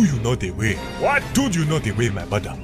Do you know the way? What? Do you know the way, my mother?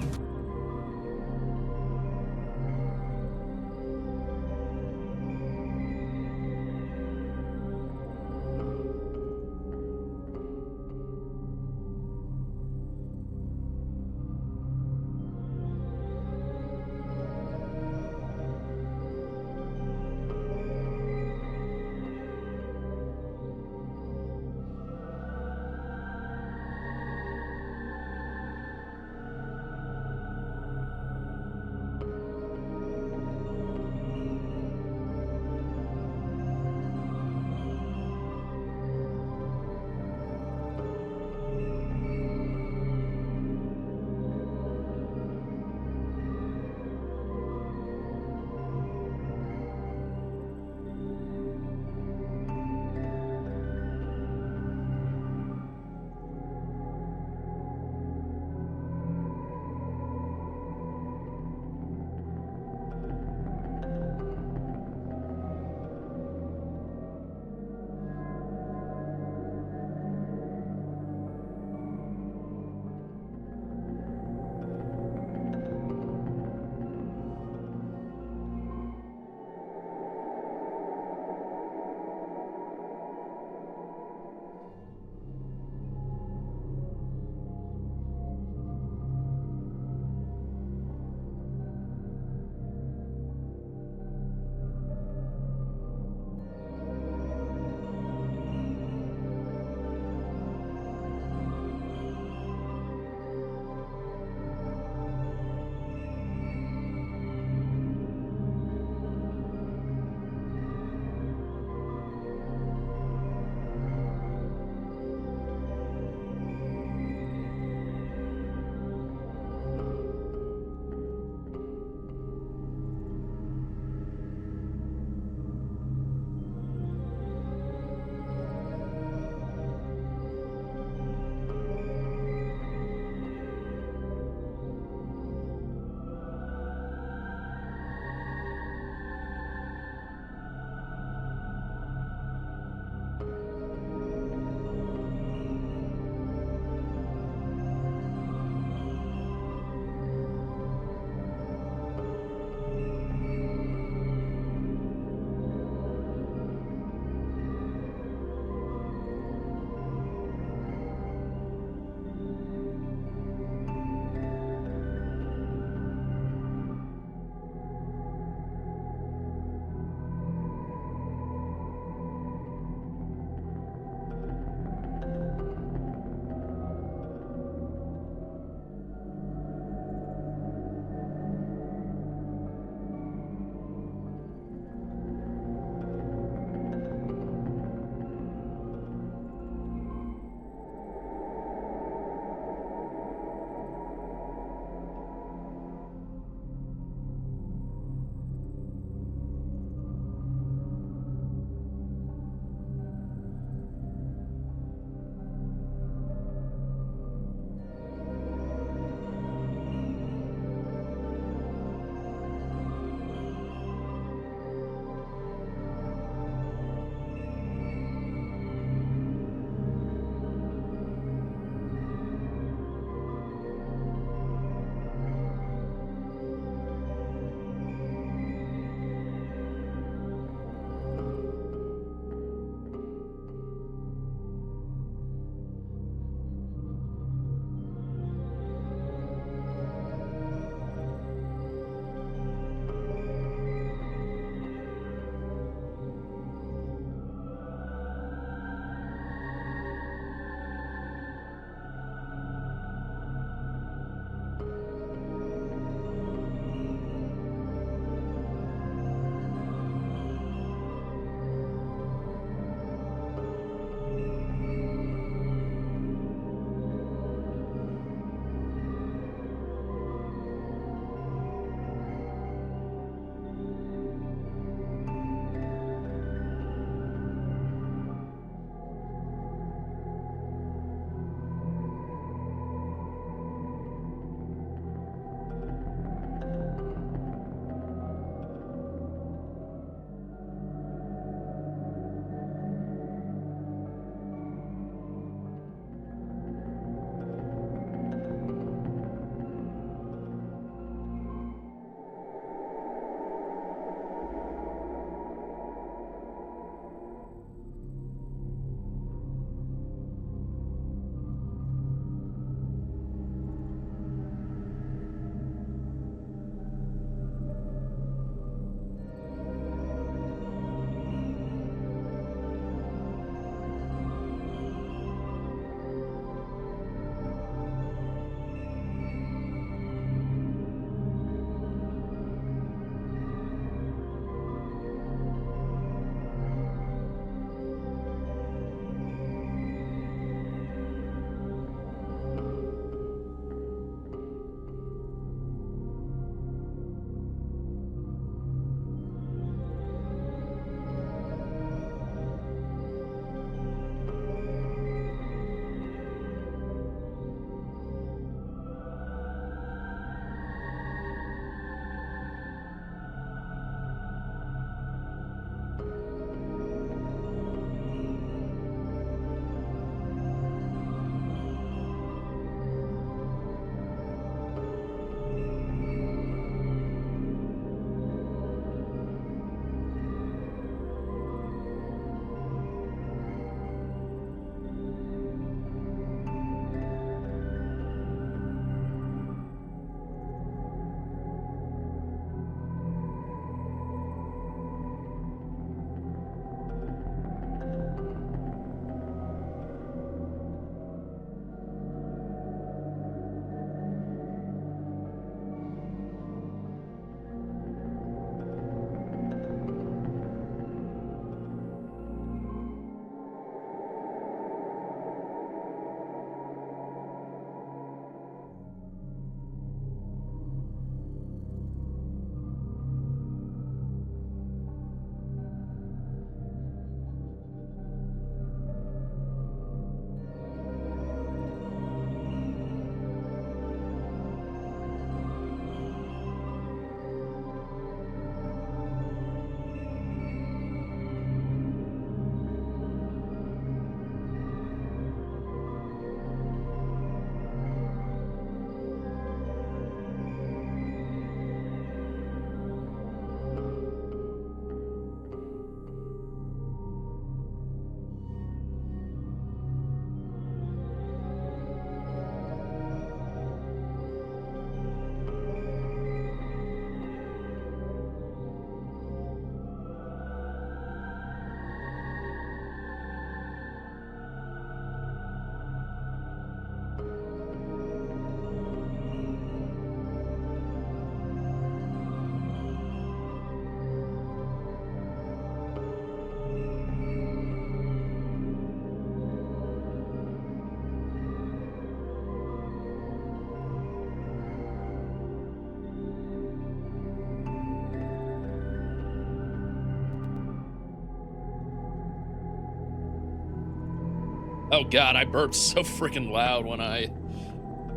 Oh god, I burped so freaking loud when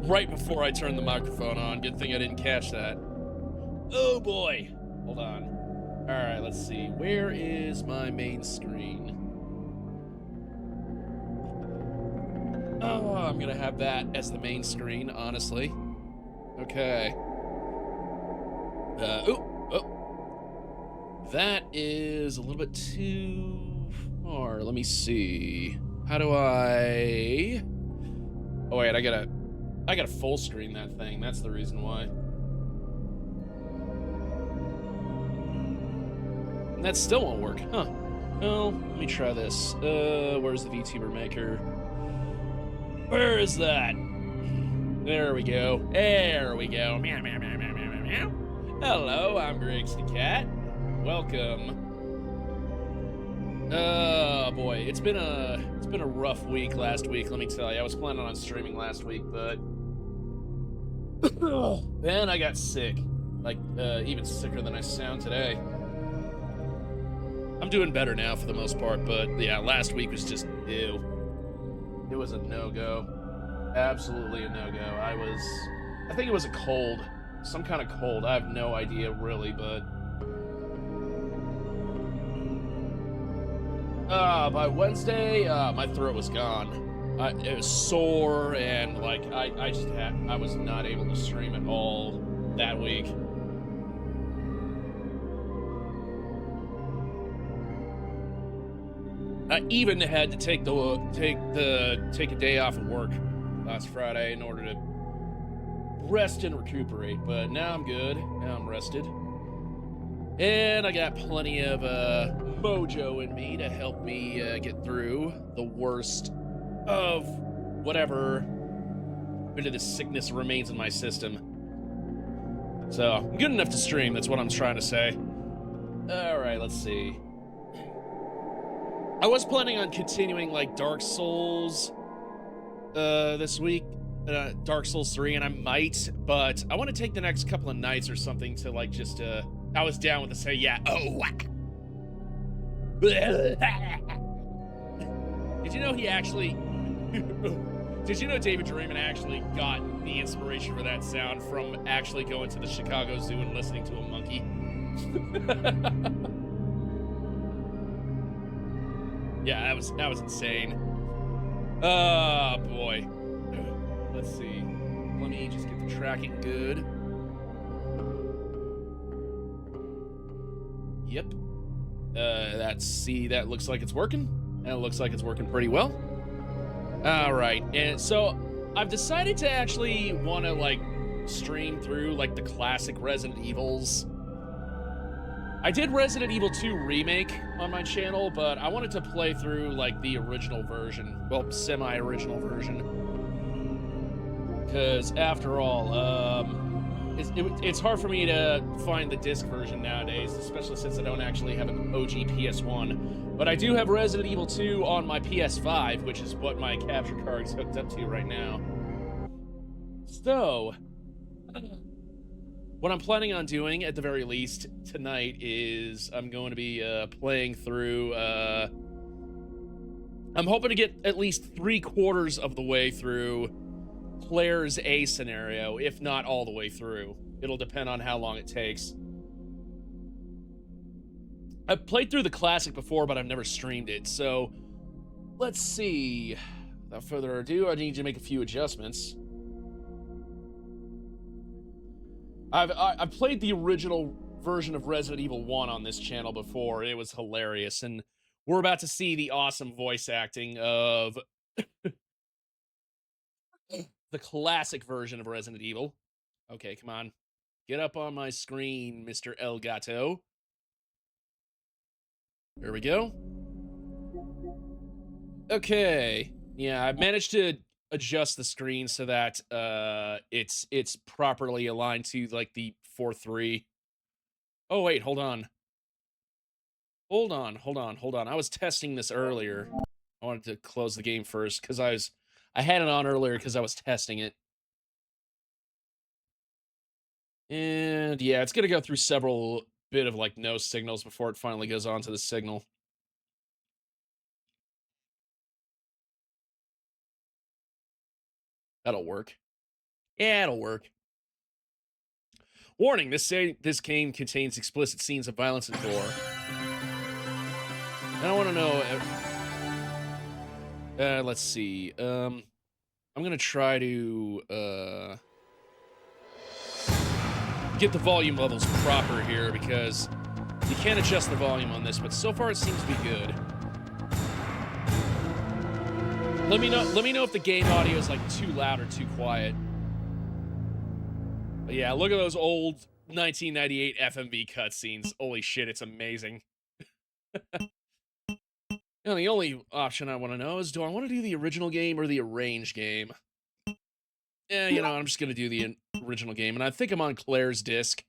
right before I turned the microphone on. Good thing I didn't catch that. Oh boy. Hold on. All right, let's see. Where is my main screen? Oh, I'm gonna have that as the main screen, honestly. Okay. That is a little bit too far. Let me see. How do I? Oh wait, I gotta full screen that thing. That's the reason why. And that still won't work, huh? Well, let me try this. Where's the VTuber maker? Where is that? There we go. There we go. Meow, meow, meow, meow, meow, meow, meow. Hello, I'm Griggs the Cat. Welcome. Oh boy, it's been a rough week last week, let me tell you. I was planning on streaming last week, but then I got sick. Like, even sicker than I sound today. I'm doing better now for the most part, but yeah, last week was just ew. It was a no-go. Absolutely a no-go. I think it was a cold. Some kind of cold. I have no idea really, but by Wednesday, my throat was gone. It was sore, and like I was not able to stream at all that week. I even had to take a day off of work last Friday in order to rest and recuperate. But now I'm good. Now I'm rested. And I got plenty of mojo in me to help me get through the worst of whatever bit of this sickness remains in my system. So I'm good enough to stream. That's what I'm trying to say. All right, let's see. I was planning on continuing like Dark Souls this week, Dark Souls 3, and I might, but I want to take the next couple of nights or something to like just I was down with the say, yeah. Oh, did you know he actually? Did you know David Draymond actually got the inspiration for that sound from actually going to the Chicago Zoo and listening to a monkey? Yeah, that was insane. Oh boy. Let's see. Let me just get the tracking good. Yep. That looks like it's working. That looks like it's working pretty well. All right. And so I've decided to actually want to like stream through like the classic Resident Evils. I did Resident Evil 2 Remake on my channel, but I wanted to play through like the original version, well, semi-original version. Because after all, it's hard for me to find the disc version nowadays, especially since I don't actually have an OG PS1. But I do have Resident Evil 2 on my PS5, which is what my capture card is hooked up to right now. So, what I'm planning on doing, at the very least, tonight is I'm going to be playing through... I'm hoping to get at least 3/4 of the way through Claire's A scenario, if not all the way through. It'll depend on how long it takes. I've played through the classic before, but I've never streamed it, so let's see. Without further ado, I need to make a few adjustments. I've played the original version of Resident Evil 1 on this channel before. It was hilarious, and we're about to see the awesome voice acting of the classic version of Resident Evil. Okay, come on. Get up on my screen, Mr. El Gato. There we go. Okay. Yeah, I've managed to adjust the screen so that it's properly aligned to like the 4:3. Oh wait, hold on. Hold on. I was testing this earlier. I wanted to close the game first because I had it on earlier because I was testing it. And yeah, it's gonna go through several bit of like no signals before it finally goes on to the signal. That'll work. Yeah, it'll work. Warning, this game contains explicit scenes of violence and gore. I don't want to know... let's see. I'm gonna try to, get the volume levels proper here, because you can't adjust the volume on this, but so far it seems to be good. Let me know if the game audio is, like, too loud or too quiet. But yeah, look at those old 1998 FMV cutscenes. Holy shit, it's amazing. Now, the only option I want to know is, do I want to do the original game or the arranged game? Yeah, you know, I'm just going to do the original game, and I think I'm on Claire's disc.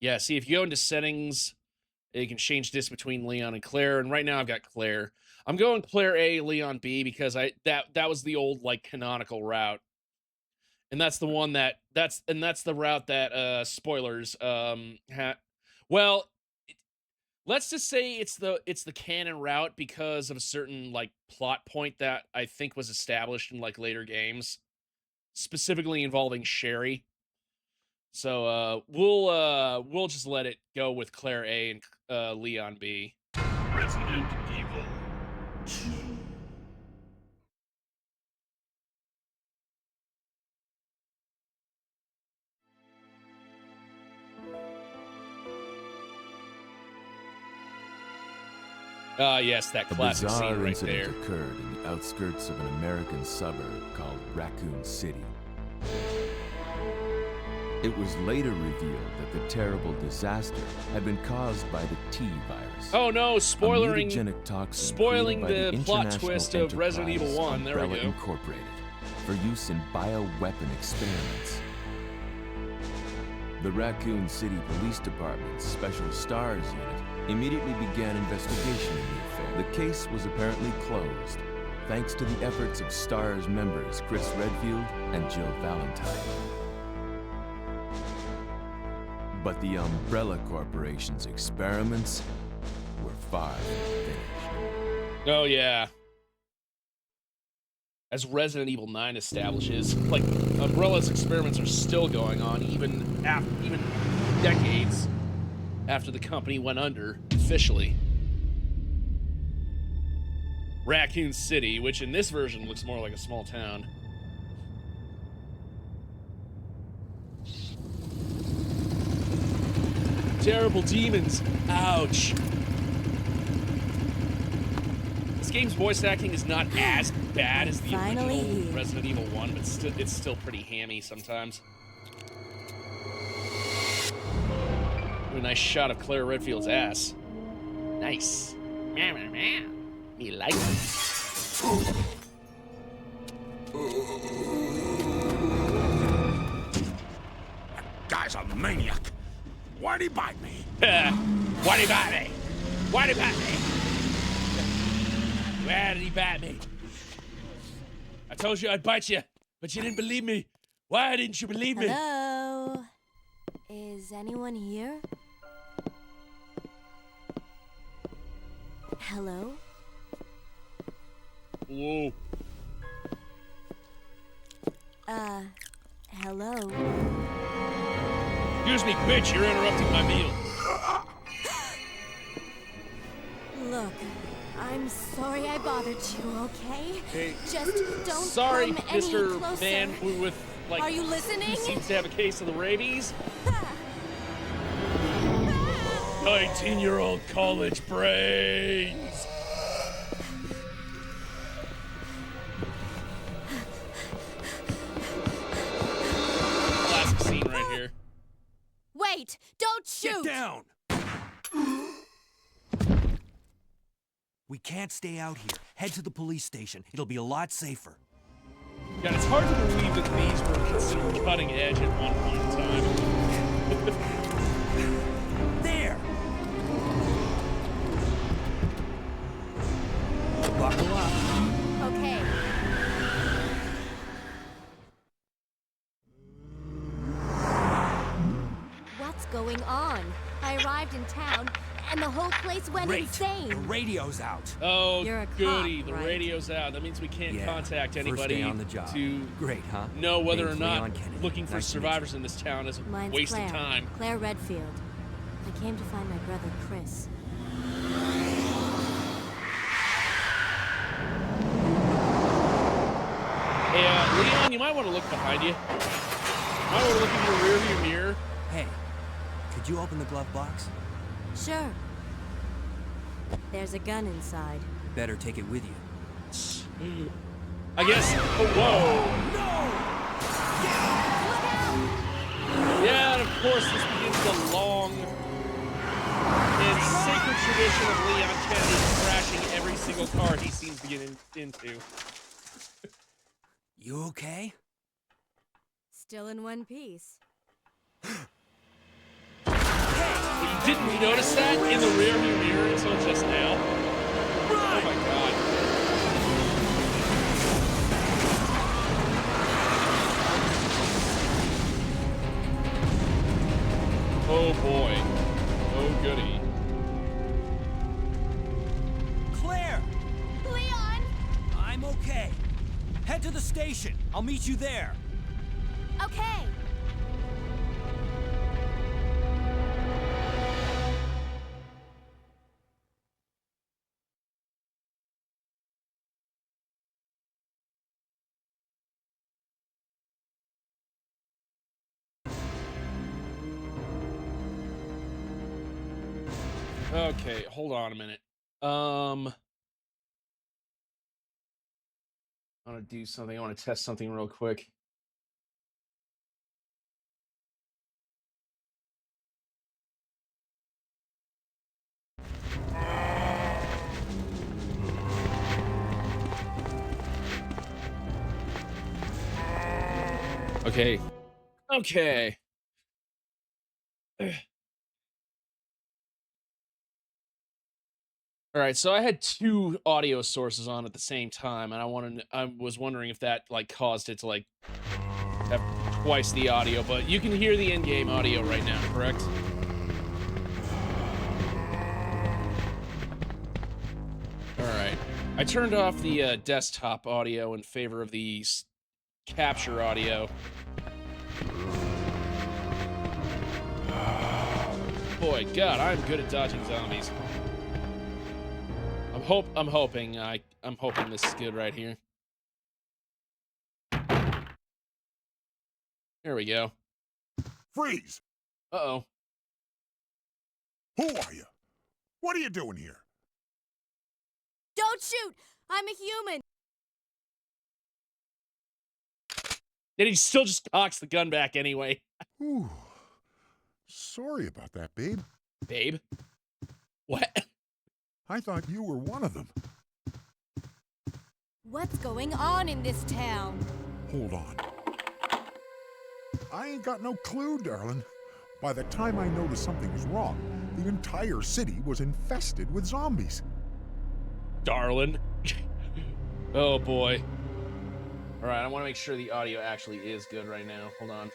Yeah, see, if you go into settings, you can change disc between Leon and Claire, and right now I've got Claire. I'm going Claire A, Leon B, because that was the old, like, canonical route. And that's the one that's the route that, spoilers, well, let's just say it's the canon route because of a certain, like, plot point that I think was established in, like, later games, specifically involving Sherry. So we'll just let it go with Claire A and Leon B. Resident Evil 2. Yes, that classic scene right there. A bizarre incident occurred in the outskirts of an American suburb called Raccoon City. It was later revealed that the terrible disaster had been caused by the T virus. Oh no, spoiling the plot twist of Resident Evil 1. There we go. Incorporated for use in bioweapon experiments. The Raccoon City Police Department's Special Stars Unit immediately began investigation in the affair. The case was apparently closed, thanks to the efforts of STARS members Chris Redfield and Jill Valentine. But the Umbrella Corporation's experiments were far from finished. Oh yeah. As Resident Evil 9 establishes, like, Umbrella's experiments are still going on, even decades after the company went under, officially. Raccoon City, which in this version looks more like a small town. Terrible demons. Ouch. This game's voice acting is not as bad as the original Resident Evil 1, but it's still pretty hammy sometimes. Ooh, a nice shot of Claire Redfield's ass. Nice. Me like it. That guy's a maniac. Why'd he bite me? Why'd he bite me? Why'd he bite me? Where did he bite me? I told you I'd bite you, but you didn't believe me. Why didn't you believe me? Hello? Is anyone here? Hello? Whoa. Hello? Excuse me, bitch, you're interrupting my meal. Look, I'm sorry I bothered you, okay? Hey, just don't sorry, come any Mr. closer. Man with, like, Are you listening? He seems to have a case of the rabies. 19-year-old college brains. Classic scene right here. Wait! Don't shoot! Get down! We can't stay out here. Head to the police station. It'll be a lot safer. God, it's hard to believe that these were considered cutting edge at one point in time. There! Buckle up. Okay. What's going on? I arrived in town, and the whole place went Great. insane. The radio's out. Oh, You're a cop, goody. The right? radio's out. That means we can't Yeah, contact first anybody day on the job. to Great, huh? know whether or Name's not Leon Kennedy. looking for Nice to meet survivors in this town is a Mine's waste Claire. of time. Claire Redfield. I came to find my brother, Chris. Hey, Leon, you might want to look behind you. You might want to look in your rearview mirror. Hey, could you open the glove box? Sure. There's a gun inside. Better take it with you. I guess. Oh, whoa. Yeah, and of course, this begins the long and sacred tradition of Leon Kennedy crashing every single car he seems to get into. You okay? Still in one piece. But you didn't notice that in the rearview mirror until just now? Oh my god. Oh boy. Oh goody. Claire! Leon! I'm okay. Head to the station. I'll meet you there. Okay. Okay, hold on a minute. I want to do something. I want to test something real quick. Okay. Okay. All right, so I had two audio sources on at the same time, and I was wondering if that like caused it to like have twice the audio, but you can hear the in-game audio right now, correct? All right. I turned off the desktop audio in favor of the capture audio. Boy, God, I'm good at dodging zombies. I'm hoping this is good right here. There we go. Freeze! Uh-oh. Who are you? What are you doing here? Don't shoot! I'm a human! And he still just cocks the gun back anyway. Ooh. Sorry about that, babe. Babe? What? I thought you were one of them. What's going on in this town? Hold on. I ain't got no clue, darling. By the time I noticed something was wrong, the entire city was infested with zombies. Darlin'. Oh boy. Alright, I want to make sure the audio actually is good right now. Hold on.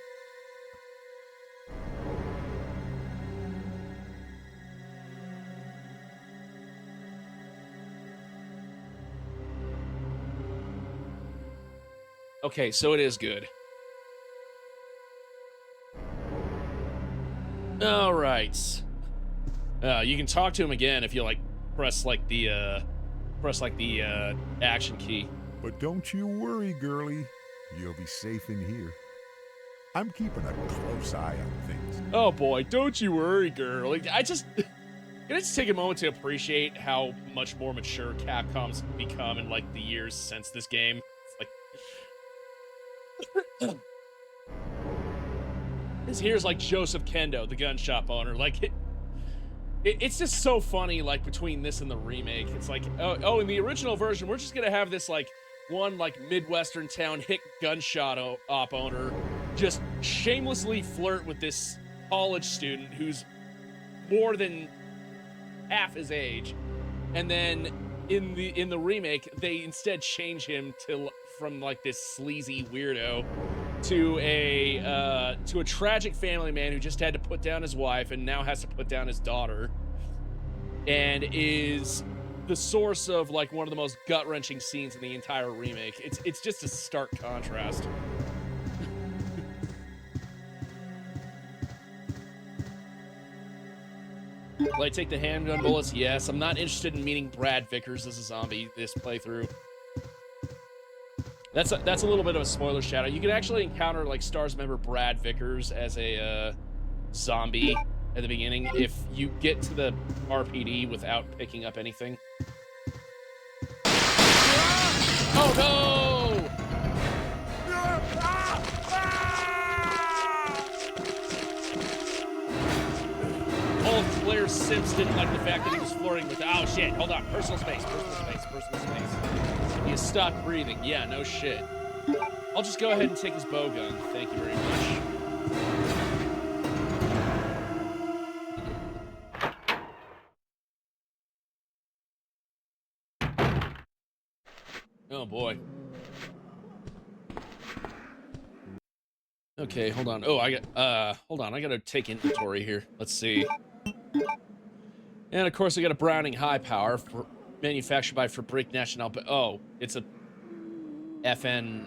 Okay, so it is good. All right. You can talk to him again if you like press the action key. But don't you worry, girlie. You'll be safe in here. I'm keeping a close eye on things. Oh boy, don't you worry, girl. Like, I just take a moment to appreciate how much more mature Capcom's become in like the years since this game. It's like here's like Joseph Kendo, the gun shop owner. Like it's just so funny. Like between this and the remake, it's like oh, in the original version, we're just gonna have this like one like Midwestern town hick gunshot op owner just shamelessly flirt with this college student who's more than half his age, and then in the remake they instead change him from like this sleazy weirdo to a tragic family man who just had to put down his wife and now has to put down his daughter, and is the source of like one of the most gut-wrenching scenes in the entire remake. It's just a stark contrast. Will I take the handgun bullets? Yes. I'm not interested in meeting Brad Vickers as a zombie this playthrough. That's a little bit of a spoiler shout out. You can actually encounter like STARS member Brad Vickers as a zombie at the beginning if you get to the RPD without picking up anything. Oh no! Old Claire Sims didn't like the fact that he was flirting with. Oh shit! Hold on. Personal space. Personal space. Personal space. He has stopped breathing. Yeah, no shit. I'll just go ahead and take his bow gun. Thank you very much. Oh boy. Okay, hold on. Oh, hold on. I gotta take inventory here. Let's see. And of course, I got a Browning High Power for manufactured by Fabrique Nationale. But oh, it's a FN.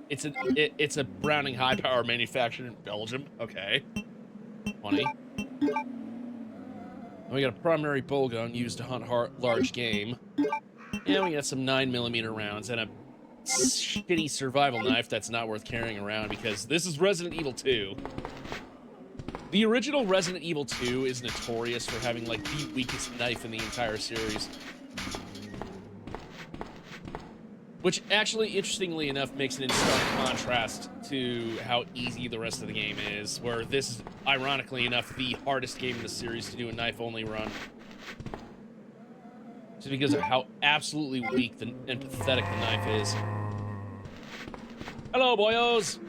It's a Browning High Power manufactured in Belgium. Okay, funny. And we got a primary bull gun used to hunt large game. And we got some 9mm rounds and a shitty survival knife that's not worth carrying around because this is Resident Evil 2. The original Resident Evil 2 is notorious for having like the weakest knife in the entire series. Which actually, interestingly enough, makes it in stark contrast to how easy the rest of the game is, where this is, ironically enough, the hardest game in the series to do a knife-only run. Just because of how absolutely weak and pathetic the knife is. Hello, boyos!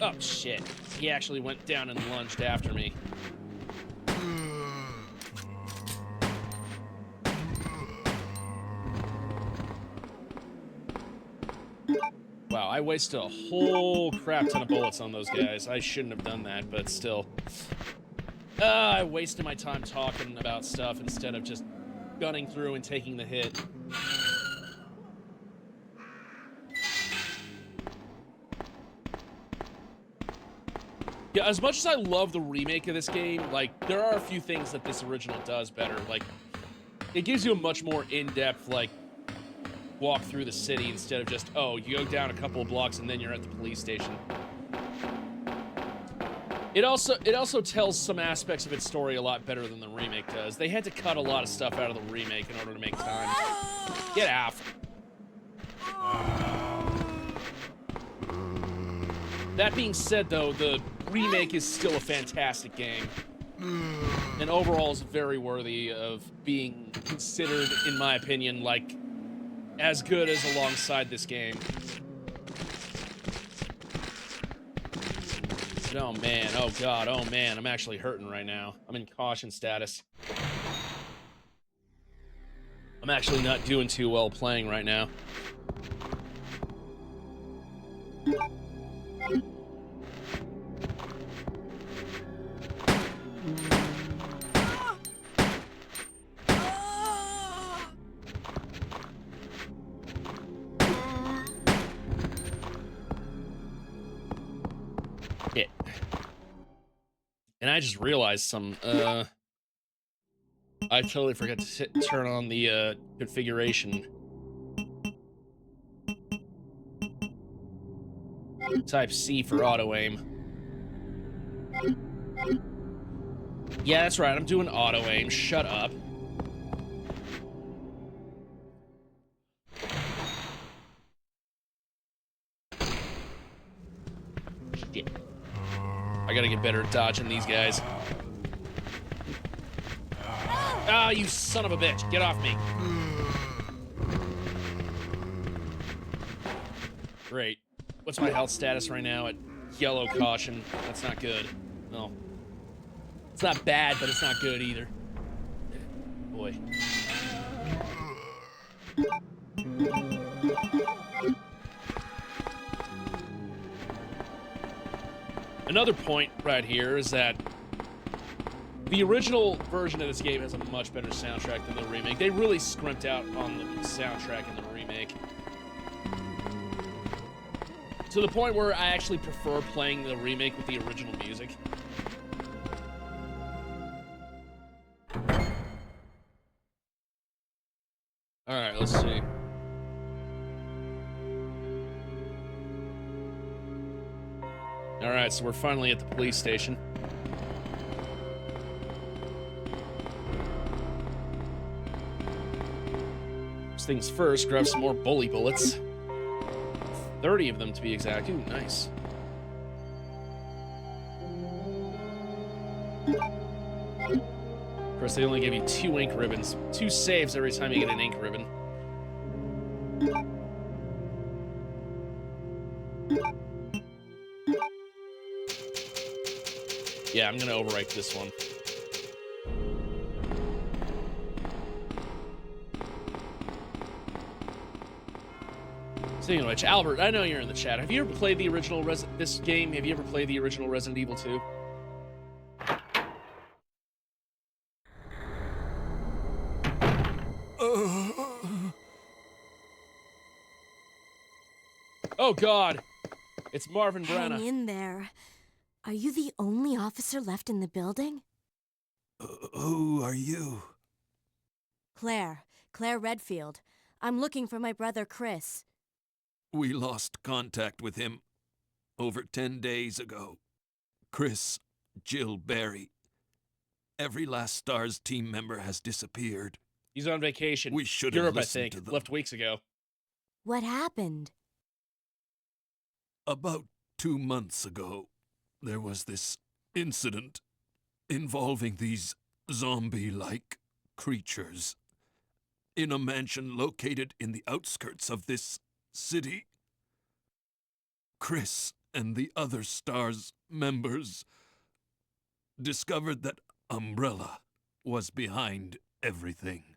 Oh, shit. He actually went down and lunged after me. Wow, I wasted a whole crap ton of bullets on those guys. I shouldn't have done that, but still. I wasted my time talking about stuff instead of just gunning through and taking the hit. Yeah, as much as I love the remake of this game, like, there are a few things that this original does better. Like, it gives you a much more in-depth, like, walk through the city instead of just, oh, you go down a couple of blocks and then you're at the police station. It also tells some aspects of its story a lot better than the remake does. They had to cut a lot of stuff out of the remake in order to make time. Get out. That being said, though, the remake is still a fantastic game. And overall is very worthy of being considered, in my opinion, like, as good as alongside this game. Oh man, oh god, oh man, I'm actually hurting right now. I'm in caution status. I'm actually not doing too well playing right now. And I just realized some, I totally forgot to turn on the, configuration. Type C for auto-aim. Yeah, that's right, I'm doing auto-aim. Shut up. Shit. I gotta get better at dodging these guys. Ah, you son of a bitch. Get off me. Great. What's my health status right now? At yellow caution. That's not good. No. It's not bad, but it's not good either. Boy. Another point right here is that the original version of this game has a much better soundtrack than the remake. They really scrimped out on the soundtrack in the remake. To the point where I actually prefer playing the remake with the original music. Alright, let's see. Alright, so we're finally at the police station. First things first, grab some more bully bullets. 30 of them to be exact. Ooh, nice. Of course, they only give you 2 ink ribbons. 2 saves every time you get an ink ribbon. Yeah, I'm gonna overwrite this one. Speaking of which, Albert, I know you're in the chat. Have you ever played the original this game? Have you ever played the original Resident Evil 2? Oh God, it's Marvin Branagh. Hang in there. Are you the only officer left in the building? Who are you? Claire Redfield. I'm looking for my brother Chris. We lost contact with him over 10 days ago. Chris, Jill, Barry. Every last STARS team member has disappeared. He's on vacation. We should have Europe, I listened think. to them. Left weeks ago. What happened? About 2 months ago, there was this incident involving these zombie-like creatures in a mansion located in the outskirts of this city. Chris and the other STARS members discovered that Umbrella was behind everything,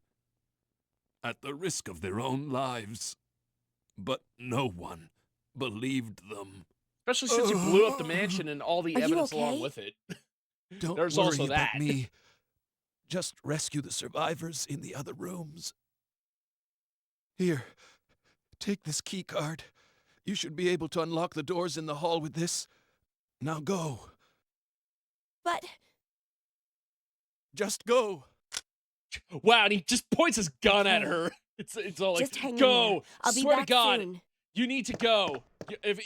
at the risk of their own lives. But no one believed them. Especially since you blew up the mansion and all the Are you evidence okay? along with it. Don't There's worry also about that. me. Just rescue the survivors in the other rooms. Here, take this key card. You should be able to unlock the doors in the hall with this. Now go. But... Just go. Wow, and he just points his gun at her. It's all like, just hang in go! there. I'll be Swear back to God, soon. you need to go.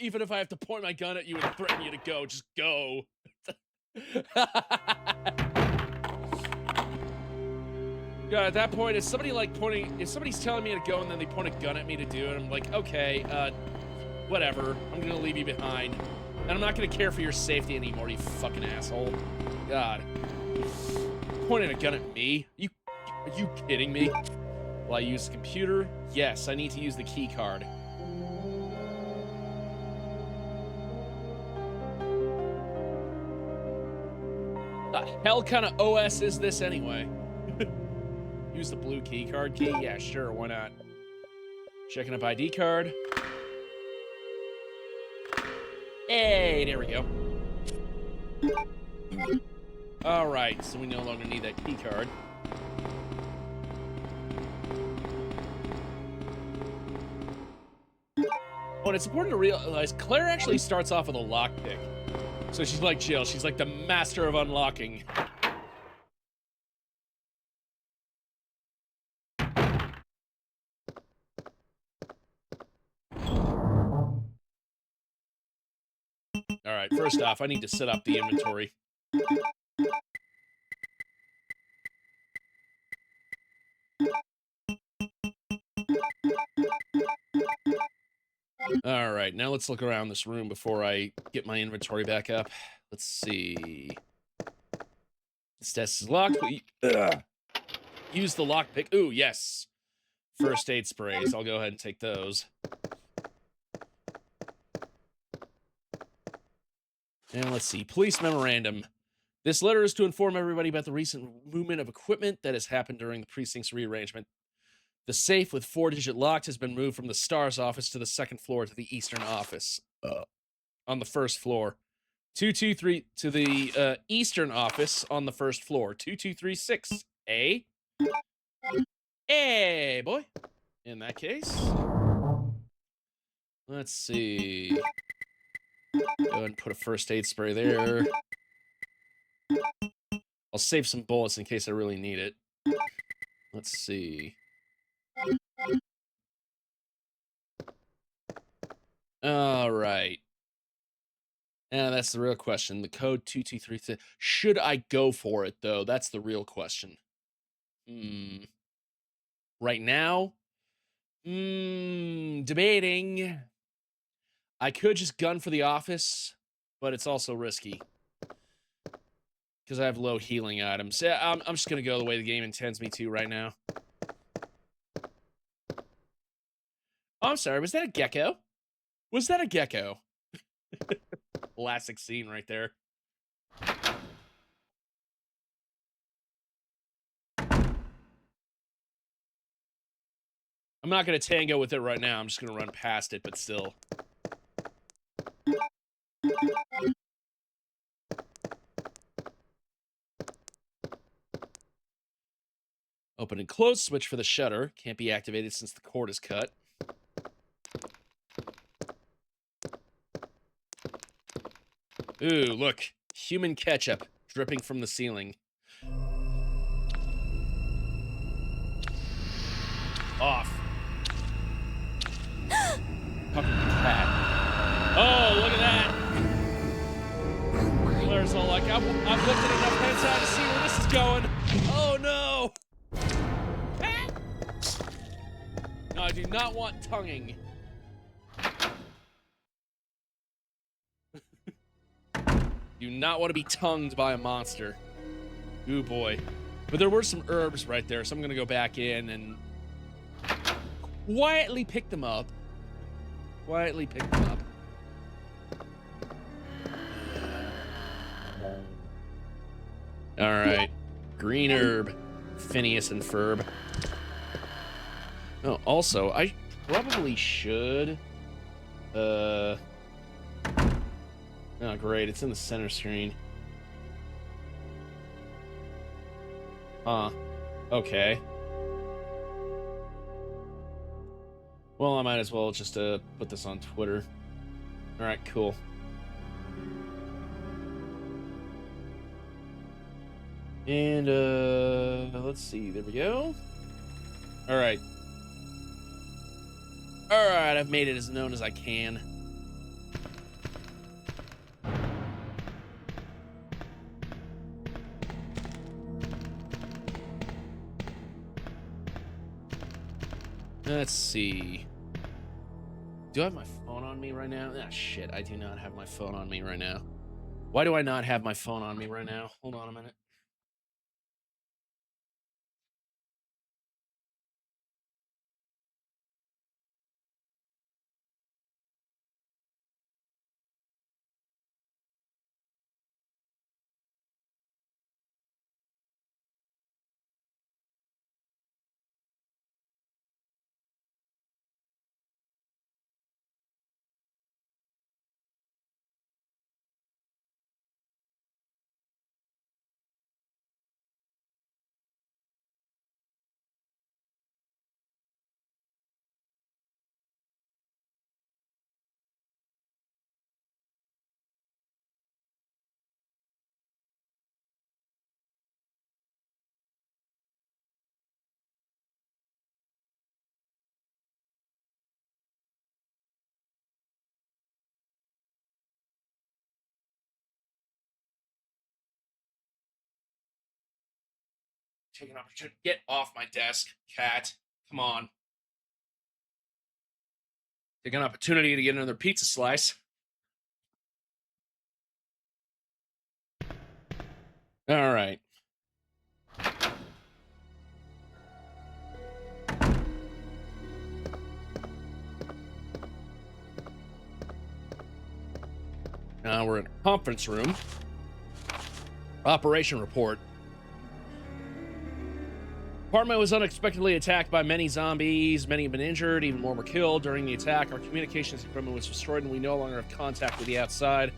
Even if I have to point my gun at you and threaten you to go, just go. God, at that point, if somebody's telling me to go and then they point a gun at me to do it, I'm like, okay, whatever. I'm gonna leave you behind. And I'm not gonna care for your safety anymore, you fucking asshole. God. Pointing a gun at me? Are you kidding me? Will I use the computer? Yes, I need to use the key card. The hell kind of OS is this anyway? Use the blue key card key? Yeah, sure, why not? Checking up ID card. Hey, there we go. Alright, so we no longer need that key card. Oh, and it's important to realize Claire actually starts off with a lockpick. So she's like Jill, she's like the master of unlocking. Alright, first off, I need to set up the inventory. Alright, now let's look around this room before I get my inventory back up. Let's see. This desk is locked. Use the lockpick. Ooh, yes. First aid sprays. I'll go ahead and take those. And let's see. Police memorandum. This letter is to inform everybody about the recent movement of equipment that has happened during the precinct's rearrangement. The safe with 4-digit lock has been moved from the STARS office to the second floor to the Eastern office. On the first floor. 223 to the Eastern office on the first floor. 2236. A. Hey, boy. In that case, let's see. Go ahead and put a first aid spray there. I'll save some bullets in case I really need it. Let's see. All right. That's the real question. The code 2236. Should I go for it, though? That's the real question. Right now? Debating. I could just gun for the office, but it's also risky. Because I have low healing items. Yeah, I'm just going to go the way the game intends me to right now. Oh, I'm sorry. Was that a gecko? Was that a gecko? Classic scene right there. I'm not going to tango with it right now. I'm just going to run past it, but still. Open and close switch for the shutter. Can't be activated since the cord is cut. Ooh, look. Human ketchup dripping from the ceiling. Off. Fucking cat. Oh, look at that. Claire's all like, I've looked at enough heads out to see where this is going. Oh, no. No, I do not want tonguing. Do not want to be tongued by a monster. Ooh, boy. But there were some herbs right there, so I'm going to go back in and quietly pick them up. Quietly pick them up. All right. Green herb. Phineas and Ferb. Oh, also, I probably should... Oh, great. It's in the center screen. Huh. Okay. Well, I might as well just put this on Twitter. Alright, cool. And, let's see. There we go. Alright. Alright, I've made it as known as I can. Let's see. Do I have my phone on me right now? Ah, shit, I do not have my phone on me right now. Why do I not have my phone on me right now? Hold on a minute. Take an opportunity. Get off my desk, cat. Come on. Take an opportunity to get another pizza slice. All right. Now we're in a conference room. Operation report. Apartment was unexpectedly attacked by many zombies. Many have been injured. Even more were killed. During the attack, our communications equipment was destroyed and we no longer have contact with the outside.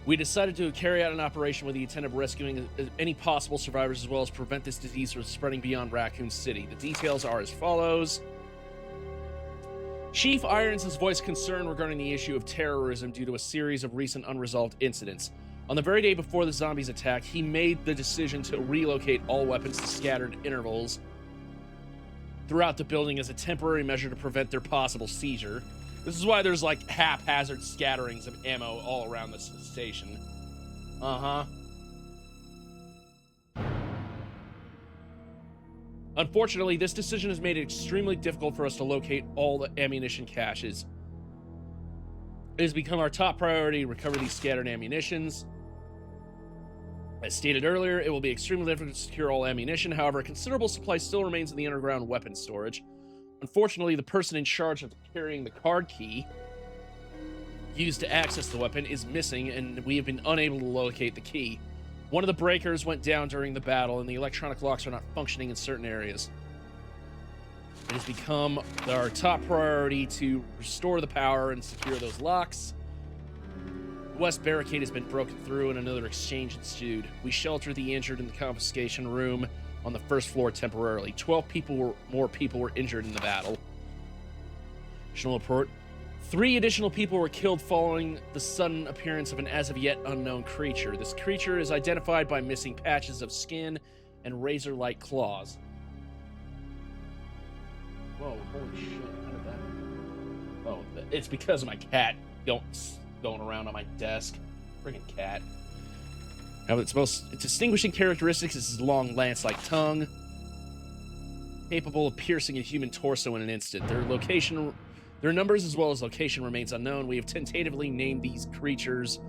We decided to carry out an operation with the intent of rescuing any possible survivors as well as prevent this disease from spreading beyond Raccoon City. The details are as follows. Chief Irons has voiced concern regarding the issue of terrorism due to a series of recent unresolved incidents. On the very day before the zombies attacked, he made the decision to relocate all weapons to scattered intervals throughout the building as a temporary measure to prevent their possible seizure. This is why there's like haphazard scatterings of ammo all around the station. Unfortunately, this decision has made it extremely difficult for us to locate all the ammunition caches. It has become our top priority to recover these scattered ammunitions. As stated earlier, it will be extremely difficult to secure all ammunition. However, a considerable supply still remains in the underground weapons storage. Unfortunately, the person in charge of carrying the card key used to access the weapon is missing, and we have been unable to locate the key. One of the breakers went down during the battle, and the electronic locks are not functioning in certain areas. It has become our top priority to restore the power and secure those locks. The west barricade has been broken through and another exchange ensued. We sheltered the injured in the confiscation room on the first floor temporarily. 12 more people were injured in the battle. Additional report. 3 additional people were killed following the sudden appearance of an as-of-yet unknown creature. This creature is identified by missing patches of skin and razor-like claws. Whoa, holy shit, how did that... Oh, it's because of my cat going around on my desk. Friggin' cat. Now, its most distinguishing characteristics is his long lance-like tongue, capable of piercing a human torso in an instant. Their numbers as well as location remains unknown. We have tentatively named these creatures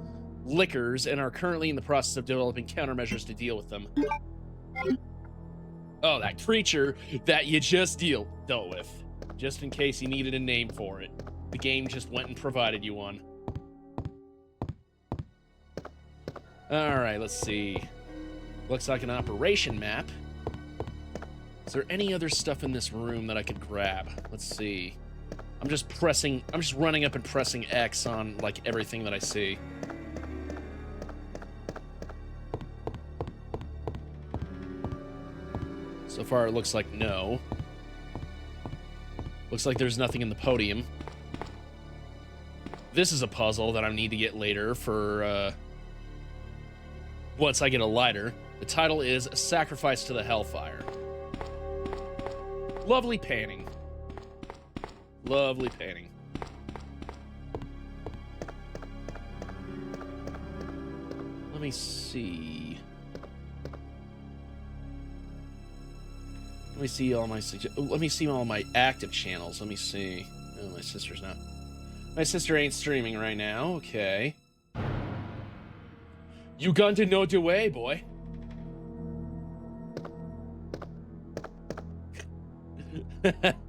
Lickers and are currently in the process of developing countermeasures to deal with them. Oh, that creature that you just dealt with. Just in case you needed a name for it. The game just went and provided you one. Alright, let's see. Looks like an operation map. Is there any other stuff in this room that I could grab? Let's see. I'm just running up and pressing X on, like, everything that I see. So far, it looks like no. Looks like there's nothing in the podium. This is a puzzle that I need to get later for, once I get a lighter. The title is Sacrifice to the Hellfire. Lovely painting. Lovely painting. Let me see. Let me see all my active channels. Let me see. Oh, my sister's not. My sister ain't streaming right now. Okay. You gone to know the way, boy.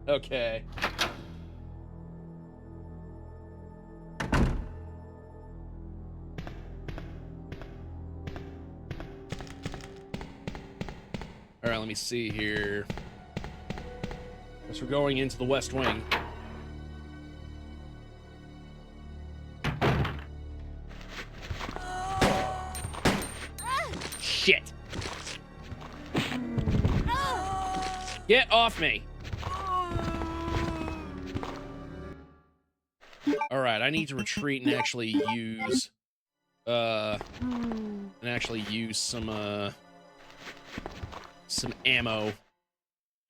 Okay. Alright, let me see here. Guess we're going into the West Wing. Shit! Get off me! Alright, I need to retreat and actually use... some ammo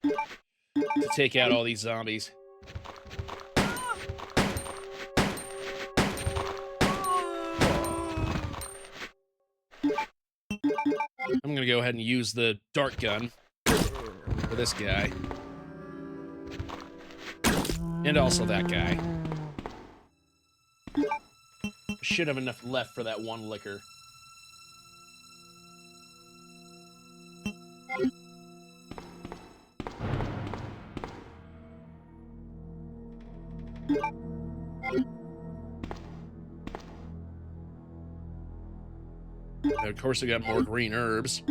to take out all these zombies. I'm gonna go ahead and use the dart gun for this guy. And also that guy. I should have enough left for that one liquor. And of course, we got more green herbs.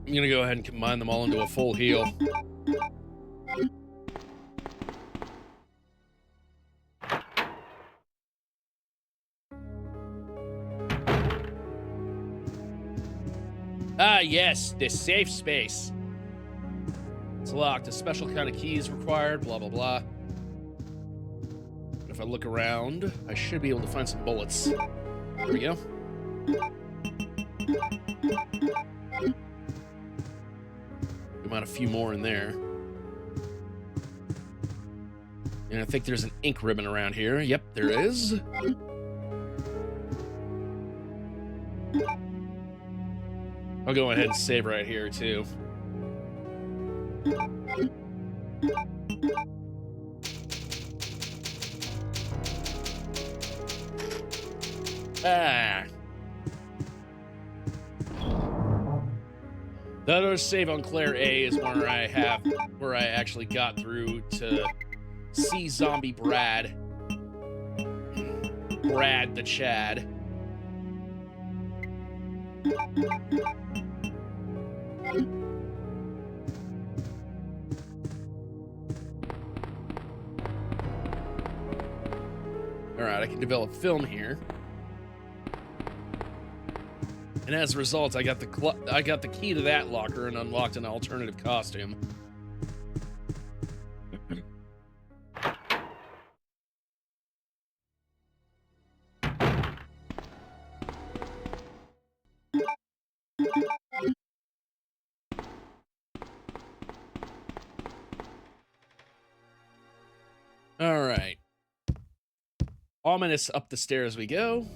I'm gonna go ahead and combine them all into a full heal. Ah, yes, this safe space. It's locked. A special kind of key is required, blah, blah, blah. If I look around, I should be able to find some bullets. There we go. We might have a few more in there. And I think there's an ink ribbon around here. Yep, there is. I'll go ahead and save right here, too. Ah. The other save on Claire A is where I actually got through to see zombie Brad the Chad. All right, I can develop film here. And as a result, I got the key to that locker and unlocked an alternative costume. All right. Ominous up the stairs we go.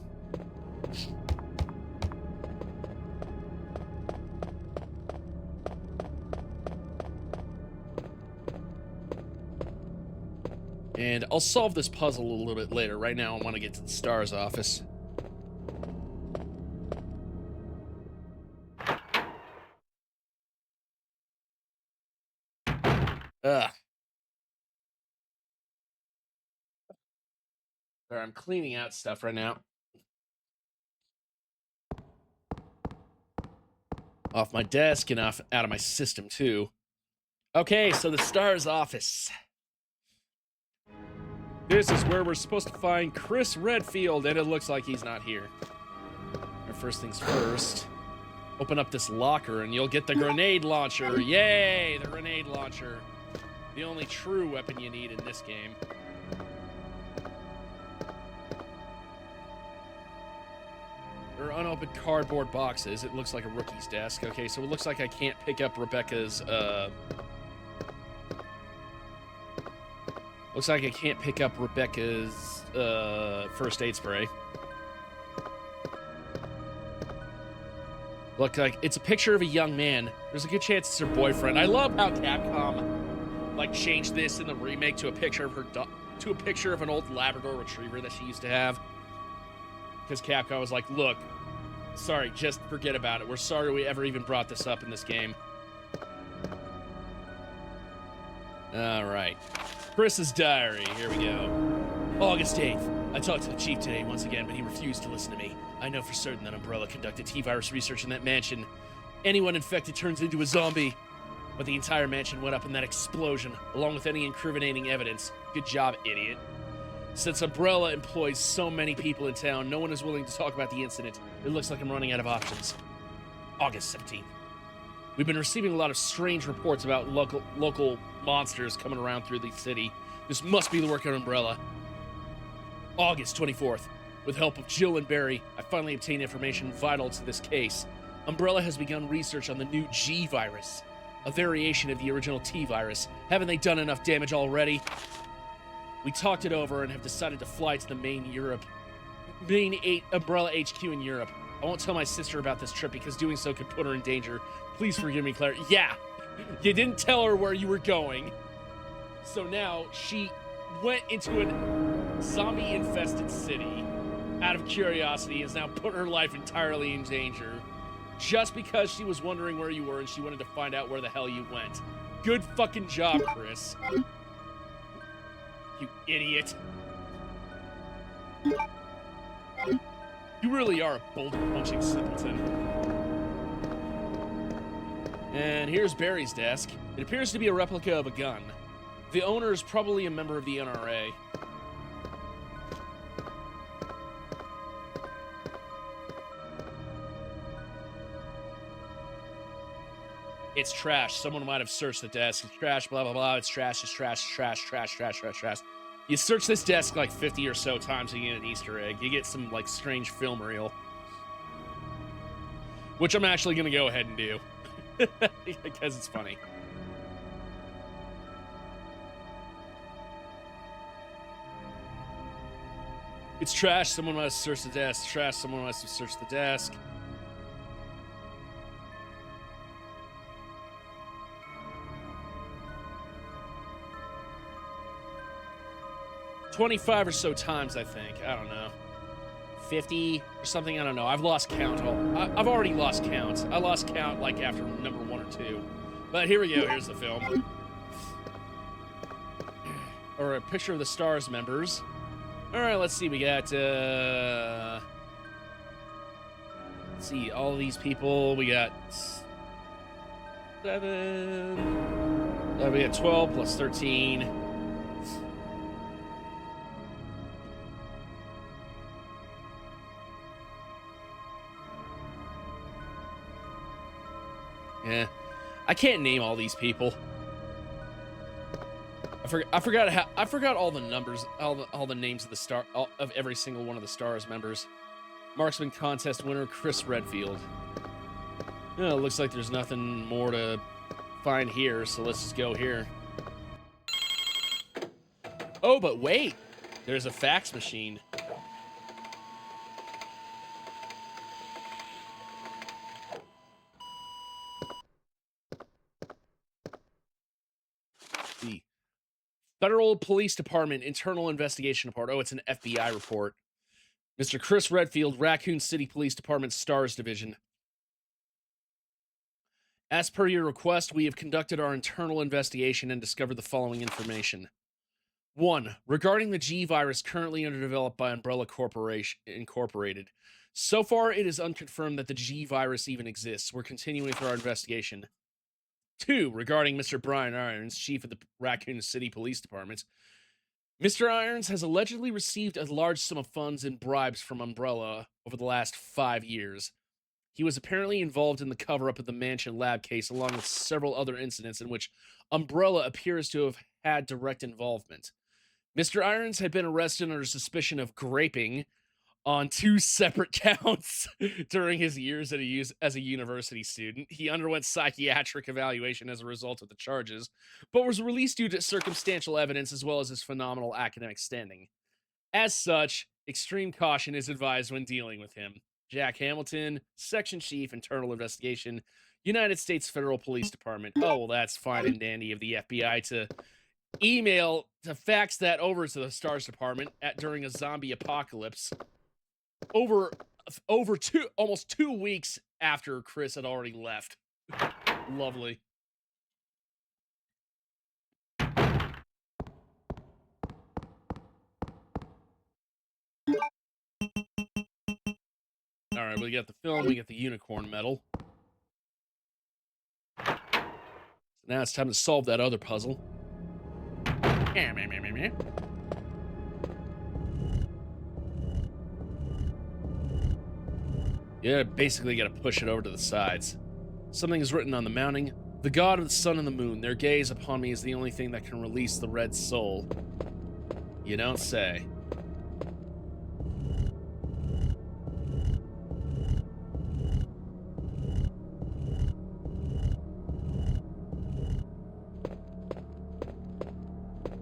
And I'll solve this puzzle a little bit later. Right now, I want to get to the STARS office. Ugh. Sorry, I'm cleaning out stuff right now. Off my desk and out of my system, too. Okay, so the STARS office. This is where we're supposed to find Chris Redfield, and it looks like he's not here. Our first things first. Open up this locker, and you'll get the grenade launcher. Yay, the grenade launcher. The only true weapon you need in this game. There are unopened cardboard boxes. It looks like a rookie's desk. Okay, so it looks like I can't pick up Rebecca's, looks like I can't pick up Rebecca's, first aid spray. Look like it's a picture of a young man. There's a good chance it's her boyfriend. I love how Capcom, like, changed this in the remake to a picture of to a picture of an old Labrador Retriever that she used to have. Because Capcom was like, look, sorry, just forget about it. We're sorry we ever even brought this up in this game. All right. Chris's diary. Here we go. August 8th. I talked to the chief today once again, but he refused to listen to me. I know for certain that Umbrella conducted T-virus research in that mansion. Anyone infected turns into a zombie. But the entire mansion went up in that explosion, along with any incriminating evidence. Good job, idiot. Since Umbrella employs so many people in town, no one is willing to talk about the incident. It looks like I'm running out of options. August 17th. We've been receiving a lot of strange reports about local monsters coming around through the city. This must be the work of Umbrella. August 24th. With help of Jill and Barry, I finally obtained information vital to this case. Umbrella has begun research on the new G virus, a variation of the original T virus. Haven't they done enough damage already? We talked it over and have decided to fly to the main Umbrella HQ in Europe. I won't tell my sister about this trip because doing so could put her in danger. Please forgive me, Claire. Yeah, you didn't tell her where you were going. So now she went into a zombie-infested city out of curiosity and has now put her life entirely in danger just because she was wondering where you were and she wanted to find out where the hell you went. Good fucking job, Chris. You idiot. You really are a boulder-punching simpleton. And here's Barry's desk. It appears to be a replica of a gun. The owner is probably a member of the NRA. It's trash. Someone might have searched the desk. It's trash, blah, blah, blah. It's trash, it's trash, trash, trash, trash, trash, trash. You search this desk like 50 or so times and you get an Easter egg. You get some, like, strange film reel. Which I'm actually going to go ahead and do. Because it's funny. It's trash. Someone must have searched the desk. It's trash. Someone must have searched the desk. $25 or so times, I think. I don't know. 50 or something. I don't know. I've lost count. I've already lost count. I lost count like after number 1 or 2. But here we go. Here's the film. Or a picture of the STARS members. All right, let's see. We got, let's see, all these people. We got 7. We got 12 plus 13. Yeah, I can't name all these people. I forgot all the numbers, all the names of the of every single one of the STARS members. Marksman contest winner Chris Redfield. Yeah, it looks like there's nothing more to find here, so let's just go here. Oh, but wait, there's a fax machine. The Federal Police Department Internal Investigation Report. Oh, it's an FBI report. Mr. Chris Redfield, Raccoon City Police Department, STARS Division. As per your request, we have conducted our internal investigation and discovered the following information. 1. Regarding the G virus currently underdeveloped by Umbrella Corporation Incorporated. So far, it is unconfirmed that the G virus even exists. We're continuing with our investigation. 2. Regarding Mr. Brian Irons, chief of the Raccoon City Police Department. Mr. Irons has allegedly received a large sum of funds in bribes from Umbrella over the last 5 years. He was apparently involved in the cover-up of the Mansion Lab case, along with several other incidents in which Umbrella appears to have had direct involvement. Mr. Irons had been arrested under suspicion of graping on 2 separate counts during his years as a university student. He underwent psychiatric evaluation as a result of the charges, but was released due to circumstantial evidence as well as his phenomenal academic standing. As such, extreme caution is advised when dealing with him. Jack Hamilton, Section Chief, Internal Investigation, United States Federal Police Department. Oh, well, that's fine and dandy of the FBI to fax that over to the STARS Department during a zombie apocalypse. Almost 2 weeks after Chris had already left. Lovely. All right, we got the film, we got the unicorn medal. So now it's time to solve that other puzzle. Yeah, basically got to push it over to the sides. Something is written on the mounting. The god of the sun and the moon, their gaze upon me is the only thing that can release the red soul. You don't say.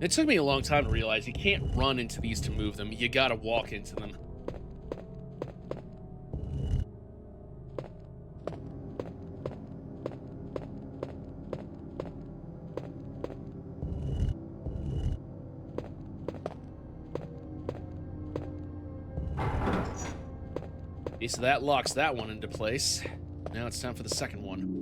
It took me a long time to realize you can't run into these to move them. You gotta walk into them. Okay, so that locks that one into place. Now it's time for the second one.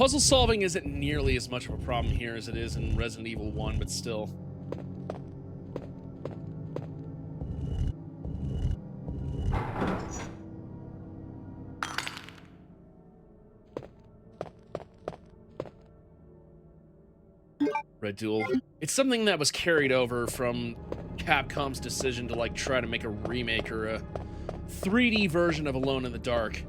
puzzle solving isn't nearly as much of a problem here as it is in Resident Evil 1, but still. Red Duel. It's something that was carried over from Capcom's decision to like try to make a remake or a 3D version of Alone in the Dark.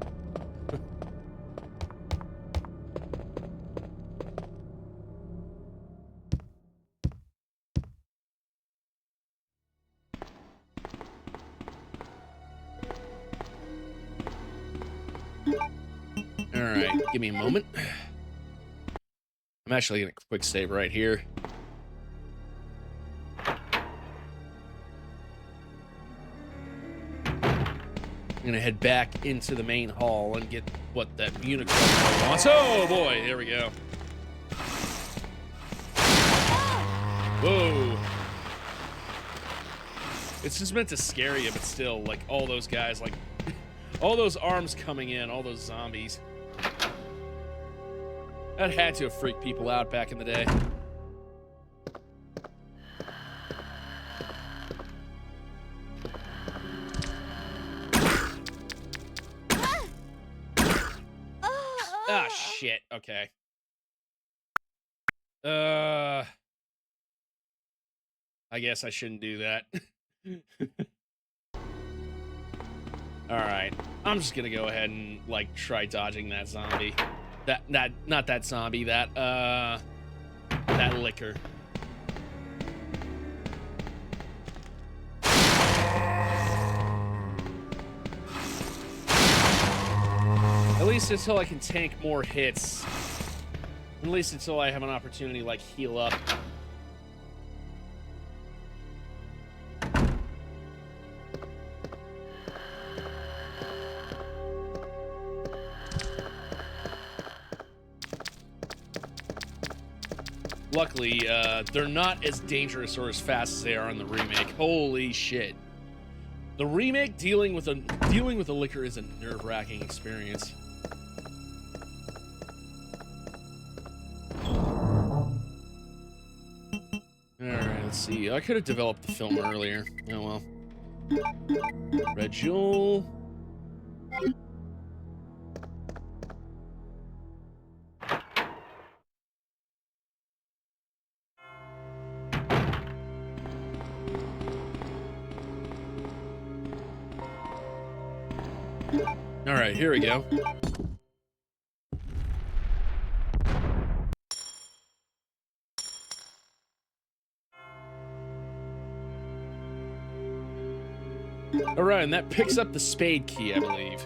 All right, give me a moment. I'm actually gonna quick save right here. I'm gonna head back into the main hall and get what that unicorn wants. Oh boy, there we go. Whoa. It's just meant to scare you, but still, like, all those guys, like, all those arms coming in, all those zombies. That had to have freaked people out back in the day. Ah, shit. Okay. I guess I shouldn't do that. All right. I'm just gonna go ahead and, like, try dodging that zombie. Not that zombie, that liquor. At least until I can tank more hits. At least until I have an opportunity to, like, heal up. Luckily, they're not as dangerous or as fast as they are in the remake. Holy shit. The remake dealing with a liquor is a nerve-wracking experience. Alright, let's see. I could have developed the film earlier. Oh well. Red Jewel. All right, here we go. All right, and that picks up the spade key, I believe.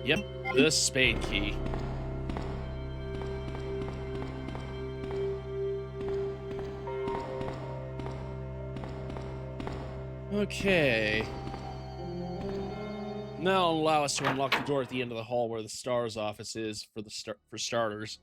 Yep, the spade key. Okay. Now it'll allow us to unlock the door at the end of the hall where the STARS office is for starters.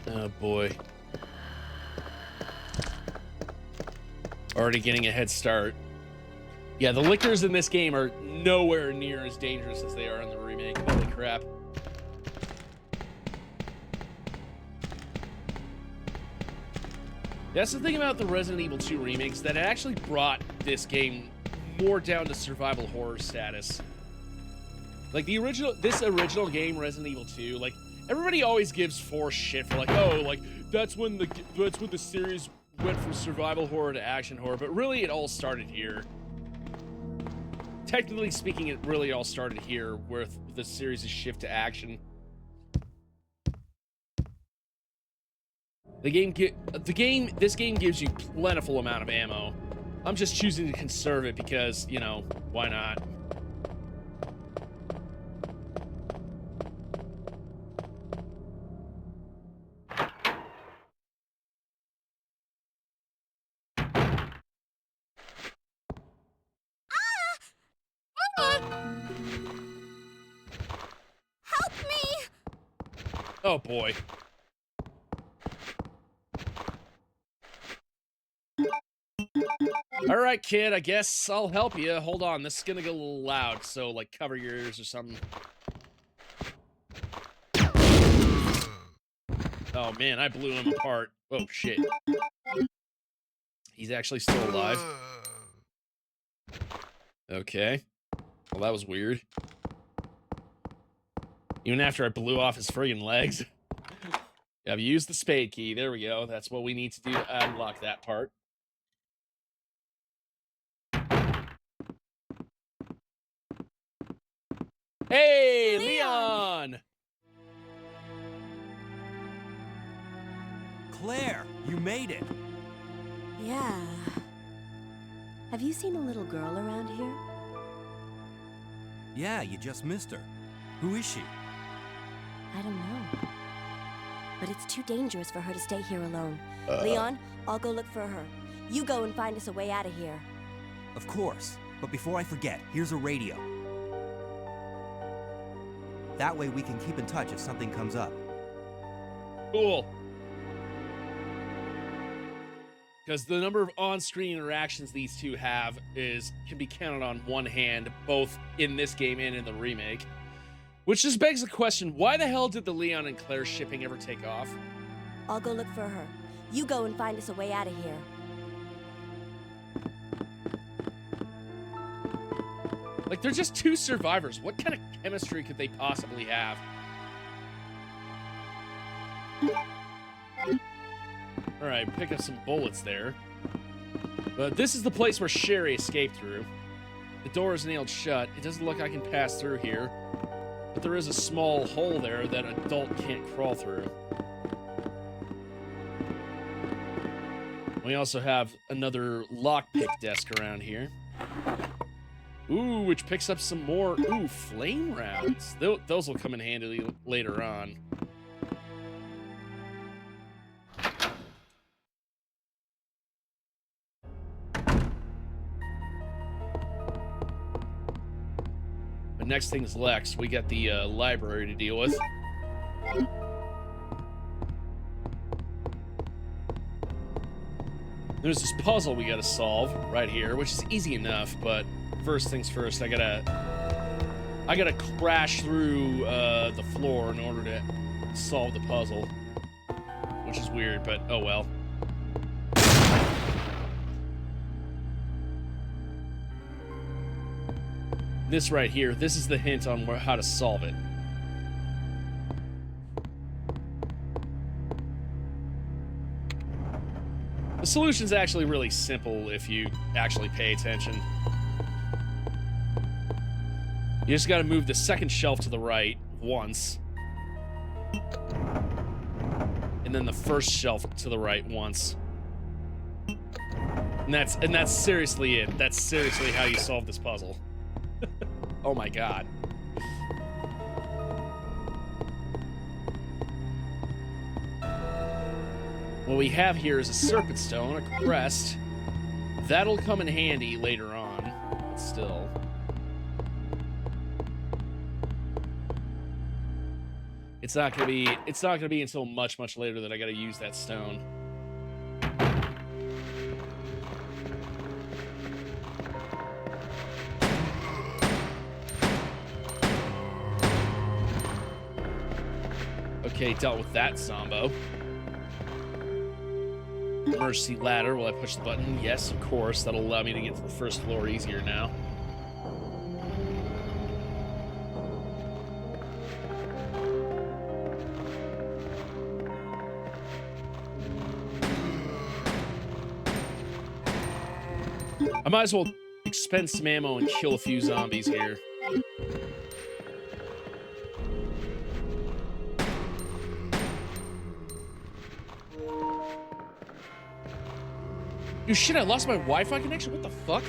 Oh boy. Already getting a head start. Yeah, the liquors in this game are nowhere near as dangerous as they are in the remake. Holy crap. That's the thing about the Resident Evil 2 remakes, that it actually brought this game more down to survival horror status. Like this original game, Resident Evil 2, like, everybody always gives Force shit for, like, oh, like, that's when the series went from survival horror to action horror, but really it all started here. Technically speaking, it really all started here, where the series' shift to action. This game gives you plentiful amount of ammo. I'm just choosing to conserve it because, you know, why not? Oh, boy. All right, kid, I guess I'll help you. Hold on, this is gonna get a little loud, so, like, cover your ears or something. Oh, man, I blew him apart. Oh, shit. He's actually still alive. Okay. Well, that was weird. Even after I blew off his friggin' legs. I've used the spade key. There we go. That's what we need to do to unlock that part. Hey, Leon! Claire, you made it. Yeah. Have you seen a little girl around here? Yeah, you just missed her. Who is she? I don't know. But it's too dangerous for her to stay here alone. Leon, I'll go look for her. You go and find us a way out of here. Of course. But before I forget, here's a radio. That way we can keep in touch if something comes up. Cool. Because the number of on-screen interactions these two have can be counted on one hand, both in this game and in the remake. Which just begs the question, why the hell did the Leon and Claire shipping ever take off? I'll go look for her. You go and find us a way out of here. Like, they're just two survivors. What kind of chemistry could they possibly have? Alright, pick up some bullets there. But this is the place where Sherry escaped through. The door is nailed shut. It doesn't look like I can pass through here. But there is a small hole there that an adult can't crawl through. We also have another lockpick desk around here. Ooh, which picks up some more, flame rounds. Those will come in handy later on. But next thing's Lex. We got the library to deal with. There's this puzzle we gotta solve right here, which is easy enough, but first things first, I gotta crash through the floor in order to solve the puzzle, which is weird, but oh well. This right here, this is the hint on how to solve it. The solution's actually really simple if you actually pay attention. You just gotta move the second shelf to the right once. And then the first shelf to the right once. And that's seriously it. That's seriously how you solve this puzzle. Oh my god. What we have here is a serpent stone, a crest. That'll come in handy later on, but still. It's not gonna be until much, much later that I gotta use that stone. Okay, dealt with that Zombo. Emergency ladder, will I push the button? Yes, of course. That'll allow me to get to the first floor easier now. I might as well expend some ammo and kill a few zombies here. Dude, shit, I lost my Wi-Fi connection? What the fuck?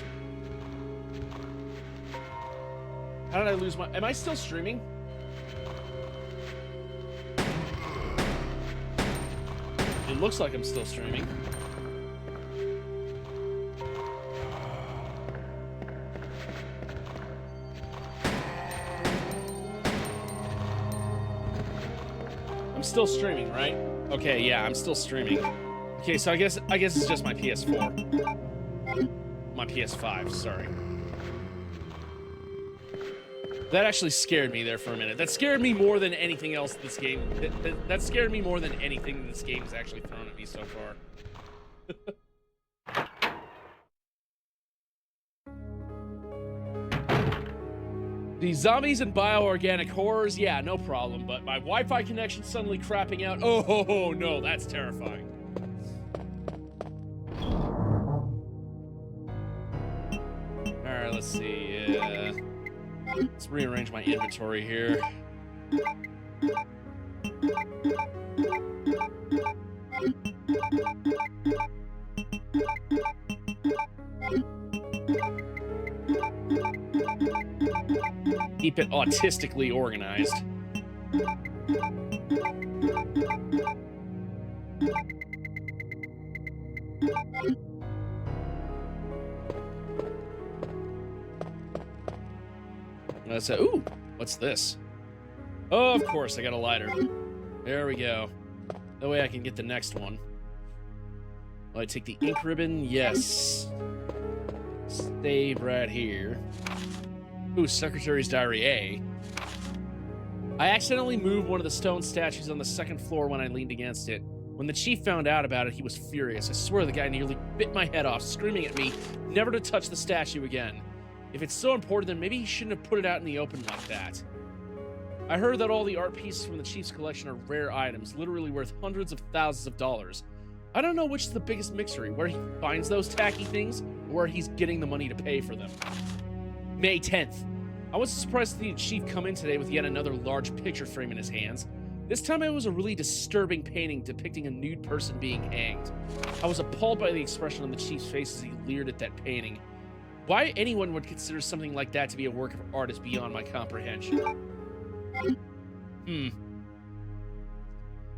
How did I lose my... Am I still streaming? It looks like I'm still streaming. I'm still streaming, right? Okay, yeah, I'm still streaming. Okay, so I guess it's just my PS4. My PS5, sorry. That actually scared me there for a minute. That scared me more than anything else this game. That scared me more than anything this game has actually thrown at me so far. The zombies and bioorganic horrors, yeah, no problem. But my Wi-Fi connection suddenly crapping out. Oh, no, that's terrifying. All right, let's see. Let's rearrange my inventory here. Keep it autistically organized. Ooh, what's this? Oh, of course, I got a lighter. There we go. That way I can get the next one. Will I take the ink ribbon? Yes. Save right here. Ooh, Secretary's Diary A. I accidentally moved one of the stone statues on the second floor when I leaned against it. When the chief found out about it, he was furious. I swear the guy nearly bit my head off, screaming at me never to touch the statue again. If it's so important, then maybe he shouldn't have put it out in the open like that. I heard that all the art pieces from the chief's collection are rare items, literally worth hundreds of thousands of dollars. I don't know which is the biggest mystery, where he finds those tacky things, or where he's getting the money to pay for them. May 10th. I wasn't surprised to see the chief come in today with yet another large picture frame in his hands. This time it was a really disturbing painting depicting a nude person being hanged. I was appalled by the expression on the chief's face as he leered at that painting. Why anyone would consider something like that to be a work of art is beyond my comprehension.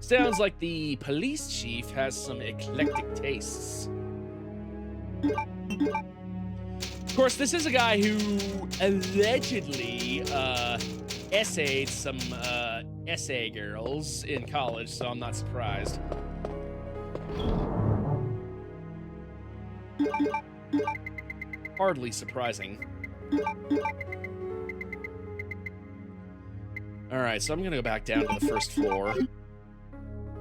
Sounds like the police chief has some eclectic tastes. Of course, this is a guy who allegedly essayed some essay girls in college, so I'm not surprised. Hardly surprising. Alright, so I'm gonna go back down to the first floor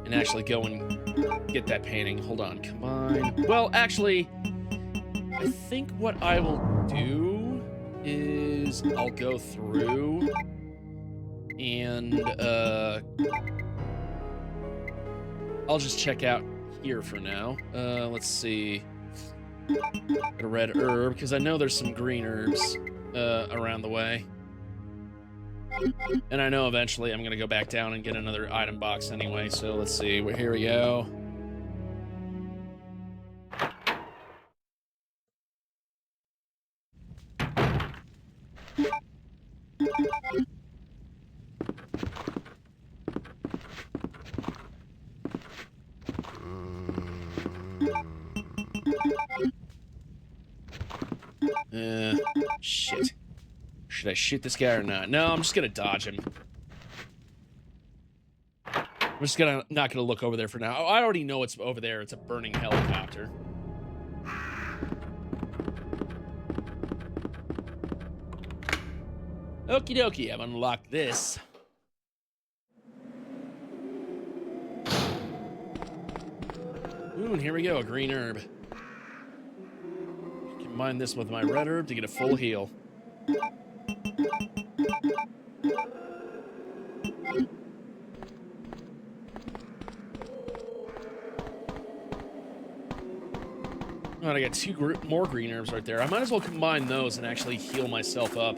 and actually go and get that painting. Hold on, combine. Well, actually, I think what I will do is I'll go through and I'll just check out here for now. Let's see. Got a red herb, because I know there's some green herbs around the way. And I know eventually I'm going to go back down and get another item box anyway, so let's see. Here we go. Shit. Should I shoot this guy or not? No, I'm just gonna dodge him. I'm just not gonna look over there for now. I already know it's over there. It's a burning helicopter. Okie dokie, I've unlocked this. Ooh, and here we go, a green herb. Combine this with my red herb to get a full heal. Oh, I got two more green herbs right there. I might as well combine those and actually heal myself up.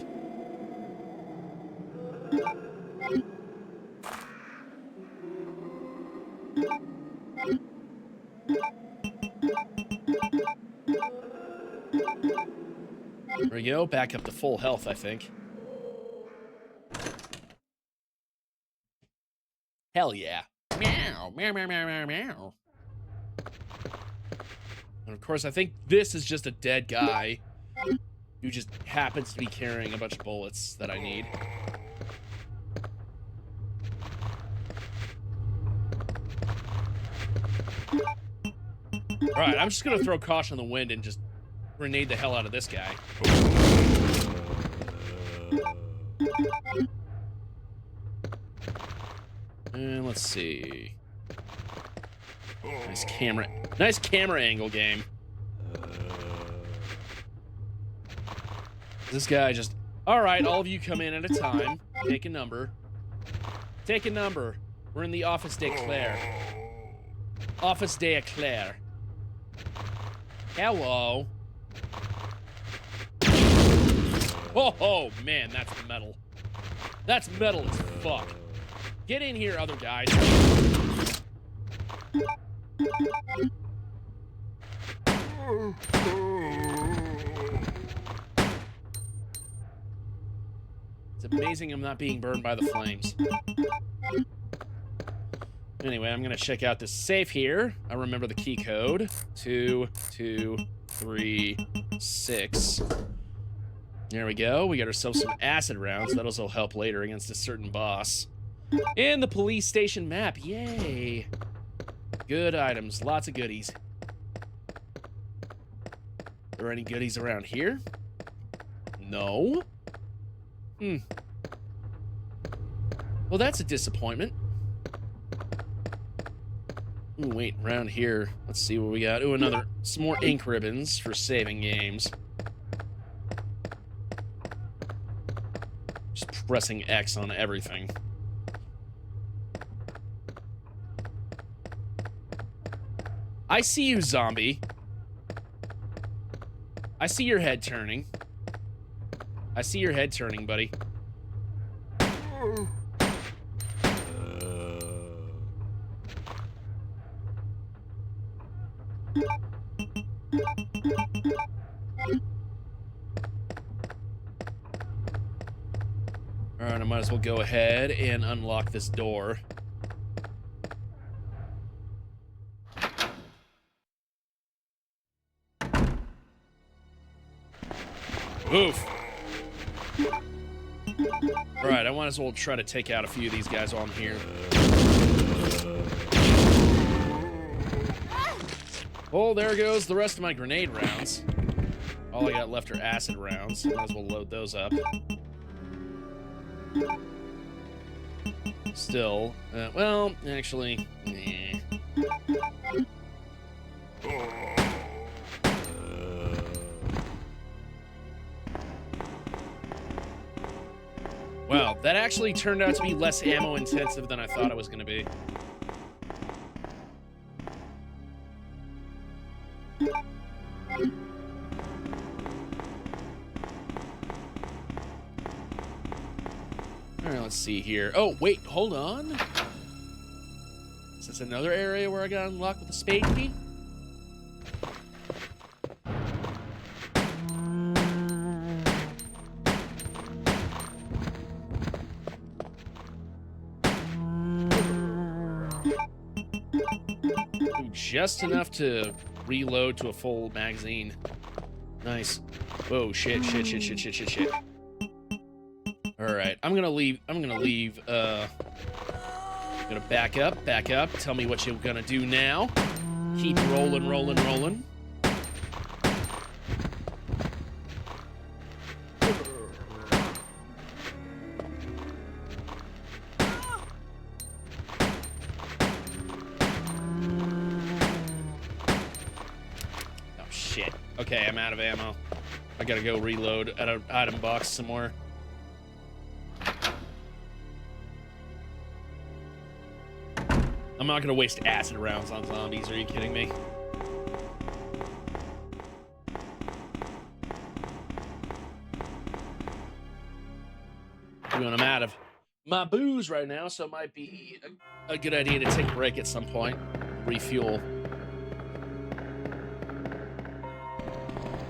There we go, back up to full health, I think. Hell yeah. Meow, meow, meow, meow, meow, meow. And of course, I think this is just a dead guy who just happens to be carrying a bunch of bullets that I need. Alright, I'm just gonna throw caution on the wind and just grenade the hell out of this guy. And let's see. Nice camera angle game. This guy just... Alright, all of you come in at a time. Take a number. Take a number. We're in the Office de Claire. Office de Claire. Hello. Oh, man, that's metal. That's metal as fuck. Get in here, other guys. It's amazing I'm not being burned by the flames. Anyway, I'm gonna check out this safe here. I remember the key code. 2236. There we go. We got ourselves some acid rounds. That'll help later against a certain boss. And the police station map. Yay. Good items. Lots of goodies. Are there any goodies around here? No. Well, that's a disappointment. Ooh, wait, around here. Let's see what we got. Ooh, some more ink ribbons for saving games. Just pressing X on everything. I see you, zombie. I see your head turning. I see your head turning, buddy. Alright, I might as well go ahead and unlock this door. Oof. Alright, I might as well try to take out a few of these guys while I'm here. Oh, there goes the rest of my grenade rounds. All I got left are acid rounds. Might as well load those up. Still, well, actually, nah. Wow, that actually turned out to be less ammo intensive than I thought it was going to be. Alright, let's see here. Oh, wait, hold on. Is this another area where I got unlocked with a spade key? Just enough to reload to a full magazine. Nice. Whoa, shit. Alright, I'm gonna back up. Tell me what you're gonna do now. Keep rolling. Okay, I'm out of ammo. I gotta go reload at an item box somewhere. I'm not gonna waste acid rounds on zombies, are you kidding me? I'm out of my booze right now, so it might be a good idea to take a break at some point. Refuel.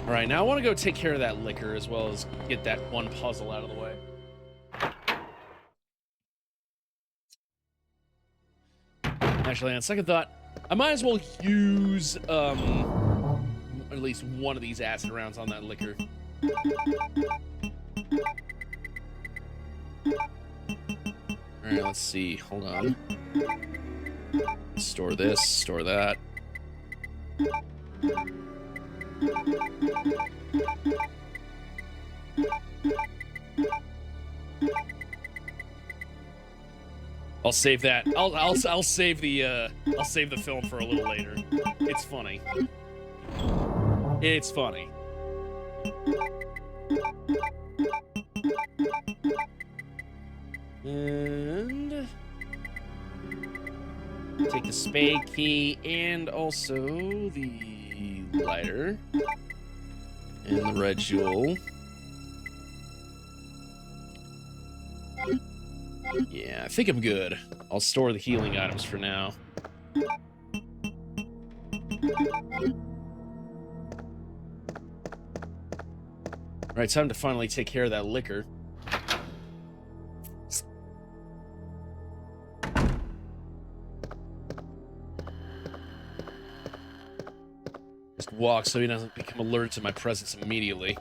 Alright, now I want to go take care of that liquor as well as get that one puzzle out of the way. Actually, on second thought, I might as well use at least one of these acid rounds on that liquor. Alright, let's see. Hold on. Store this, store that. I'll save that. I'll save the film for a little later. It's funny. It's funny. And take the spade key and also the lighter and the red jewel. Yeah, I think I'm good. I'll store the healing items for now. Alright, time to finally take care of that liquor. Just walk so he doesn't become alerted to my presence immediately.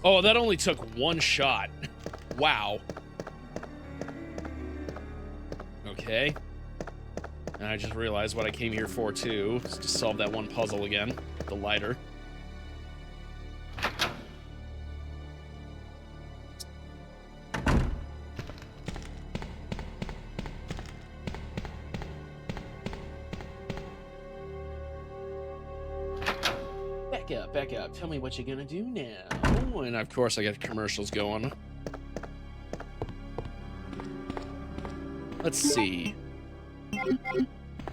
Oh, that only took one shot. Wow. Okay. And I just realized what I came here for, too. Is to solve that one puzzle again. The lighter. Back up. Tell me what you're gonna do now. And of course, I got commercials going. Let's see.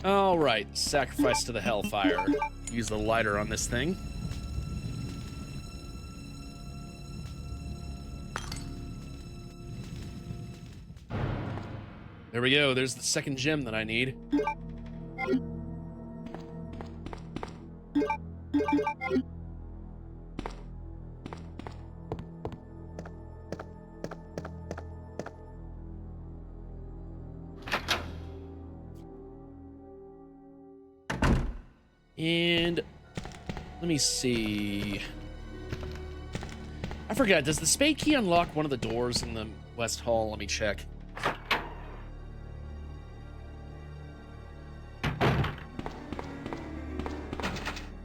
All right, sacrifice to the hellfire. Use the lighter on this thing. There we go. There's the second gem that I need. And let me see. I forgot, does the spade key unlock one of the doors in the West Hall? Let me check.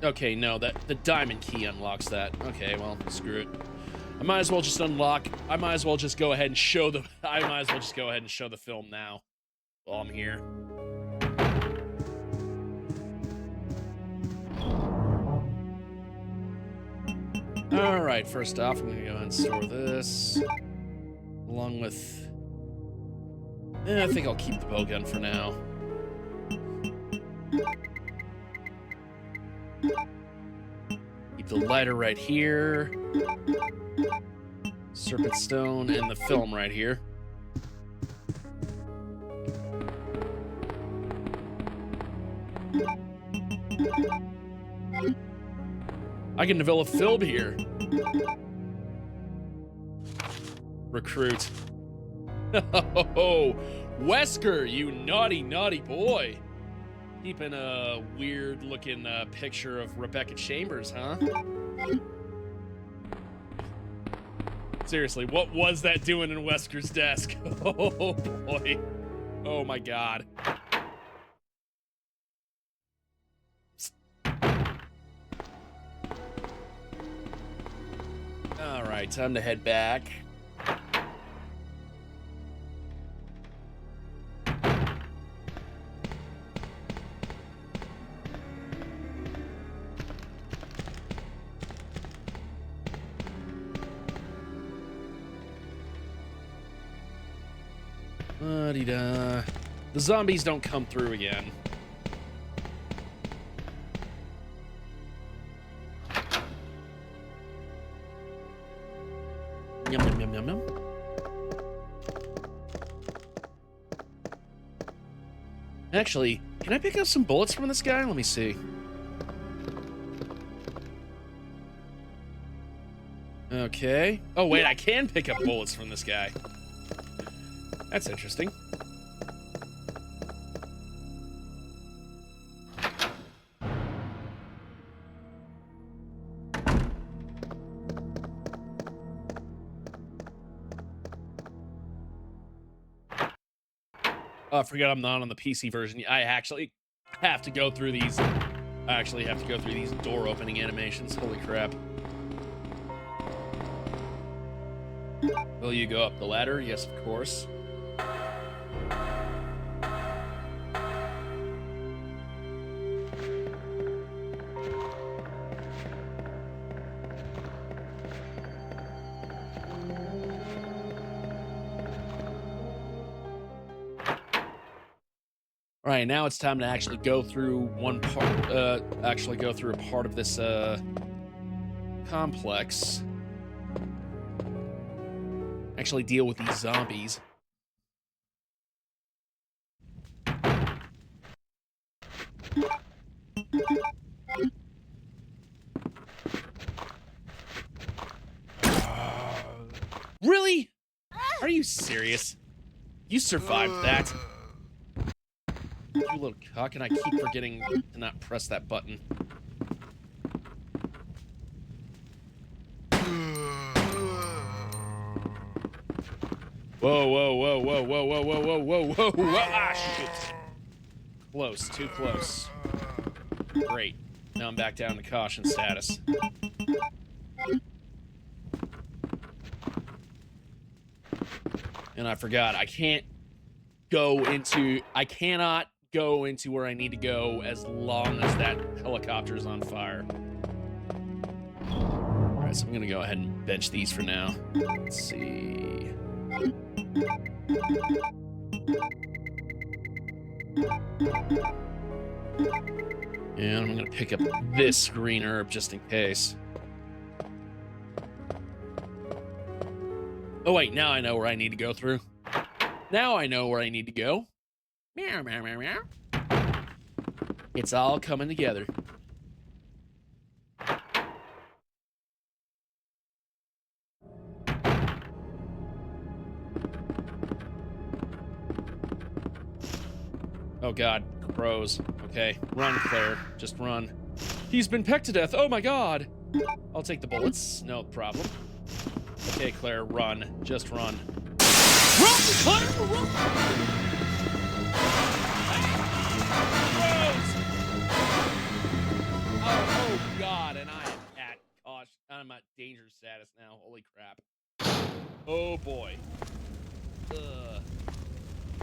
Okay, no, the diamond key unlocks that. Okay, well, screw it. I might as well just go ahead and show the film now while I'm here. Alright, first off, I'm gonna go ahead and store this. Along with... I think I'll keep the bowgun for now. Keep the lighter right here. Serpent stone and the film right here. I can develop film here. Recruit. Oh, Wesker, you naughty, naughty boy. Keeping a weird-looking picture of Rebecca Chambers, huh? Seriously, what was that doing in Wesker's desk? Oh, boy. Oh, my God. Alright, time to head back. La-di-da. The zombies don't come through again. Yum, yum, yum, yum, yum. Actually, can I pick up some bullets from this guy? Let me see. Okay. Oh, wait, I can pick up bullets from this guy. That's interesting. Oh, I forgot I'm not on the PC version. I actually have to go through these. I actually have to go through these door opening animations. Holy crap. Will you go up the ladder? Yes, of course. All right, now it's time to actually go through one part, actually go through a part of this, complex. Actually deal with these zombies. Really? Are you serious? You survived that. You little cock, and I keep forgetting to not press that button. Whoa, whoa, whoa, whoa, whoa, whoa, whoa, whoa, whoa, whoa, whoa, ah, shoot. Close, too close. Great. Now I'm back down to caution status. And I forgot, I cannot go into where I need to go as long as that helicopter is on fire. All right, so I'm gonna go ahead and bench these for now. Let's see. And I'm gonna pick up this green herb just in case. Oh wait, now I know where I need to go through. Now I know where I need to go. Meow, meow, meow, meow. It's all coming together. Oh god, crows. Okay, run, Claire. Just run. He's been pecked to death. Oh my god. I'll take the bullets. No problem. Okay, Claire, run. Just run. Run, Claire, run! Oh god, and I'm at danger status now. Holy crap. Oh boy. Ugh.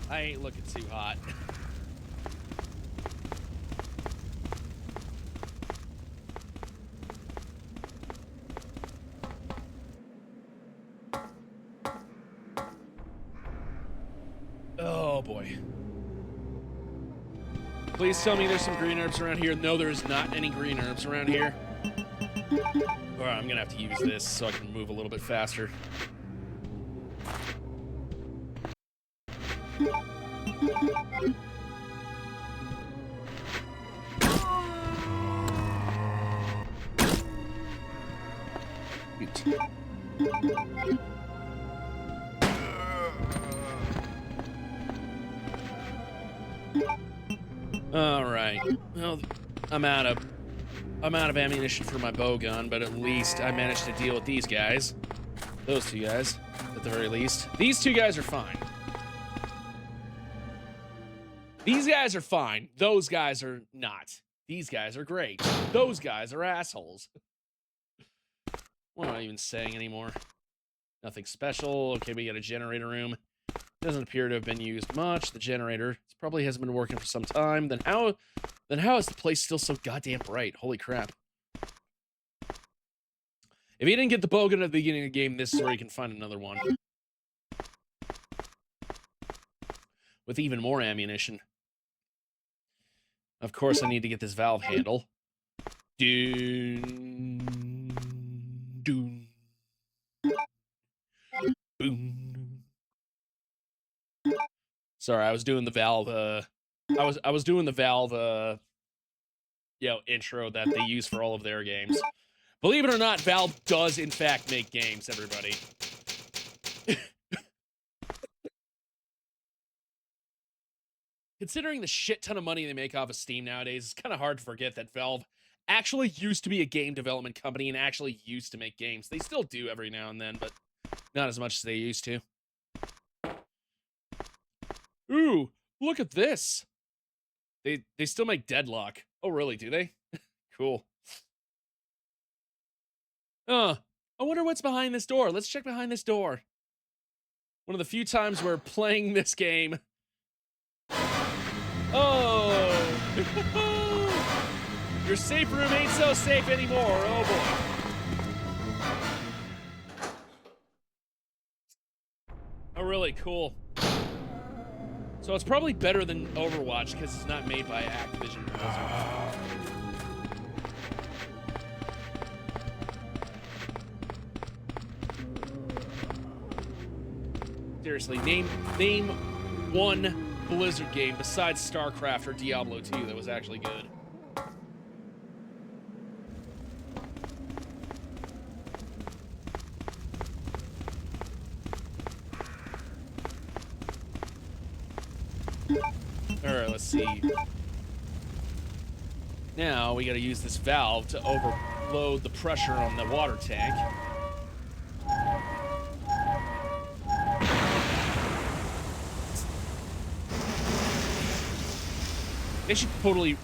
I ain't looking too hot. Oh boy. Please tell me there's some green herbs around here. No, there's not any green herbs around here. All right, I'm gonna have to use this so I can move a little bit faster. All right. Well, I'm out of ammunition for my bow gun, but at least I managed to deal with these guys. Those two guys, at the very least. These two guys are fine. These guys are fine. Those guys are not. These guys are great. Those guys are assholes. What am I even saying anymore? Nothing special. Okay, we got a generator room. Doesn't appear to have been used much. The generator probably hasn't been working for some time. Then how is the place still so goddamn bright? Holy crap. If you didn't get the bowgun at the beginning of the game, this is where you can find another one. With even more ammunition. Of course, I need to get this valve handle. Doon. Doon. Boom. Sorry, I was doing the valve, I was doing the valve, intro that they use for all of their games. Believe it or not, Valve does in fact make games, everybody. Considering the shit ton of money they make off of Steam nowadays, it's kind of hard to forget that Valve actually used to be a game development company and actually used to make games. They still do every now and then, but not as much as they used to. Ooh, Look at this. They still make Deadlock. Oh, really? Do they? Cool. I wonder what's behind this door. Let's check behind this door. One of the few times we're playing this game. Oh! Your safe room ain't so safe anymore. Oh, boy. Oh, really? Cool. So it's probably better than Overwatch because it's not made by Activision or Blizzard. Seriously, name one Blizzard game besides StarCraft or Diablo 2 that was actually good. Alright, let's see. Now we gotta use this valve to overload the pressure on the water tank. They should totally...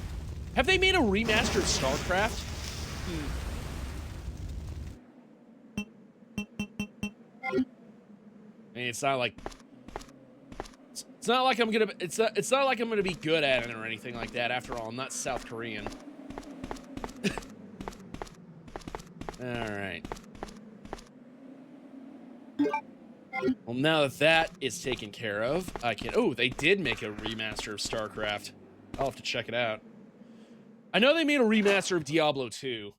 Have they made a remastered StarCraft? I mean, it's not like... It's not like I'm gonna... It's not like I'm gonna be good at it or anything like that. After all, I'm not South Korean. Alright. Well, now that that is taken care of, I can... Oh, they did make a remaster of StarCraft. I'll have to check it out. I know they made a remaster of Diablo 2.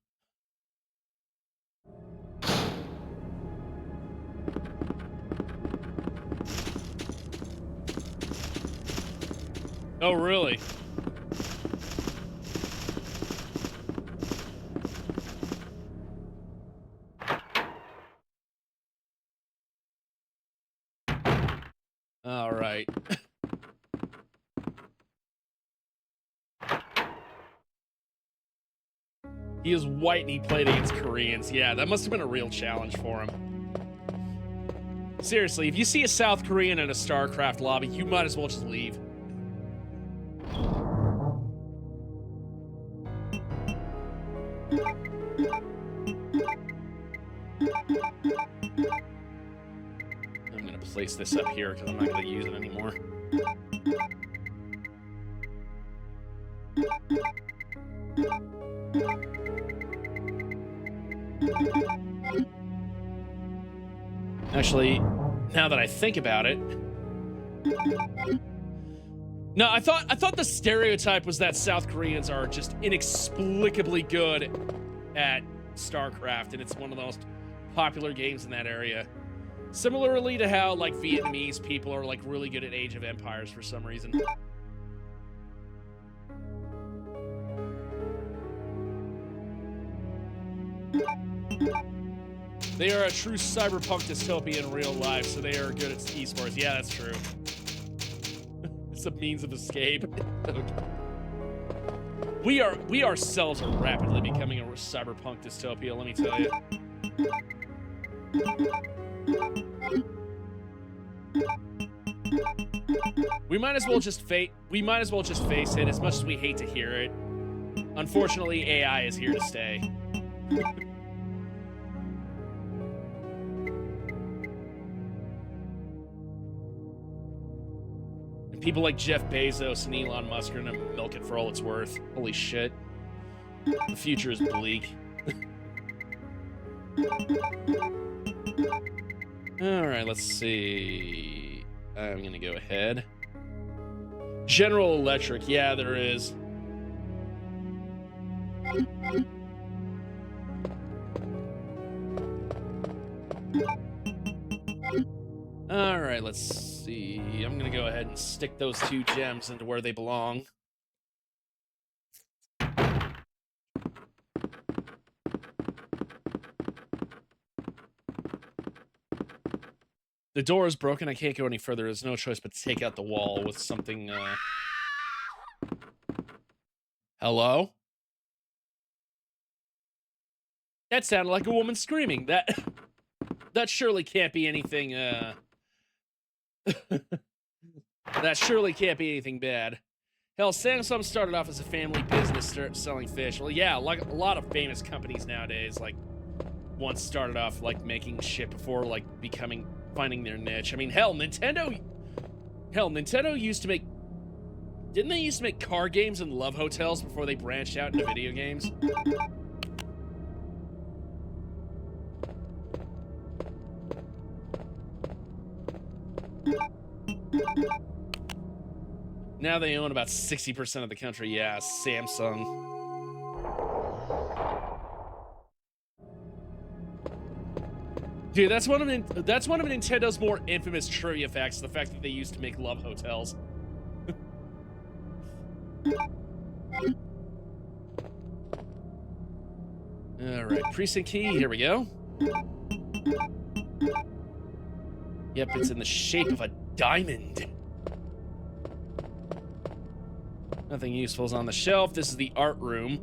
Oh, really? All right. He is white and he played against Koreans. Yeah, that must have been a real challenge for him. Seriously, if you see a South Korean in a StarCraft lobby, you might as well just leave. I'm gonna place this up here because I'm not gonna use it anymore. Actually, now that I think about it, no, I thought the stereotype was that South Koreans are just inexplicably good at StarCraft, and it's one of the most popular games in that area. Similarly to how, like, Vietnamese people are, like, really good at Age of Empires for some reason. They are a true cyberpunk dystopia in real life, so they are good at esports. Yeah, that's true. It's a means of escape. Okay. We ourselves are rapidly becoming a cyberpunk dystopia, let me tell you. We might as well just face it, as much as we hate to hear it. Unfortunately, AI is here to stay. And people like Jeff Bezos and Elon Musk are gonna milk it for all it's worth. Holy shit. The future is bleak. Alright, let's see. I'm gonna go ahead. General Electric, yeah, there is. Alright, let's see. I'm gonna go ahead and stick those 2 gems into where they belong. The door is broken. I can't go any further. There's no choice but to take out the wall with something, Hello? That sounded like a woman screaming. That surely can't be anything, That surely can't be anything bad. Hell, Samsung started off as a family business selling fish. Well, yeah, like a lot of famous companies nowadays, like, once started off, like, making shit before, like, finding their niche. I mean, hell, Nintendo used to make... Didn't they used to make car games and love hotels before they branched out into video games? Now they own about 60% of the country. Yeah, Samsung. Dude, that's one of Nintendo's more infamous trivia facts, the fact that they used to make love hotels. Alright, precinct key, here we go. Yep, it's in the shape of a diamond. Nothing useful is on the shelf. This is the art room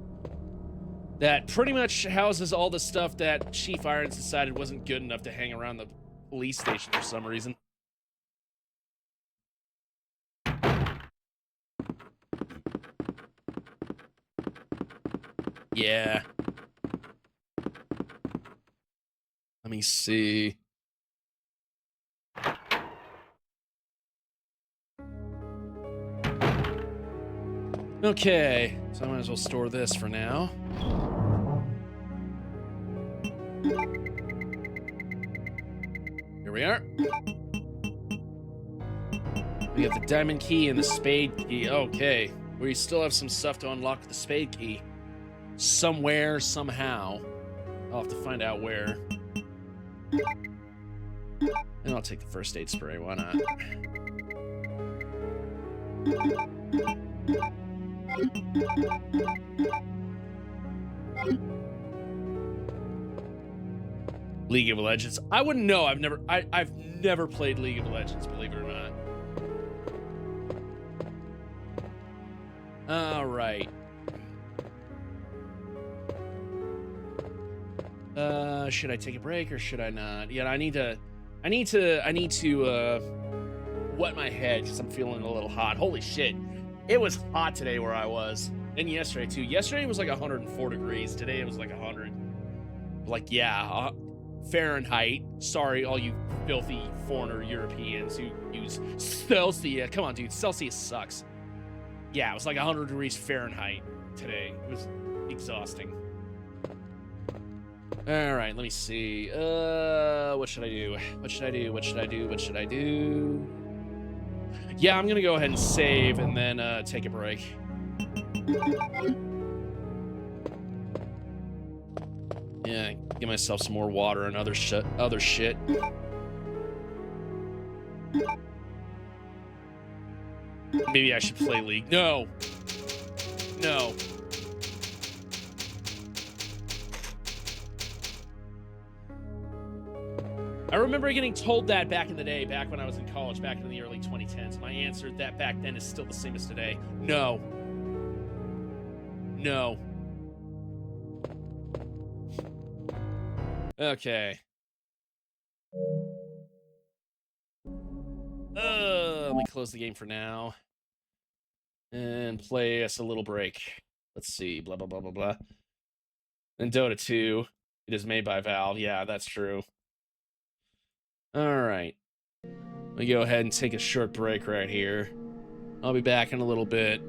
that pretty much houses all the stuff that Chief Irons decided wasn't good enough to hang around the police station for some reason. Yeah. Let me see. Okay, so I might as well store this for now. Here we are. We have the diamond key and the spade key. Okay, we still have some stuff to unlock the spade key. Somewhere, somehow. I'll have to find out where. And I'll take the first aid spray, why not? League of Legends. I wouldn't know. I've never played League of Legends, believe it or not. All right. Should I take a break or should I not? Yeah, I need to wet my head because I'm feeling a little hot. Holy shit. It was hot today where I was. And yesterday too. Yesterday it was like 104 degrees. Today it was like 100. Like, yeah, Fahrenheit. Sorry, all you filthy foreigner Europeans who use Celsius. Come on, dude. Celsius sucks. Yeah, it was like 100 degrees Fahrenheit today. It was exhausting. All right, let me see. What should I do? What should I do? What should I do? What should I do? Yeah, I'm gonna go ahead and save and then take a break. Yeah, give myself some more water and other shit. Maybe I should play League. No. No. I remember getting told that back in the day, back when I was in college, back in the early 2010s. My answer to that back then is still the same as today. No. No. Okay. Let me close the game for now. And play us a little break. Let's see. Blah, blah, blah, blah, blah. And Dota 2. It is made by Valve. Yeah, that's true. All right. Let me go ahead and take a short break right here. I'll be back in a little bit.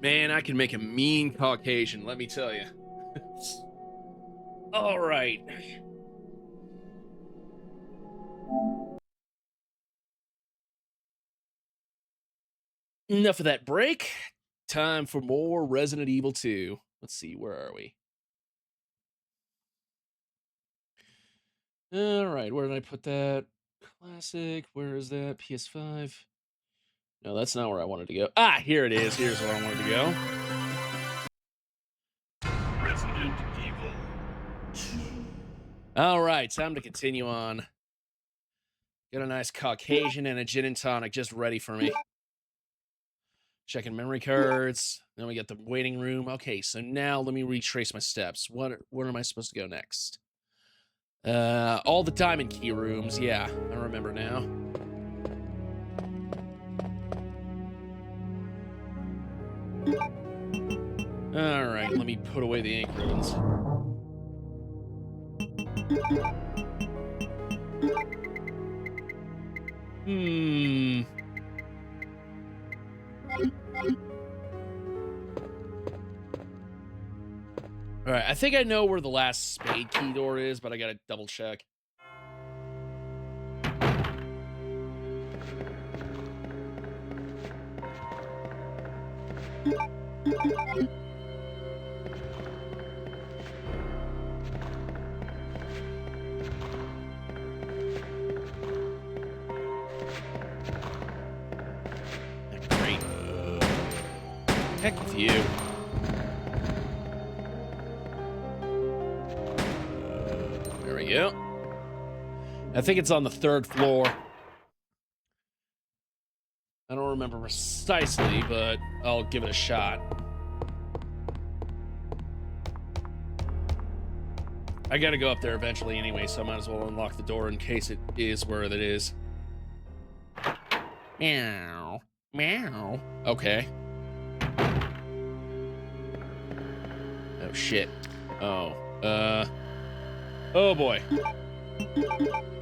Man, I can make a mean Caucasian, let me tell you. All right. Enough of that break. Time for more Resident Evil 2. Let's see, where are we? All right, where did I put that? Classic, where is that? PS5. No, that's not where I wanted to go. Ah, here it is. Here's where I wanted to go. Resident Evil 2. All right, time to continue on. Got a nice Caucasian and a gin and tonic just ready for me. Checking memory cards. Then we got the waiting room. Okay, so now let me retrace my steps. Where am I supposed to go next? All the diamond key rooms. Yeah, I remember now. All right, let me put away the ink ribbons. All right, I think I know where the last spade key door is, but I gotta double check. Great. Heck with you. There we go. I think it's on the 3rd floor. I don't remember precisely, but I'll give it a shot. I gotta go up there eventually anyway, so I might as well unlock the door in case it is where it is. Meow. Meow. Okay. Oh, shit. Oh. Oh, boy.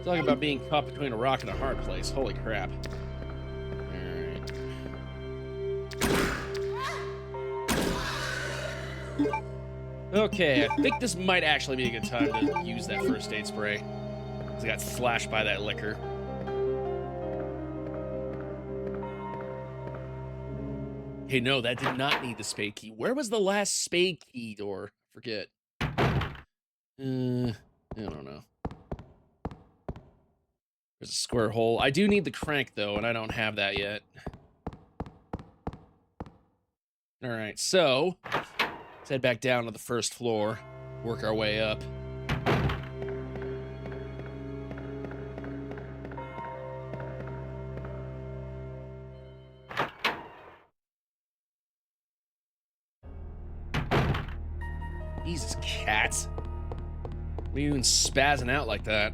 Talking about being caught between a rock and a hard place. Holy crap. Alright. Okay, I think this might actually be a good time to use that first aid spray. Because I got slashed by that liquor. Okay, no, that did not need the spade key. Where was the last spade key door? Forget. I don't know. There's a square hole. I do need the crank, though, and I don't have that yet. All right, so let's head back down to the 1st floor, work our way up. Jesus, cats. What are you doing spazzing out like that?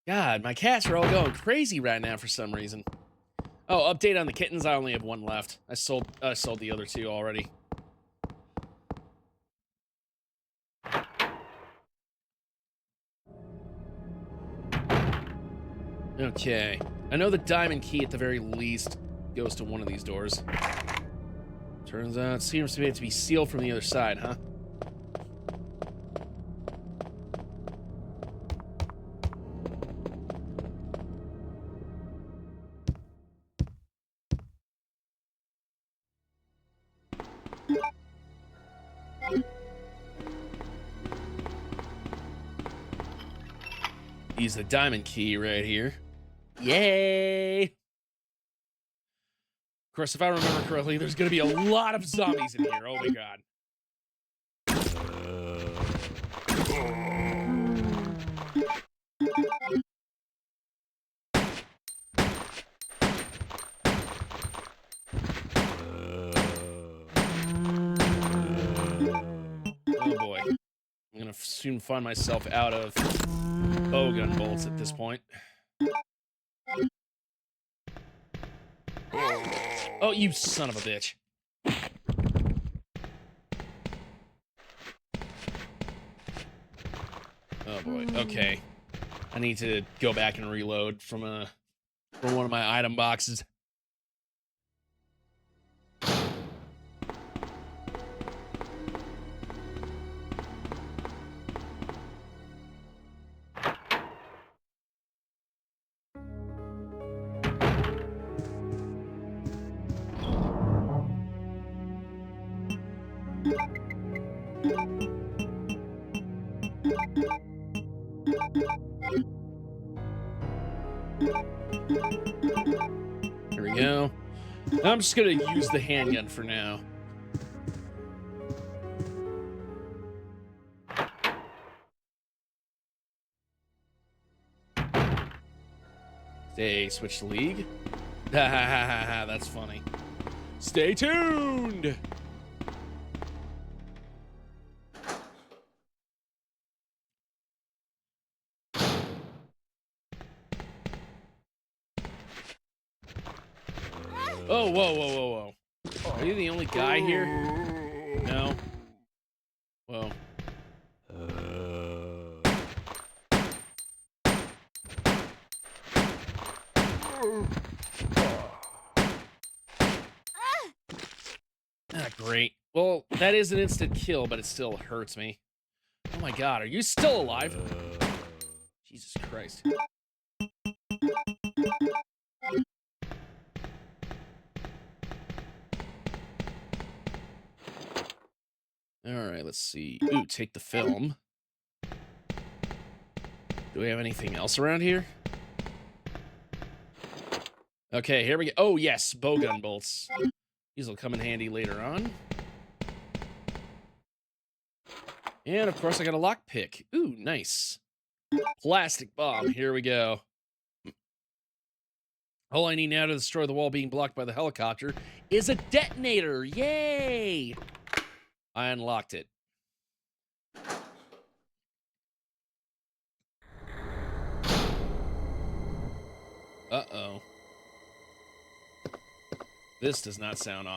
God, my cats are all going crazy right now for some reason. Oh, update on the kittens. I only have 1 left. I sold the other 2 already. Okay. I know the diamond key at the very least goes to one of these doors. Turns out it seems to be sealed from the other side, huh? Use the diamond key right here. Yay! Of course, if I remember correctly, there's gonna be a lot of zombies in here. Oh my god. Oh boy. I'm gonna soon find myself out of bowgun bolts at this point. Oh, you son of a bitch. Oh boy. Okay. I need to go back and reload from one of my item boxes. Here we go. I'm just gonna use the handgun for now. Stay, switch to league. Ha ha ha ha ha, that's funny. Stay tuned! Oh, whoa, whoa, whoa, whoa. Are you the only guy here? No? Whoa. Ah, great. Well, that is an instant kill, but it still hurts me. Oh my god, are you still alive? Jesus Christ. Alright, let's see. Ooh, take the film. Do we have anything else around here? Okay, here we go. Oh, yes, bowgun bolts. These will come in handy later on. And, of course, I got a lockpick. Ooh, nice. Plastic bomb. Here we go. All I need now to destroy the wall being blocked by the helicopter is a detonator. Yay! I unlocked it. Uh-oh. This does not sound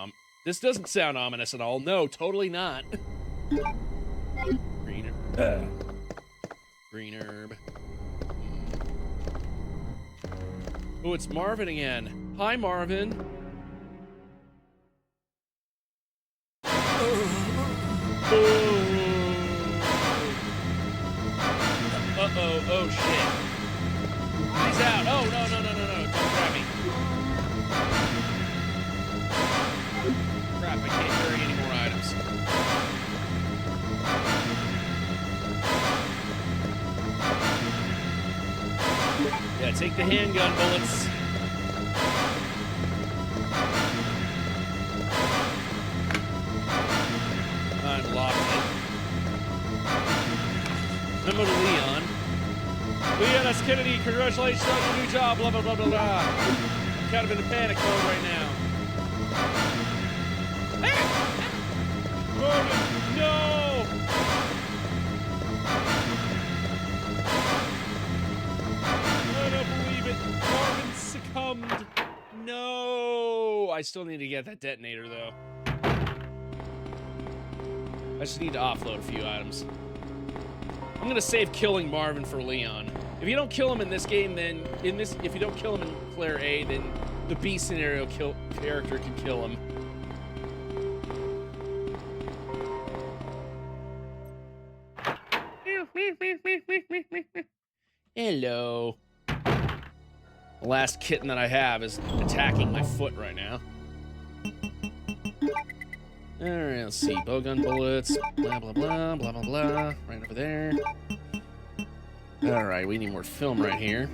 this doesn't sound ominous at all. No, totally not. Green herb. Green herb. Oh, it's Marvin again. Hi, Marvin. Uh-oh. Oh, shit. He's out. Oh, no, no, no, no, no. Don't grab me. Crap, I can't carry any more items. Yeah, take the handgun bullets. Unlocked it. Number to Leon. Leon S. Kennedy, congratulations on your new job, blah, blah, blah, blah, blah. I'm kind of in a panic mode right now. Marvin, no! I don't believe it. Marvin succumbed. No! I still need to get that detonator, though. I just need to offload a few items. I'm gonna save killing Marvin for Leon. If you don't kill him in this game, then if you don't kill him in Claire A, then the B scenario character can kill him. Hello. The last kitten that I have is attacking my foot right now. Alright, let's see. Bowgun bullets. Blah, blah, blah, blah, blah, blah. Right over there. Alright, we need more film right here.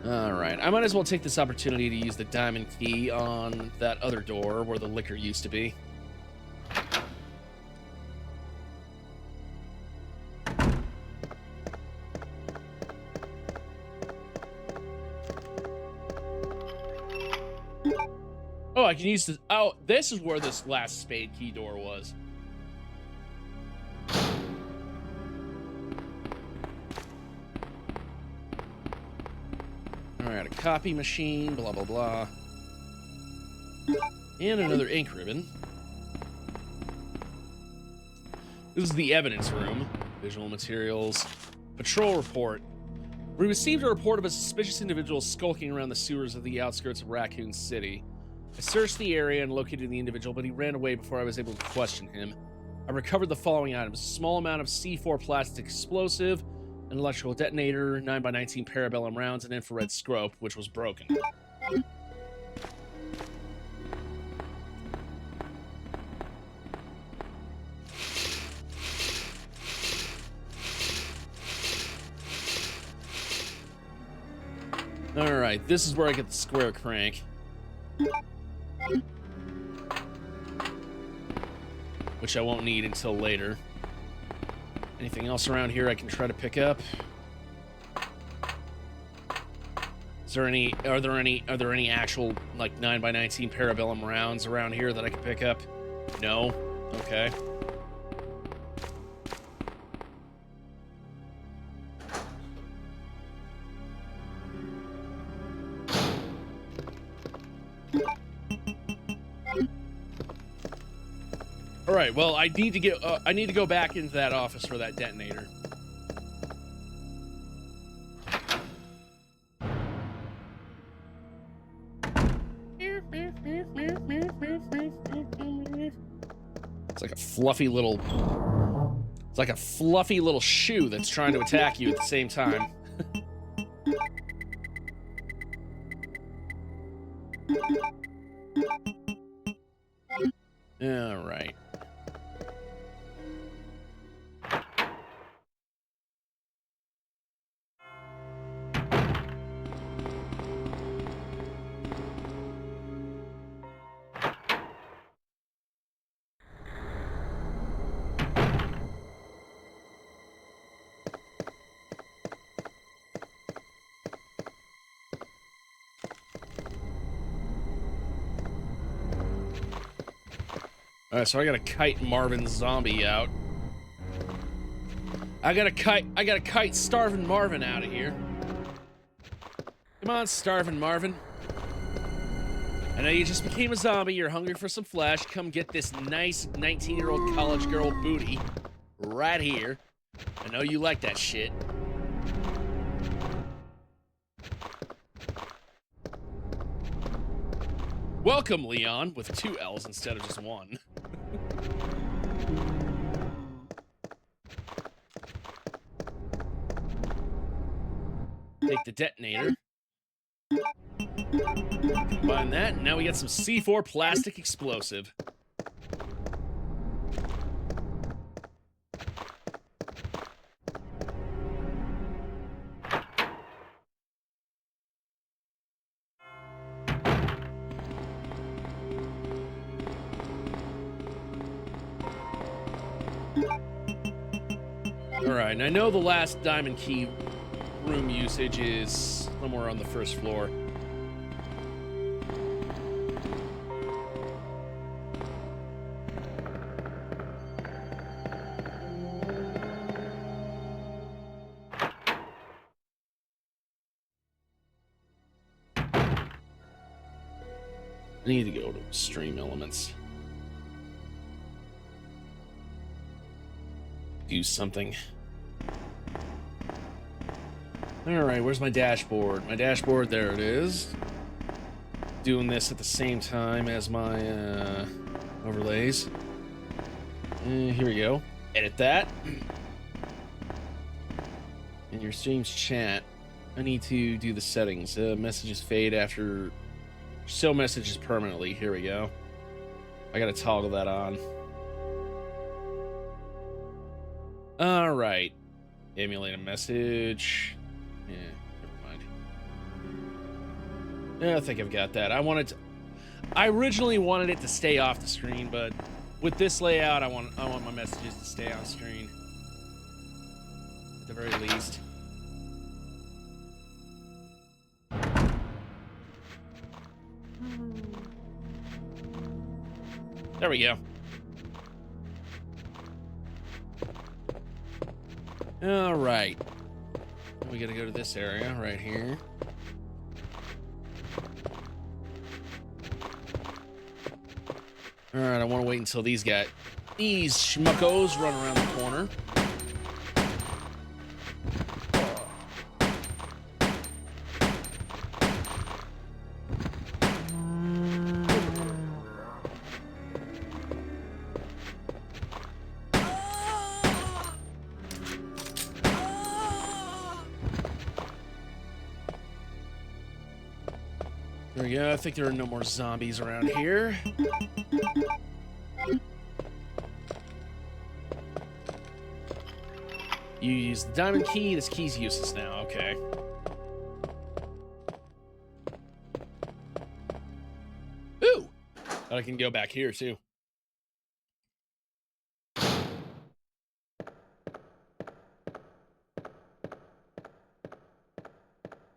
Alright, I might as well take this opportunity to use the diamond key on that other door where the liquor used to be. Oh, I can use this. Oh, this is where this last spade key door was. Alright, a copy machine, blah, blah, blah. And another ink ribbon. This is the evidence room. Visual materials. Patrol report. We received a report of a suspicious individual skulking around the sewers of the outskirts of Raccoon City. I searched the area and located the individual, but he ran away before I was able to question him. I recovered the following items. A small amount of C4 plastic explosive, an electrical detonator, 9x19 parabellum rounds, and infrared scope, which was broken. Alright, this is where I get the square crank. Which I won't need until later. Anything else around here I can try to pick up? Are there any actual, like, 9x19 parabellum rounds around here that I can pick up? No? Okay. All right. Well, I need to go back into that office for that detonator. It's like a fluffy little shoe that's trying to attack you at the same time. All right. Alright, so I gotta kite Marvin Zombie out. I gotta kite Starvin' Marvin out of here. Come on, Starvin' Marvin. I know you just became a zombie, you're hungry for some flesh. Come get this nice 19-year-old college girl booty right here. I know you like that shit. Welcome, Leon, with 2 L's instead of just 1. Take the detonator. Combine that, and now we got some C4 plastic explosive. Alright, and I know the last diamond key room usage is somewhere on the first floor. I need to go to stream elements. Do something. Alright, where's my dashboard? My dashboard, there it is. Doing this at the same time as my overlays. Here we go. Edit that. And your stream's chat. I need to do the settings. Messages fade after... Show messages permanently. Here we go. I gotta toggle that on. Alright. Emulate a message. Yeah, never mind. Yeah, I think I've got that. I originally wanted it to stay off the screen, but with this layout, I want my messages to stay on screen. At the very least. There we go. All right. We gotta go to this area right here. Alright, I want to wait until these schmuckos run around the corner. There we go. I think there are no more zombies around here. You use the diamond key. This key's useless now. Okay. Ooh! I can go back here, too.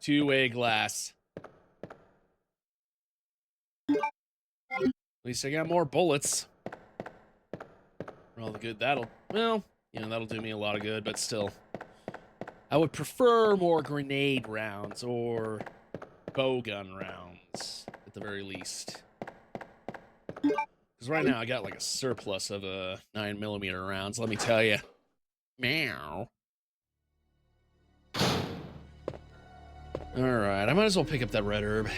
Two-way glass. At least I got more bullets. For all the good that'll... Well, you know, that'll do me a lot of good, but still. I would prefer more grenade rounds or bowgun rounds, at the very least. Because right now I got like a surplus of 9mm rounds, let me tell you. Meow. Alright, I might as well pick up that red herb.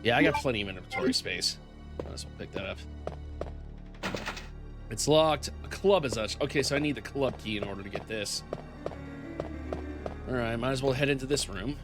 Yeah, I got plenty of inventory space. Might as well pick that up. It's locked. A club is us. Okay, so I need the club key in order to get this. Alright, might as well head into this room.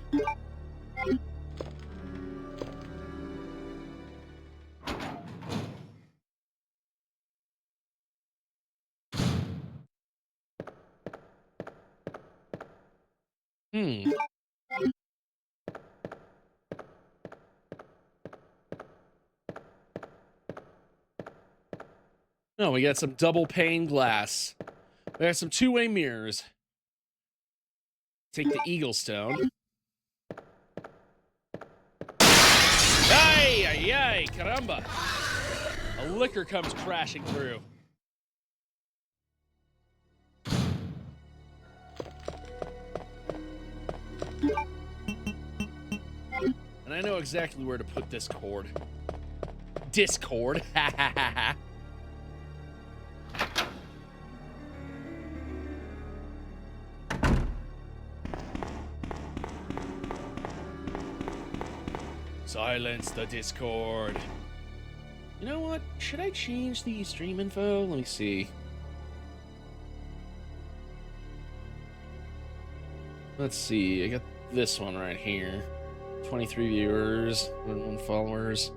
No, we got some double pane glass. We got some two-way mirrors. Take the eagle stone. Ay, ay, ay, caramba. A liquor comes crashing through. And I know exactly where to put this cord. Discord. Ha ha ha ha. Silence the Discord. You know what? Should I change the stream info? Let me see. Let's see. I got this one right here. 23 viewers, 101 followers.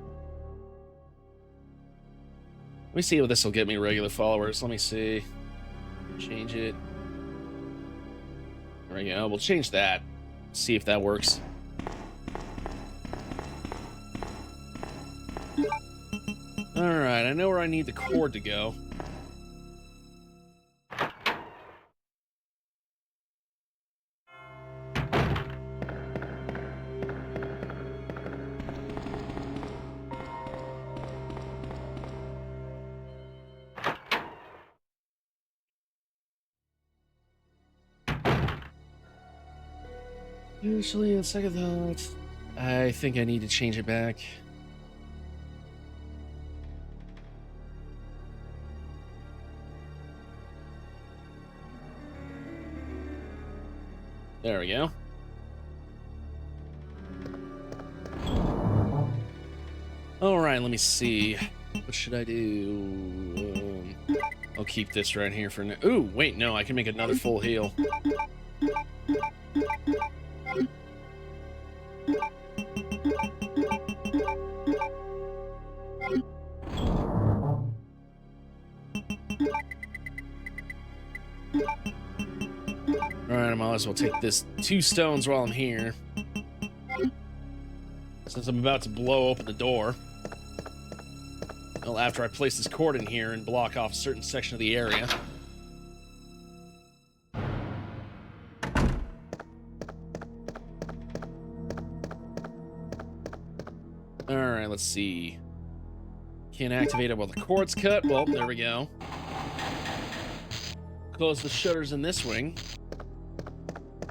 Let me see if this will get me regular followers. Let me see. Change it. There we go. We'll change that. See if that works. Alright, I know where I need the cord to go. Usually, on second thought, I think I need to change it back. There we go. All right, let me see. What should I do? I'll keep this right here for now. Ooh, wait, no, I can make another full heal. Alright, I might as well take this 2 stones while I'm here. Since I'm about to blow open the door. Well, after I place this cord in here and block off a certain section of the area. Alright, let's see. Can't activate it while the cord's cut. Well, there we go. Close the shutters in this wing.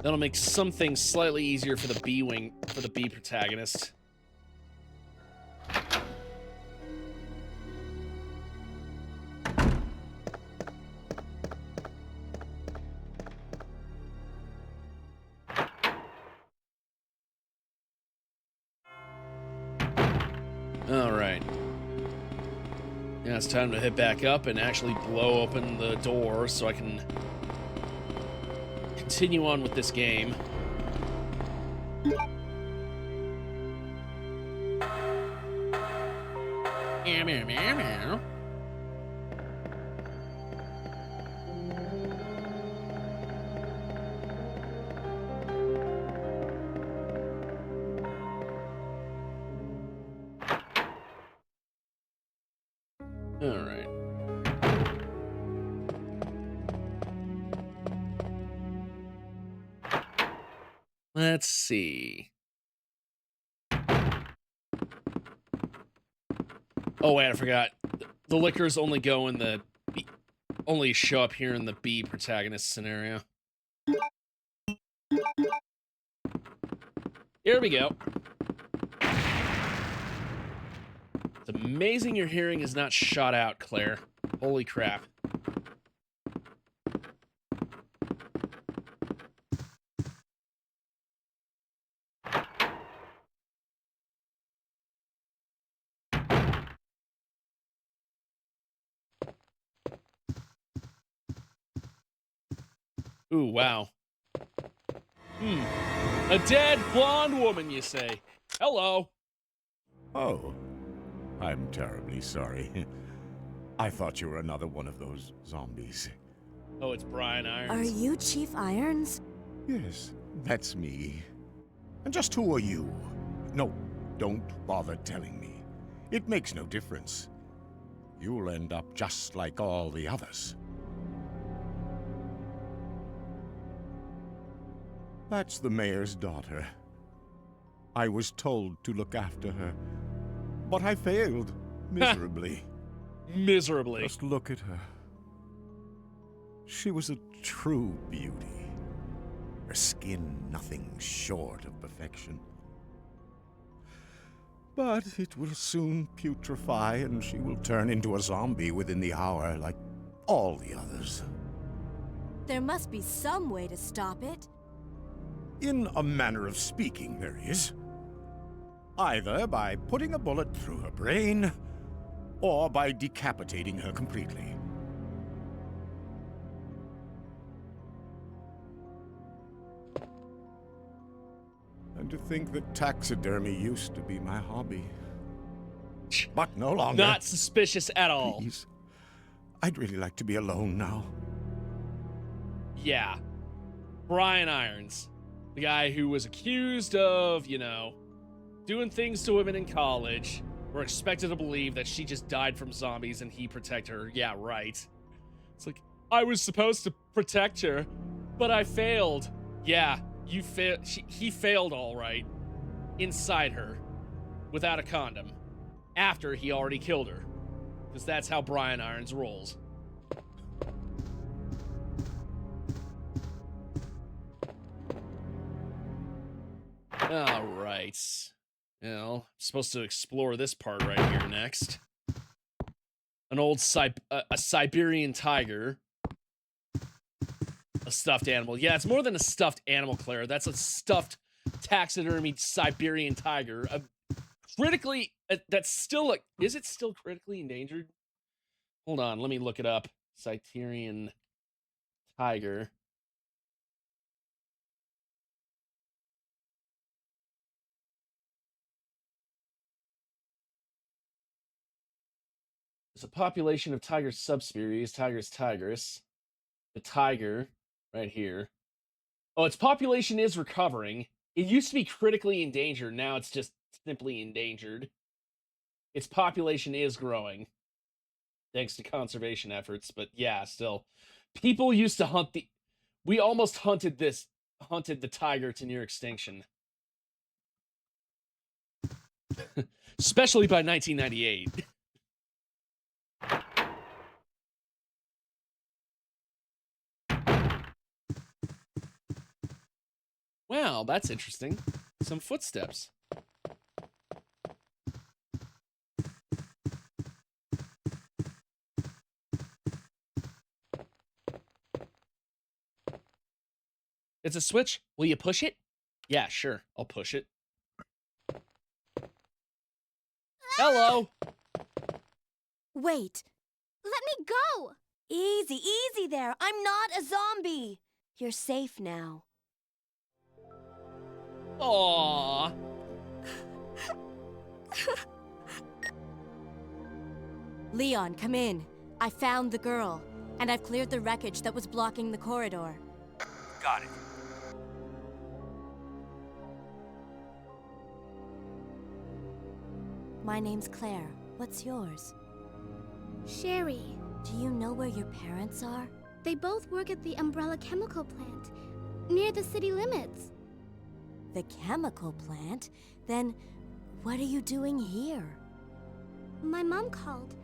That'll make something slightly easier for the B wing, for the B protagonist. Now it's time to head back up and actually blow open the door so I can continue on with this game. Meow, meow, meow, meow. All right. Let's see. Oh wait, I forgot. The liquors only go in the only show up here in the B protagonist scenario. Here we go. It's amazing your hearing is not shot out, Claire. Holy crap. Ooh, wow. A dead blonde woman, you say? Hello. Oh, I'm terribly sorry. I thought you were another one of those zombies. Oh, it's Brian Irons. Are you Chief Irons? Yes, that's me. And just who are you? No, don't bother telling me. It makes no difference. You'll end up just like all the others. That's the mayor's daughter. I was told to look after her, but I failed miserably. Miserably. Just look at her. She was a true beauty. Her skin nothing short of perfection. But it will soon putrefy, and she will turn into a zombie within the hour, like all the others. There must be some way to stop it. In a manner of speaking, there is. Either by putting a bullet through her brain, or by decapitating her completely. And to think that taxidermy used to be my hobby. But no longer. Not suspicious at all. Please. I'd really like to be alone now. Yeah. Brian Irons. The guy who was accused of, you know, doing things to women in college. We're expected to believe that she just died from zombies and he protected her. Yeah, right. It's like, I was supposed to protect her, but I failed. Yeah, you failed. He failed all right. Inside her. Without a condom. After he already killed her. Because that's how Brian Irons rolls. All right. Well, I'm supposed to explore this part right here next. An old a Siberian tiger. A stuffed animal. Yeah, it's more than a stuffed animal, Claire. That's a stuffed taxidermy Siberian tiger. Critically, that's still is it still critically endangered? Hold on, let me look it up. Siberian tiger. There's a population of tiger subspecies, Tigris tigris. The tiger, right here. Oh, its population is recovering. It used to be critically endangered. Now it's just simply endangered. Its population is growing. Thanks to conservation efforts. But yeah, still. People used to hunt the... We almost hunted the tiger to near extinction. Especially by 1998. Wow, that's interesting. Some footsteps. It's a switch. Will you push it? Yeah, sure. I'll push it. Hello. Wait. Let me go! Easy, easy there. I'm not a zombie. You're safe now. Aww. Leon, come in. I found the girl, and I've cleared the wreckage that was blocking the corridor. Got it. My name's Claire. What's yours? Sherry. Do you know where your parents are? They both work at the Umbrella Chemical Plant, near the city limits. The chemical plant? Then what are you doing here? My mom called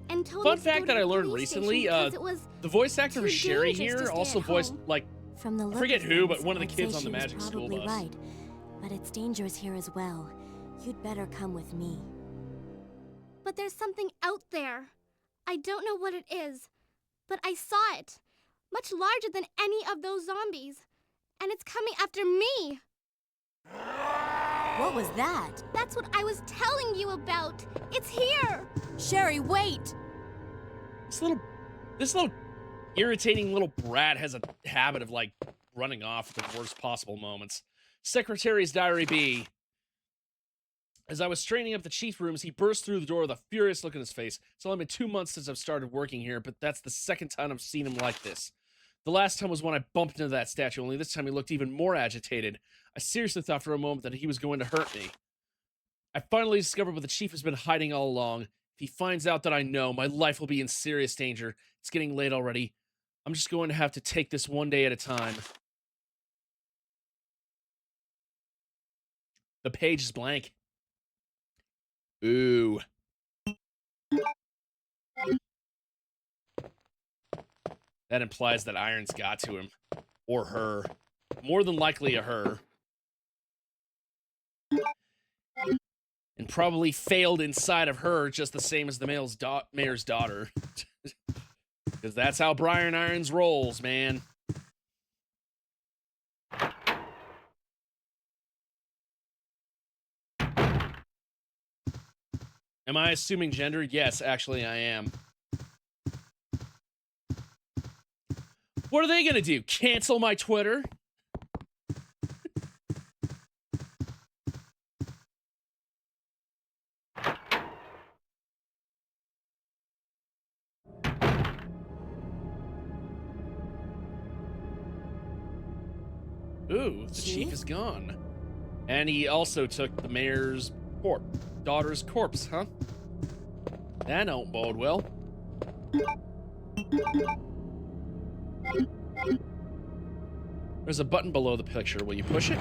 and told Fun us to go fact to that the I learned police recently, station because it was the voice actor too for Sherry dangerous to here stay also at voiced, home. like, From the look forget of who, but things, one of the I'd kids say on the she was magic school probably bus. right. But it's dangerous here as well. You'd better come with me. But there's something out there. I don't know what it is, but I saw it. Much larger than any of those zombies. And it's coming after me. What was that? That's what I was telling you about. It's here. Sherry, wait! This little irritating little brat has a habit of, like, running off at the worst possible moments. Secretary's Diary B. As I was straining up the chief rooms, he burst through the door with a furious look on his face. It's only been 2 months since I've started working here, but that's the second time I've seen him like this. The last time was when I bumped into that statue, only this time he looked even more agitated. I seriously thought for a moment that he was going to hurt me. I finally discovered what the chief has been hiding all along. If he finds out that I know, my life will be in serious danger. It's getting late already. I'm just going to have to take this one day at a time. The page is blank. Ooh. That implies that Irons got to him. Or her. More than likely a her. And probably failed inside of her just the same as the mayor's daughter. Because that's how Brian Irons rolls, man. Am I assuming gender? Yes, actually I am. What are they gonna do? Cancel my Twitter? Ooh, the chief is gone. And he also took the mayor's daughter's corpse, huh? That don't bode well. There's a button below the picture. Will you push it?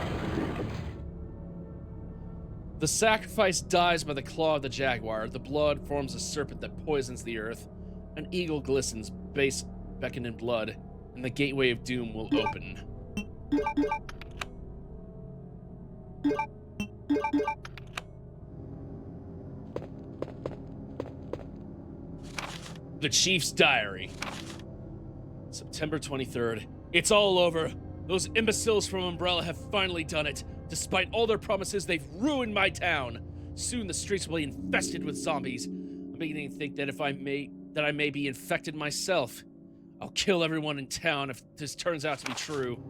The sacrifice dies by the claw of the jaguar. The blood forms a serpent that poisons the earth. An eagle glistens, base beckoned in blood, and the gateway of doom will open. The Chief's Diary. September 23rd. It's all over. Those imbeciles from Umbrella have finally done it. Despite all their promises, they've ruined my town. Soon the streets will be infested with zombies. I'm beginning to think that I may be infected myself. I'll kill everyone in town if this turns out to be true.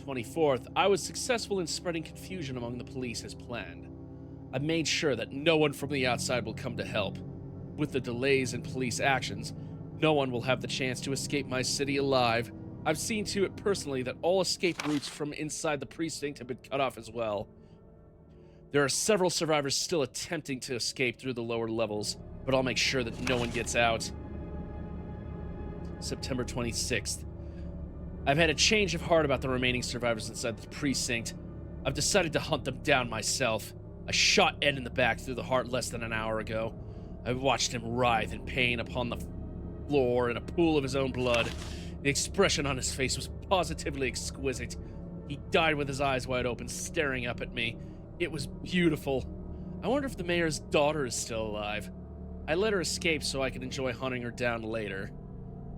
24th. I was successful in spreading confusion among the police as planned. I made sure that no one from the outside will come to help. With the delays in police actions, no one will have the chance to escape my city alive. I've seen to it personally that all escape routes from inside the precinct have been cut off as well. There are several survivors still attempting to escape through the lower levels, but I'll make sure that no one gets out. September 26th. I've had a change of heart about the remaining survivors inside the precinct. I've decided to hunt them down myself. I shot Ed in the back through the heart less than an hour ago. I watched him writhe in pain upon the floor in a pool of his own blood. The expression on his face was positively exquisite. He died with his eyes wide open, staring up at me. It was beautiful. I wonder if the mayor's daughter is still alive. I let her escape so I could enjoy hunting her down later.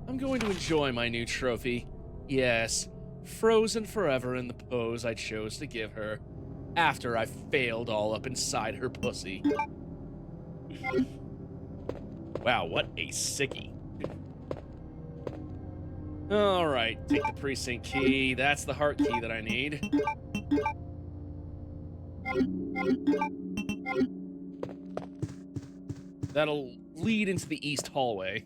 I'm going to enjoy my new trophy. Yes, frozen forever in the pose I chose to give her, after I failed all up inside her pussy. Wow, what a sickie. Alright, take the precinct key. That's the heart key that I need. That'll lead into the east hallway.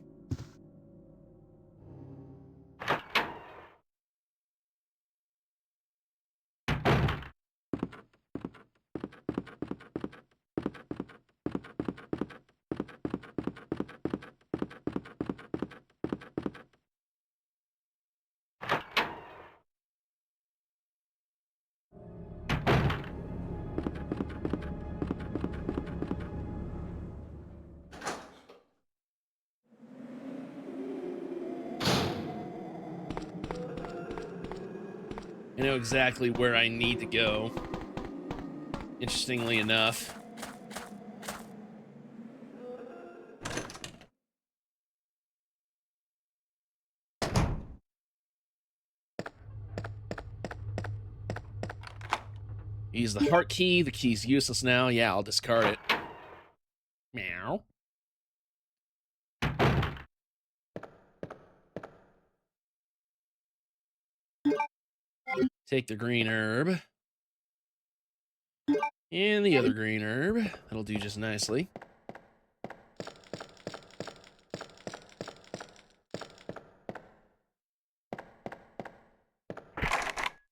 I know exactly where I need to go. Interestingly enough. Use the heart key. The key's useless now. Yeah, I'll discard it. Meow. Take the green herb. And the other green herb. That'll do just nicely.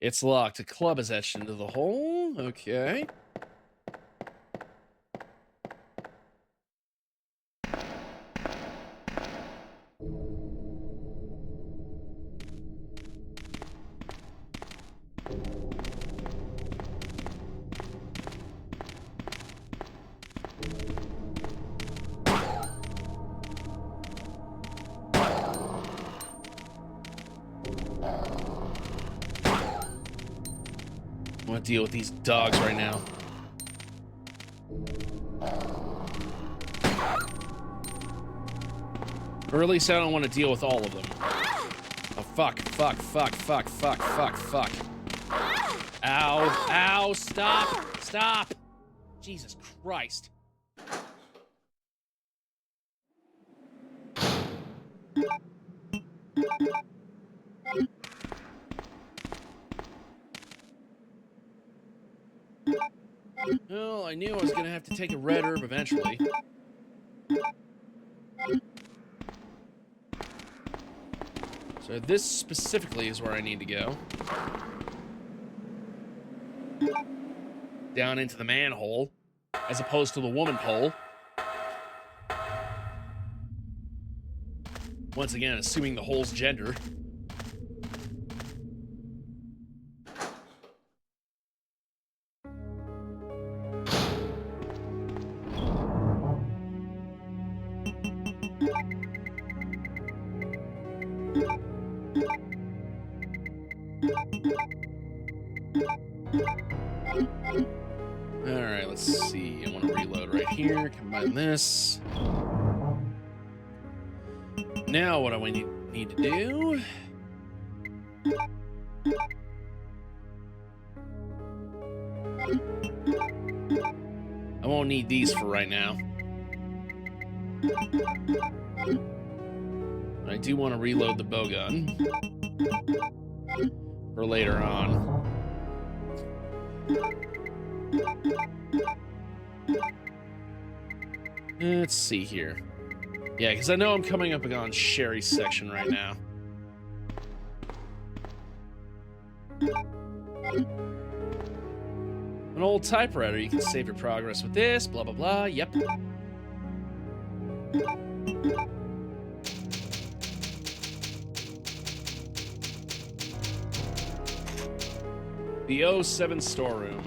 It's locked. A club is etched into the hole. Okay. I want to deal with these dogs right now. Or at least I don't want to deal with all of them. Oh, fuck, fuck, fuck, fuck, fuck, fuck, fuck. Ow, ow, stop, stop. Jesus Christ. Well, I knew I was going to have to take a red herb eventually. So this specifically is where I need to go. Down into the manhole, as opposed to the woman hole. Once again, assuming the hole's gender. Alright, let's see. I want to reload right here. Combine this. Now what do I need to do? I won't need these for right now. I do want to reload the bowgun for later on. Let's see here. Yeah, because I know I'm coming up on Sherry's section right now. An old typewriter. You can save your progress with this, blah, blah, blah. Yep. The 07 storeroom.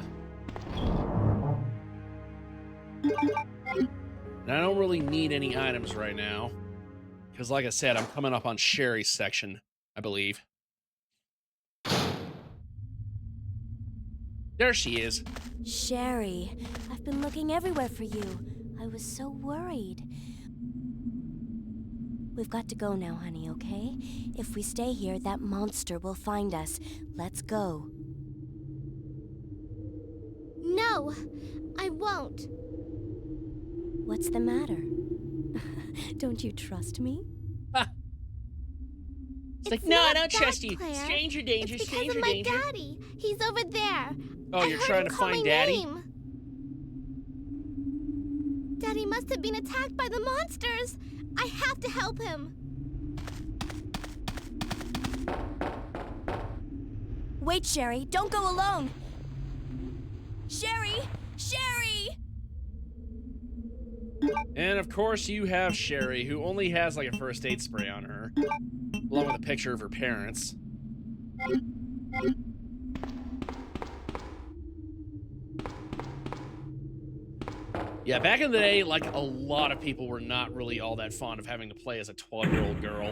And I don't really need any items right now. Because like I said, I'm coming up on Sherry's section, I believe. There she is. Sherry, I've been looking everywhere for you. I was so worried. We've got to go now, honey, okay? If we stay here, that monster will find us. Let's go. No, I won't. What's the matter? Don't you trust me? It's like, no, I don't that, trust you. Claire. Stranger danger, It's because stranger of my danger. daddy. He's over there. Oh, I you're heard trying him to call find my Daddy? name. Daddy must have been attacked by the monsters. I have to help him. Wait, Sherry. Don't go alone. Sherry! Sherry! And of course, you have Sherry, who only has like a first aid spray on her, along with a picture of her parents. Yeah, back in the day, like, a lot of people were not really all that fond of having to play as a 12-year-old girl.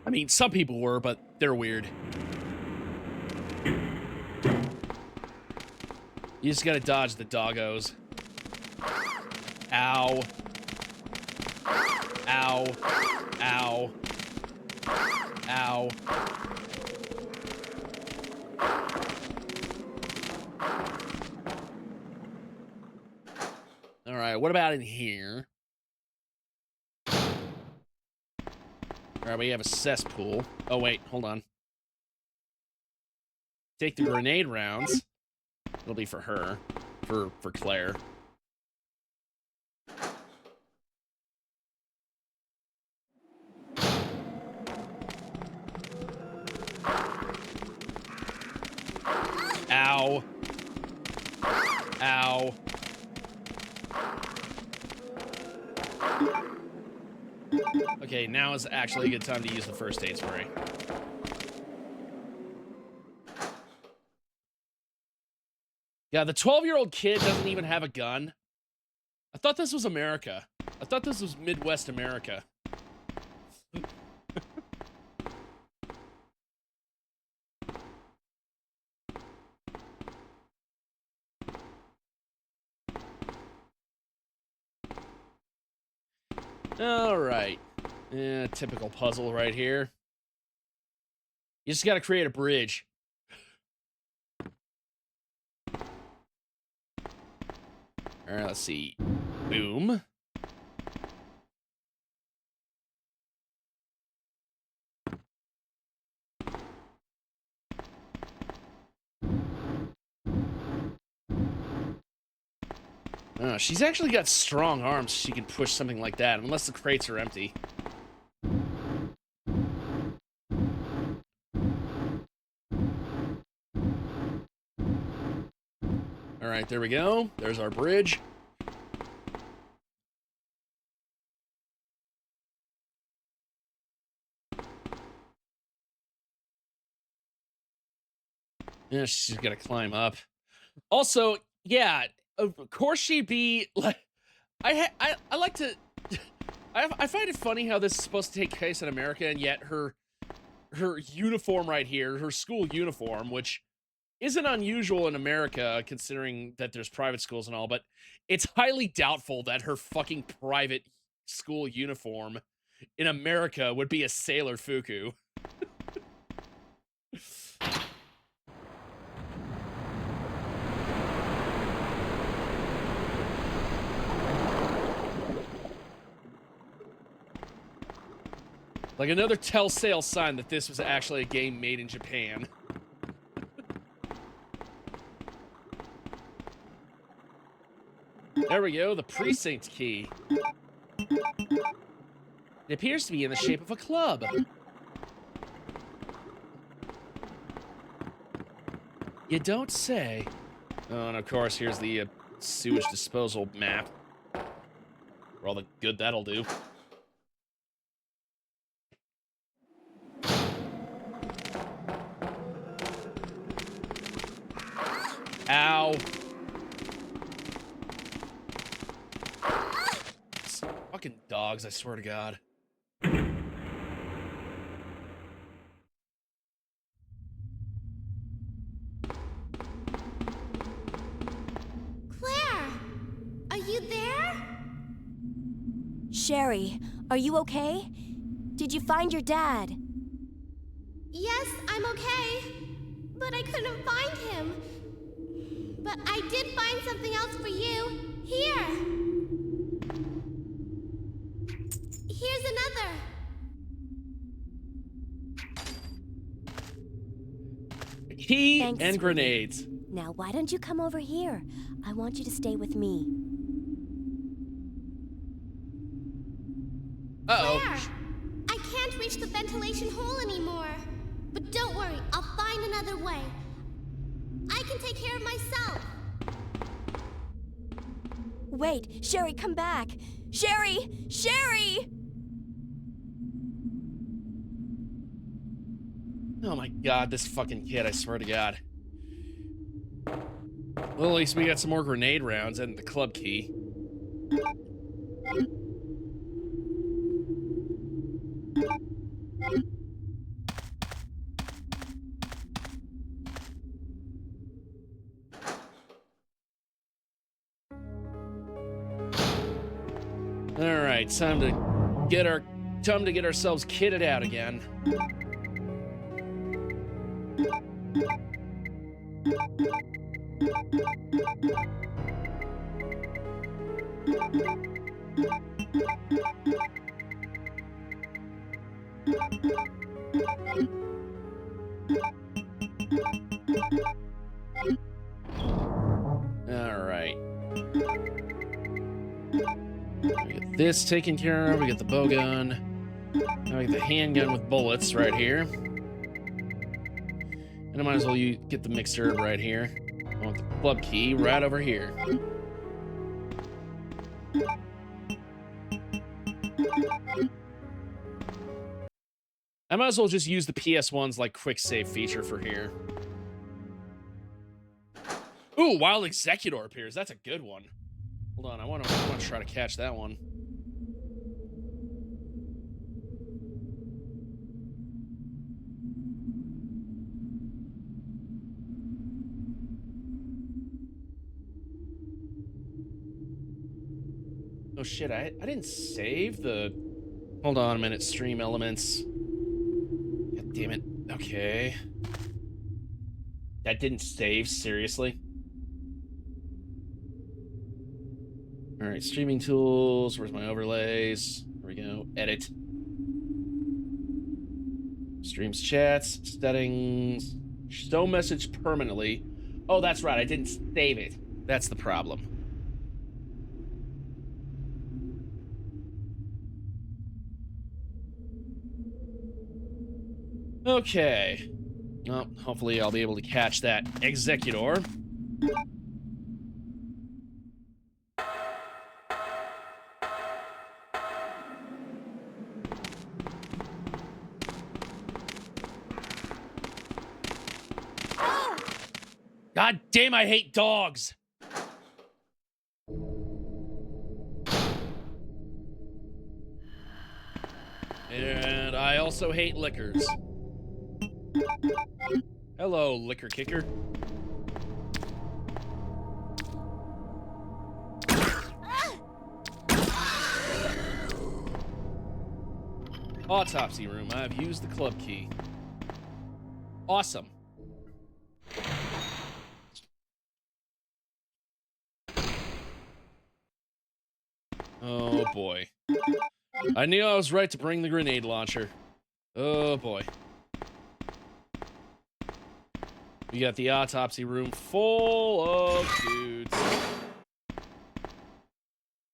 I mean, some people were, but they're weird. You just gotta dodge the doggos. Ow. Ow. Ow. Ow. Alright, what about in here? Alright, we have a cesspool. Oh, wait, hold on. Take the grenade rounds. It'll be for her. For Claire. Ow. Ow. Okay, now is actually a good time to use the first aid spray. Yeah, the 12-year-old kid doesn't even have a gun. I thought this was America. I thought this was Midwest America. All right. Yeah, typical puzzle right here. You just got to create a bridge. All right, let's see. Boom. She's actually got strong arms. She can push something like that, unless the crates are empty. All right, there we go. There's our bridge. Yeah, she's got to climb up. Also, yeah, of course she'd be like, I like to, I find it funny how this is supposed to take place in America, and yet her uniform right here, her school uniform, which isn't unusual in America considering that there's private schools and all, but it's highly doubtful that her fucking private school uniform in America would be a Sailor Fuku. Like another telltale sign that this was actually a game made in Japan. There we go, the precinct key. It appears to be in the shape of a club. You don't say. Oh, and of course, here's the sewage disposal map. For all the good that'll do. Ow. These fucking dogs, I swear to God. Claire, are you there? Sherry, are you okay? Did you find your dad? Yes, I'm okay. But I couldn't find him. But I did find something else for you. Here. Key Thanks, and sweetie. grenades. Now, why don't you come over here? I want you to stay with me. Uh-oh. Claire! I can't reach the ventilation hole anymore. But don't worry, I'll find another way. I can take care of myself. Wait, Sherry, come back. Sherry! Sherry! Oh my god, this fucking kid, I swear to god. Well, at least we got some more grenade rounds and the club key. Alright, time to get ourselves kitted out again. Alright. We get this taken care of. We get the bow gun. Now we get the handgun with bullets right here. And I might as well get the mixed herb right here. I want the club key right over here. I might as well just use the PS1's like quick save feature for here. Ooh, Wild Executor appears. That's a good one. Hold on, I want to try to catch that one. Oh shit, I didn't save the... Hold on a minute, stream elements. God damn it. Okay. That didn't save, seriously? Alright, streaming tools. Where's my overlays? There we go. Edit. Streams chats, settings. Show message permanently. Oh, that's right, I didn't save it. That's the problem. Okay. Well, hopefully I'll be able to catch that Executor. God damn, I hate dogs! And I also hate liquors. Hello, liquor kicker. Autopsy room. I've used the club key. Awesome. Oh boy. I knew I was right to bring the grenade launcher. Oh boy. We got the autopsy room full of dudes.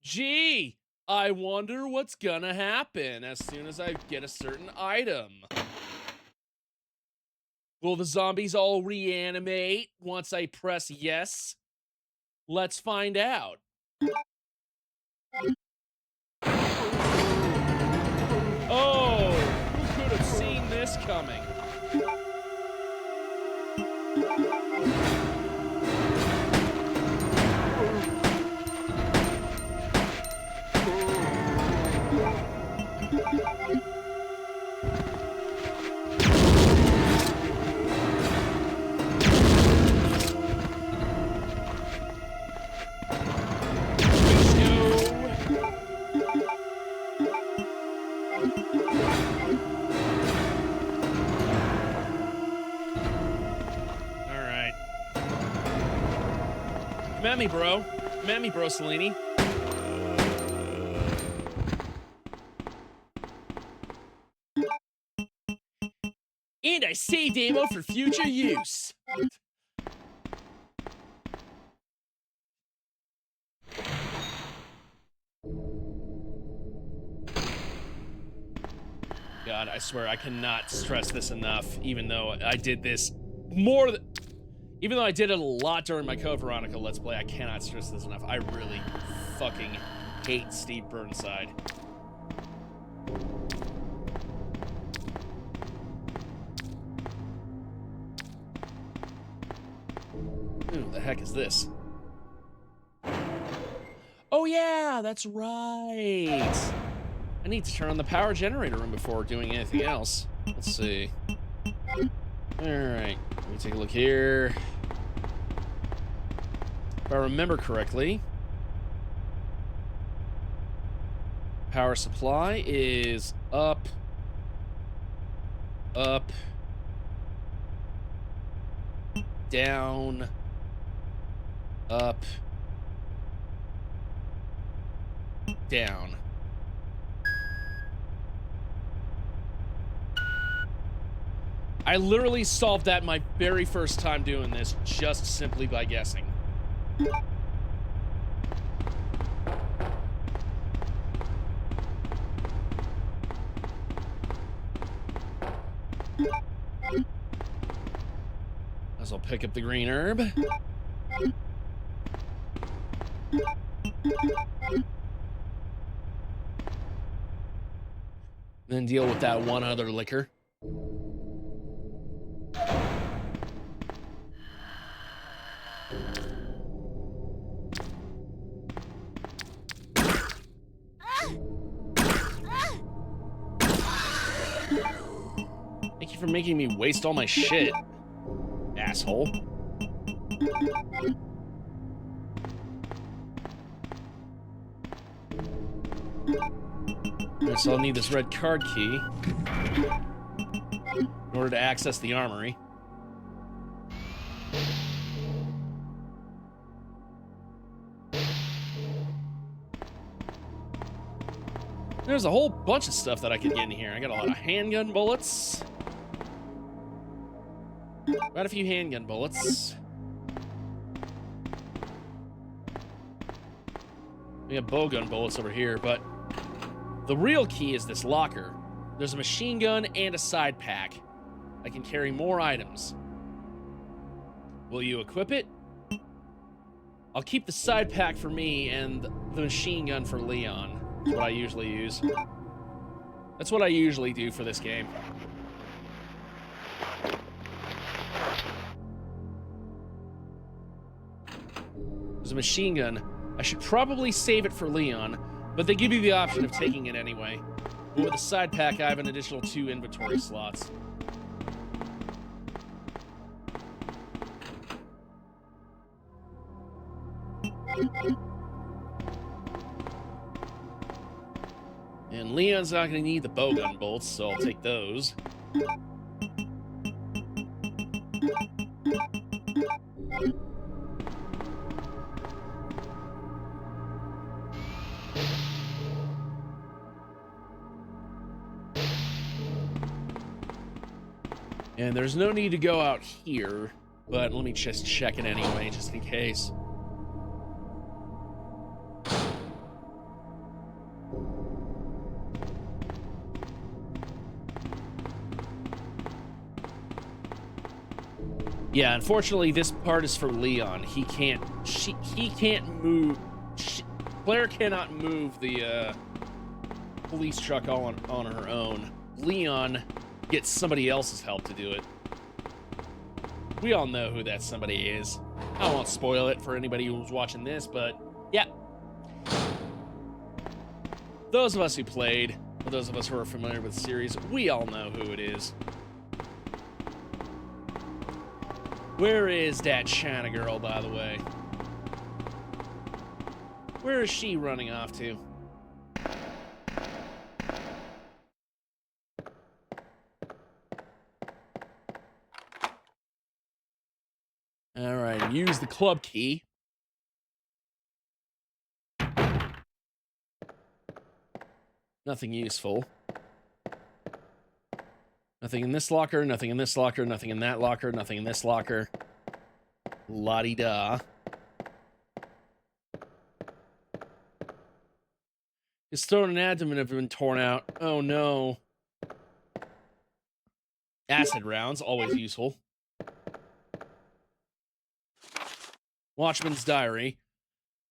Gee, I wonder what's gonna happen as soon as I get a certain item. Will the zombies all reanimate once I press yes? Let's find out. Oh, who could have seen this coming? Come at me, bro. Come at me, bro, Cellini. And I saved ammo for future use. God, I swear I cannot stress this enough, even though I did this even though I did it a lot during my Code Veronica Let's Play, I cannot stress this enough. I really fucking hate Steve Burnside. Who the heck is this? Oh yeah, that's right. I need to turn on the power generator room before doing anything else. Let's see. Alright, let me take a look here. If I remember correctly, power supply is up, up, down, up, down. I literally solved that my very first time doing this just simply by guessing. As I'll pick up the green herb. Then deal with that one other liquor. Thank you for making me waste all my shit, asshole. Alright, so I'll need this red card key in order to access the armory. There's a whole bunch of stuff that I could get in here. I got a lot of handgun bullets. Quite a few handgun bullets. We have bowgun bullets over here, but the real key is this locker. There's a machine gun and a side pack. I can carry more items. Will you equip it? I'll keep the side pack for me and the machine gun for Leon. That's what I usually use. That's what I usually do for this game. There's a machine gun. I should probably save it for Leon, but they give you the option of taking it anyway. But with the side pack, I have an additional 2 inventory slots. And Leon's not going to need the bowgun bolts, so I'll take those. And there's no need to go out here, but let me just check it anyway, just in case. Yeah, unfortunately, this part is for Leon. He can't move. Claire cannot move the police truck all on her own. Leon gets somebody else's help to do it. We all know who that somebody is. I won't spoil it for anybody who's watching this, but yeah. Those of us who played, or those of us who are familiar with the series, we all know who it is. Where is that China girl, by the way? Where is she running off to? All right, use the club key. Nothing useful. Nothing in this locker, nothing in this locker, nothing in that locker, nothing in this locker. La-di-da. His throat and abdomen have been torn out. Oh no. Acid rounds, always useful. Watchman's diary.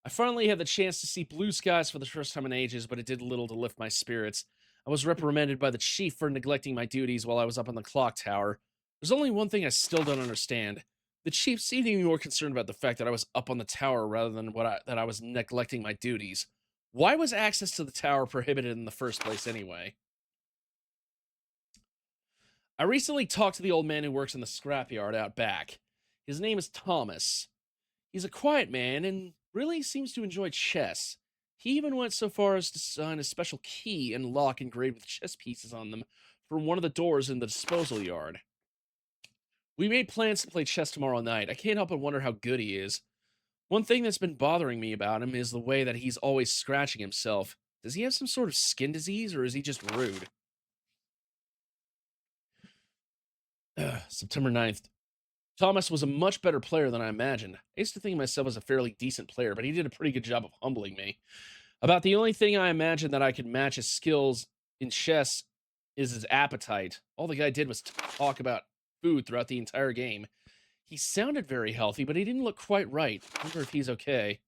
I finally had the chance to see blue skies for the first time in ages, but it did little to lift my spirits. I was reprimanded by the chief for neglecting my duties while I was up on the clock tower. There's only one thing I still don't understand. The chief seemed to be more concerned about the fact that I was up on the tower rather than that I was neglecting my duties. Why was access to the tower prohibited in the first place anyway? I recently talked to the old man who works in the scrapyard out back. His name is Thomas. He's a quiet man and really seems to enjoy chess. He even went so far as to sign a special key and lock engraved with chess pieces on them for one of the doors in the disposal yard. We made plans to play chess tomorrow night. I can't help but wonder how good he is. One thing that's been bothering me about him is the way that he's always scratching himself. Does he have some sort of skin disease, or is he just rude? September 9th. Thomas was a much better player than I imagined. I used to think of myself as a fairly decent player, but he did a pretty good job of humbling me. About the only thing I imagined that I could match his skills in chess is his appetite. All the guy did was talk about food throughout the entire game. He sounded very healthy, but he didn't look quite right. I wonder if he's okay.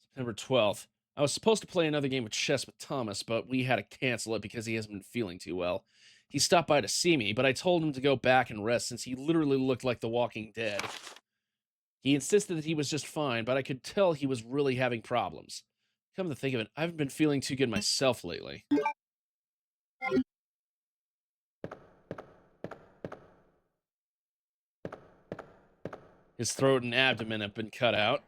September 12th. I was supposed to play another game of chess with Thomas, but we had to cancel it because he hasn't been feeling too well. He stopped by to see me, but I told him to go back and rest since he literally looked like the Walking Dead. He insisted that he was just fine, but I could tell he was really having problems. Come to think of it, I haven't been feeling too good myself lately. His throat and abdomen have been cut out.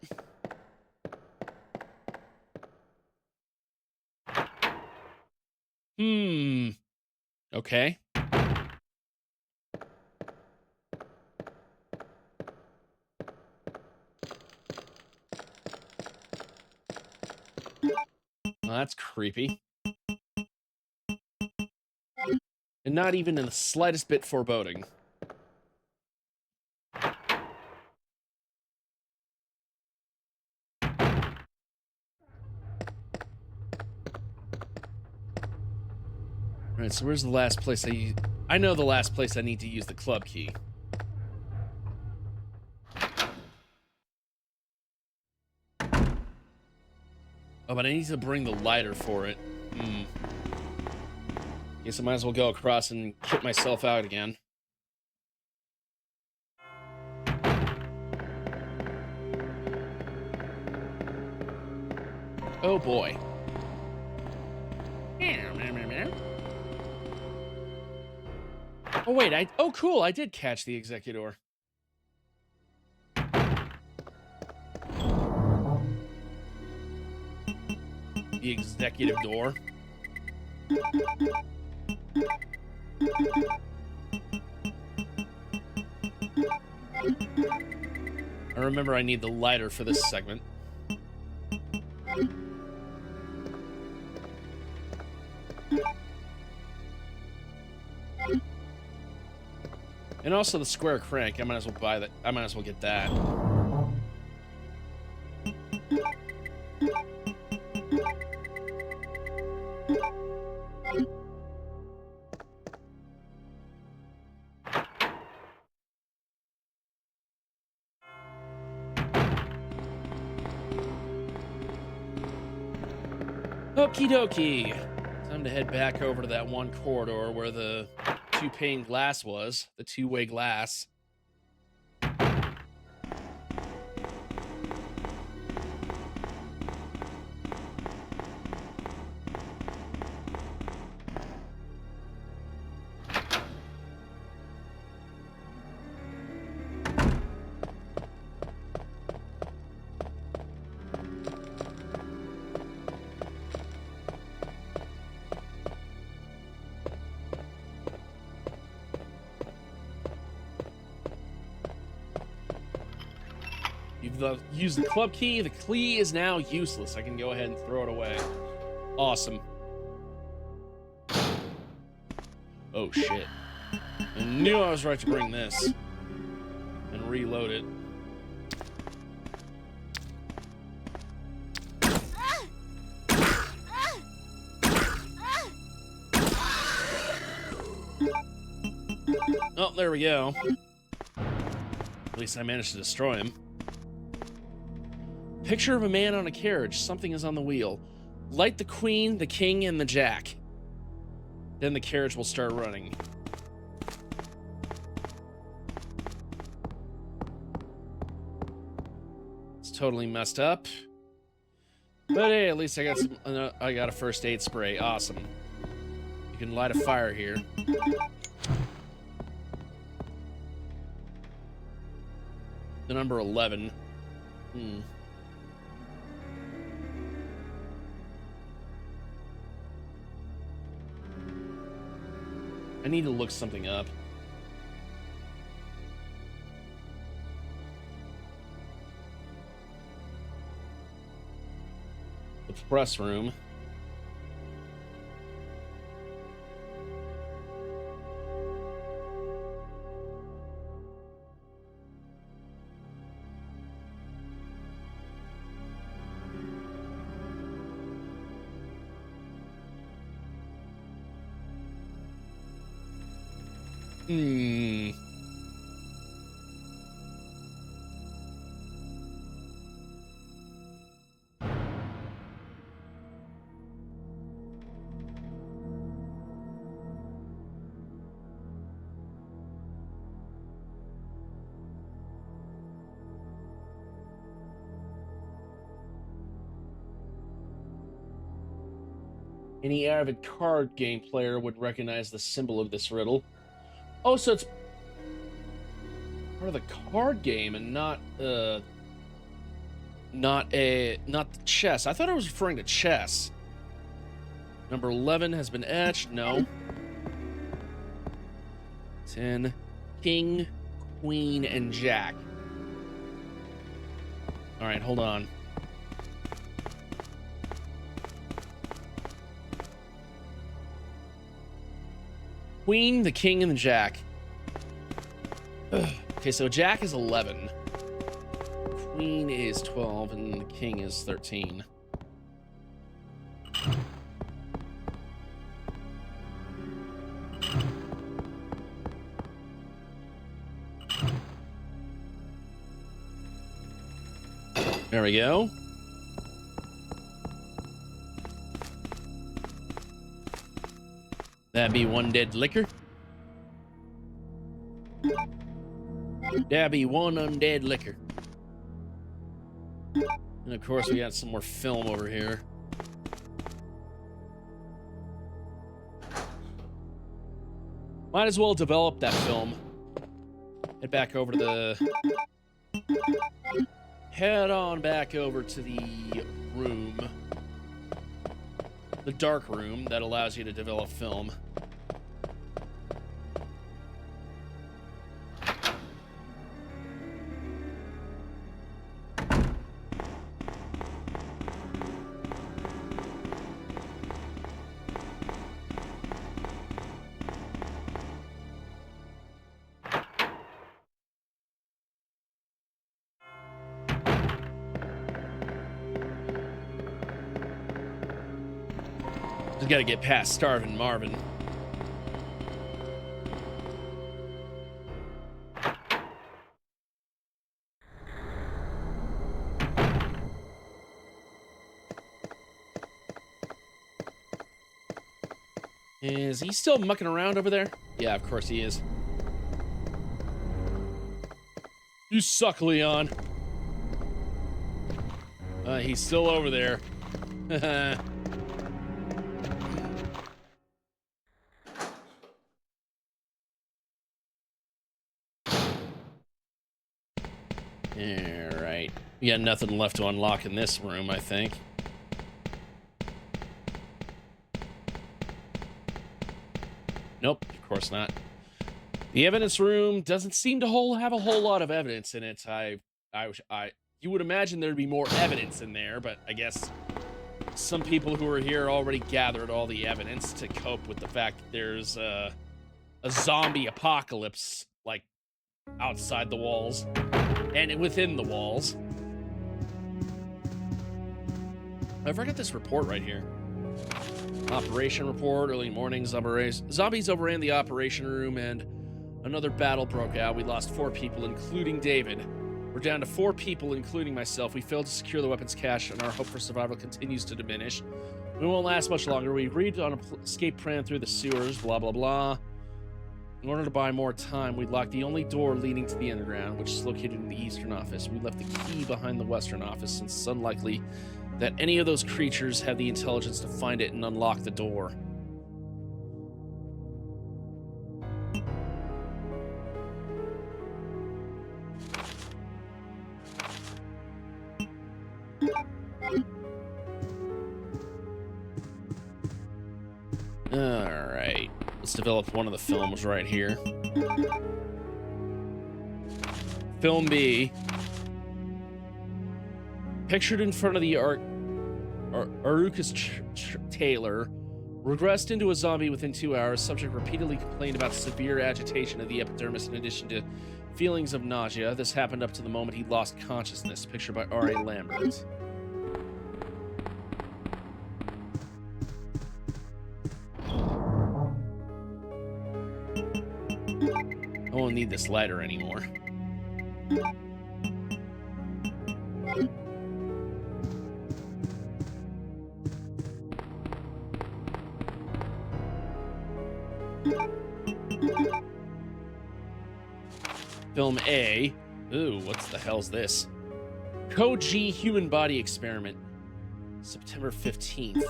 Okay. Well, that's creepy. And not even in the slightest bit foreboding. Alright, so where's the last place I know the last place I need to use the club key. Oh, but I need to bring the lighter for it. Guess I might as well go across and kit myself out again. Oh boy. Oh wait, oh cool, I did catch the Executor. The executive door. I remember I need the lighter for this segment. And also the square crank. I might as well buy that. I might as well get that. Okie dokie. Time to head back over to that one corridor where the two-pane glass was. The two-way glass. You've used the club key. The key is now useless. I can go ahead and throw it away. Awesome. Oh, shit. I knew I was right to bring this. and reload it. Oh, there we go. At least I managed to destroy him. Picture of a man on a carriage. Something is on the wheel. Light the queen, the king, and the jack. Then the carriage will start running. It's totally messed up. But hey, at least I got some. I got a first aid spray. Awesome. You can light a fire here. The number 11. I need to look something up. The press room. Any avid card game player would recognize the symbol of this riddle. Oh, so it's part of the card game and not the chess. I thought I was referring to chess. Number 11 has been etched. No. 10. King, queen, and jack. All right, hold on. Queen, the king, and the jack. Ugh. Okay, so jack is 11. Queen is 12, and the king is 13. There we go. That'd be one dead liquor. That'd be one undead liquor. And of course, we got some more film over here. Might as well develop that film. Head back over to the... Head on back over to the room. The dark room that allows you to develop film. Just gotta get past Starvin' Marvin. Is he still mucking around over there? Yeah, of course he is. You suck, Leon. He's still over there. Alright. We got nothing left to unlock in this room, I think. Nope, of course not. The evidence room doesn't seem to have a whole lot of evidence in it. You would imagine there'd be more evidence in there, but I guess some people who are here already gathered all the evidence to cope with the fact that there's a zombie apocalypse, like, outside the walls and within the walls. I forgot this report right here. Operation report, early morning, zombies overran the operation room and another battle broke out. We lost 4 people, including David. We're down to 4 people, including myself. We failed to secure the weapons cache, and our hope for survival continues to diminish. We won't last much longer. We agreed on an escape plan through the sewers, blah, blah, blah. In order to buy more time, we locked the only door leading to the underground, which is located in the eastern office. We left the key behind the western office, since it's unlikely that any of those creatures have the intelligence to find it and unlock the door. Alright, let's develop one of the films right here. Film B. Pictured in front of the Arukas Taylor, regressed into a zombie within 2 hours. Subject repeatedly complained about severe agitation of the epidermis in addition to feelings of nausea. This happened up to the moment he lost consciousness. Pictured by R.A. Lambert. I won't need this lighter anymore. Film A. Ooh, what the hell's this? Code G Human Body Experiment. September 15th.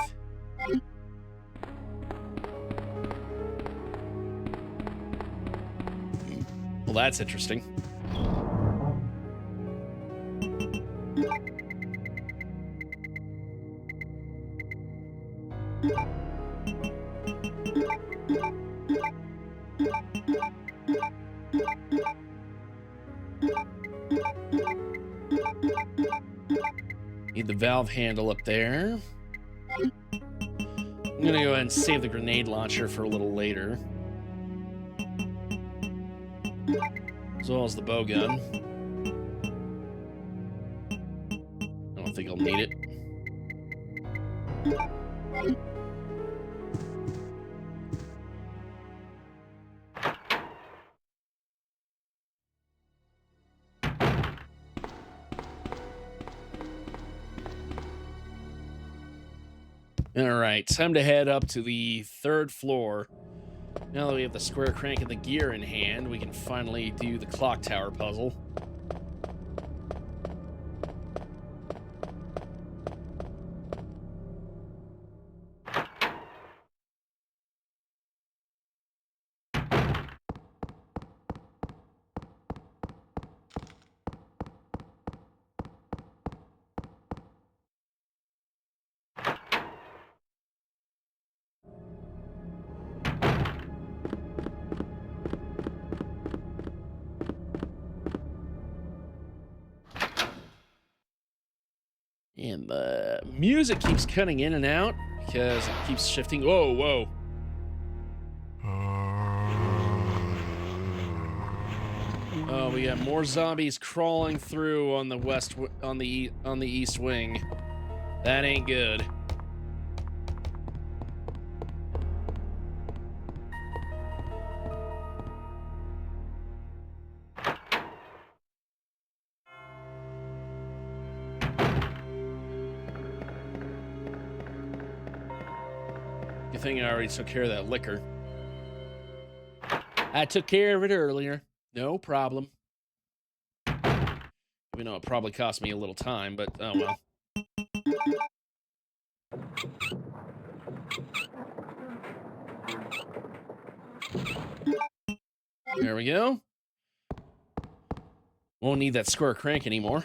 Well, that's interesting. Need the valve handle up there. I'm gonna go ahead and save the grenade launcher for a little later. As well as the bow gun. I don't think I'll need it. Alright, time to head up to the 3rd floor. Now that we have the square crank and the gear in hand, we can finally do the clock tower puzzle. And the music keeps cutting in and out because it keeps shifting. Whoa, whoa. Oh, we got more zombies crawling through on the east wing. That ain't good. Good thing I already took care of that liquor. I took care of it earlier. No problem. Even though it probably cost me a little time, but oh well. There we go. Won't need that square crank anymore.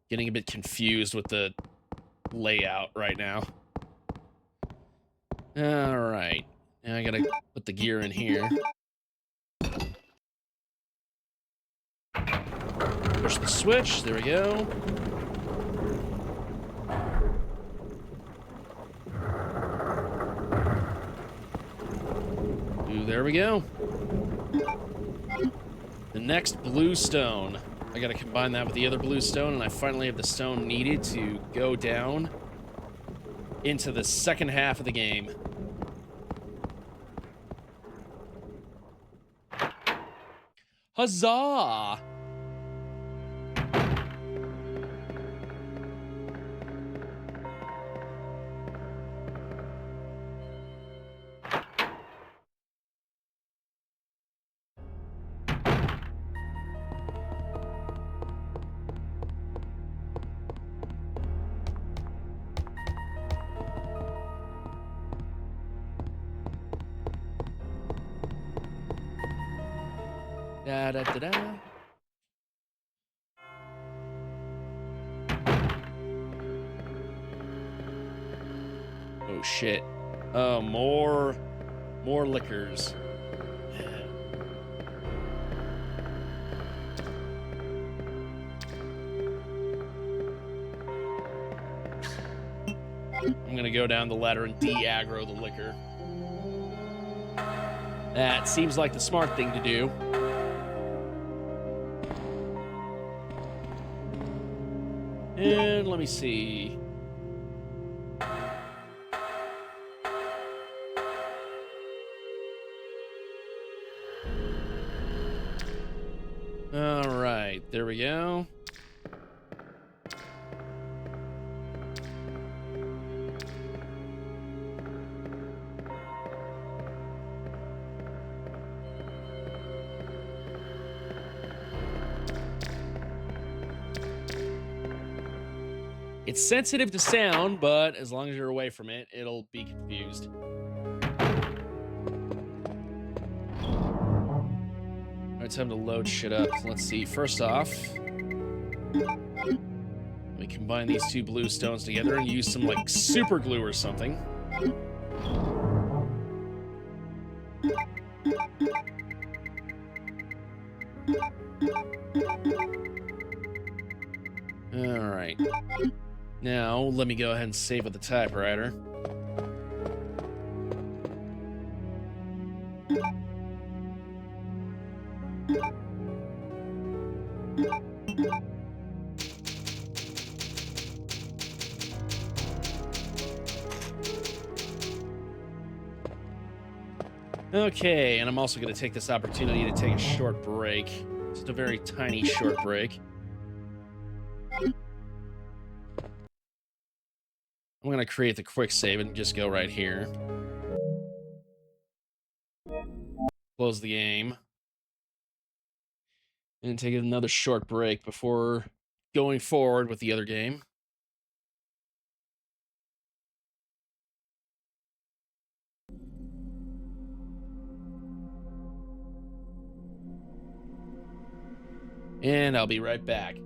Getting a bit confused with the layout right now. All right. Now I gotta put the gear in here. Push the switch. There we go. there we go. The next blue stone. I gotta combine that with the other blue stone, and I finally have the stone needed to go down into the second half of the game. Huzzah! Da da da da. Oh shit. Oh, more liquors. I'm gonna go down the ladder and de-aggro the liquor. That seems like the smart thing to do. And let me see. All right, there we go. It's sensitive to sound, but as long as you're away from it, it'll be confused. All right, time to load shit up. Let's see. First off, let me combine these two blue stones together and use some, like, super glue or something. All right. Now, let me go ahead and save with the typewriter. Okay, and I'm also going to take this opportunity to take a short break. Just a very tiny short break. I'm going to create the quick save and just go right here. Close the game. And take another short break before going forward with the other game. And I'll be right back.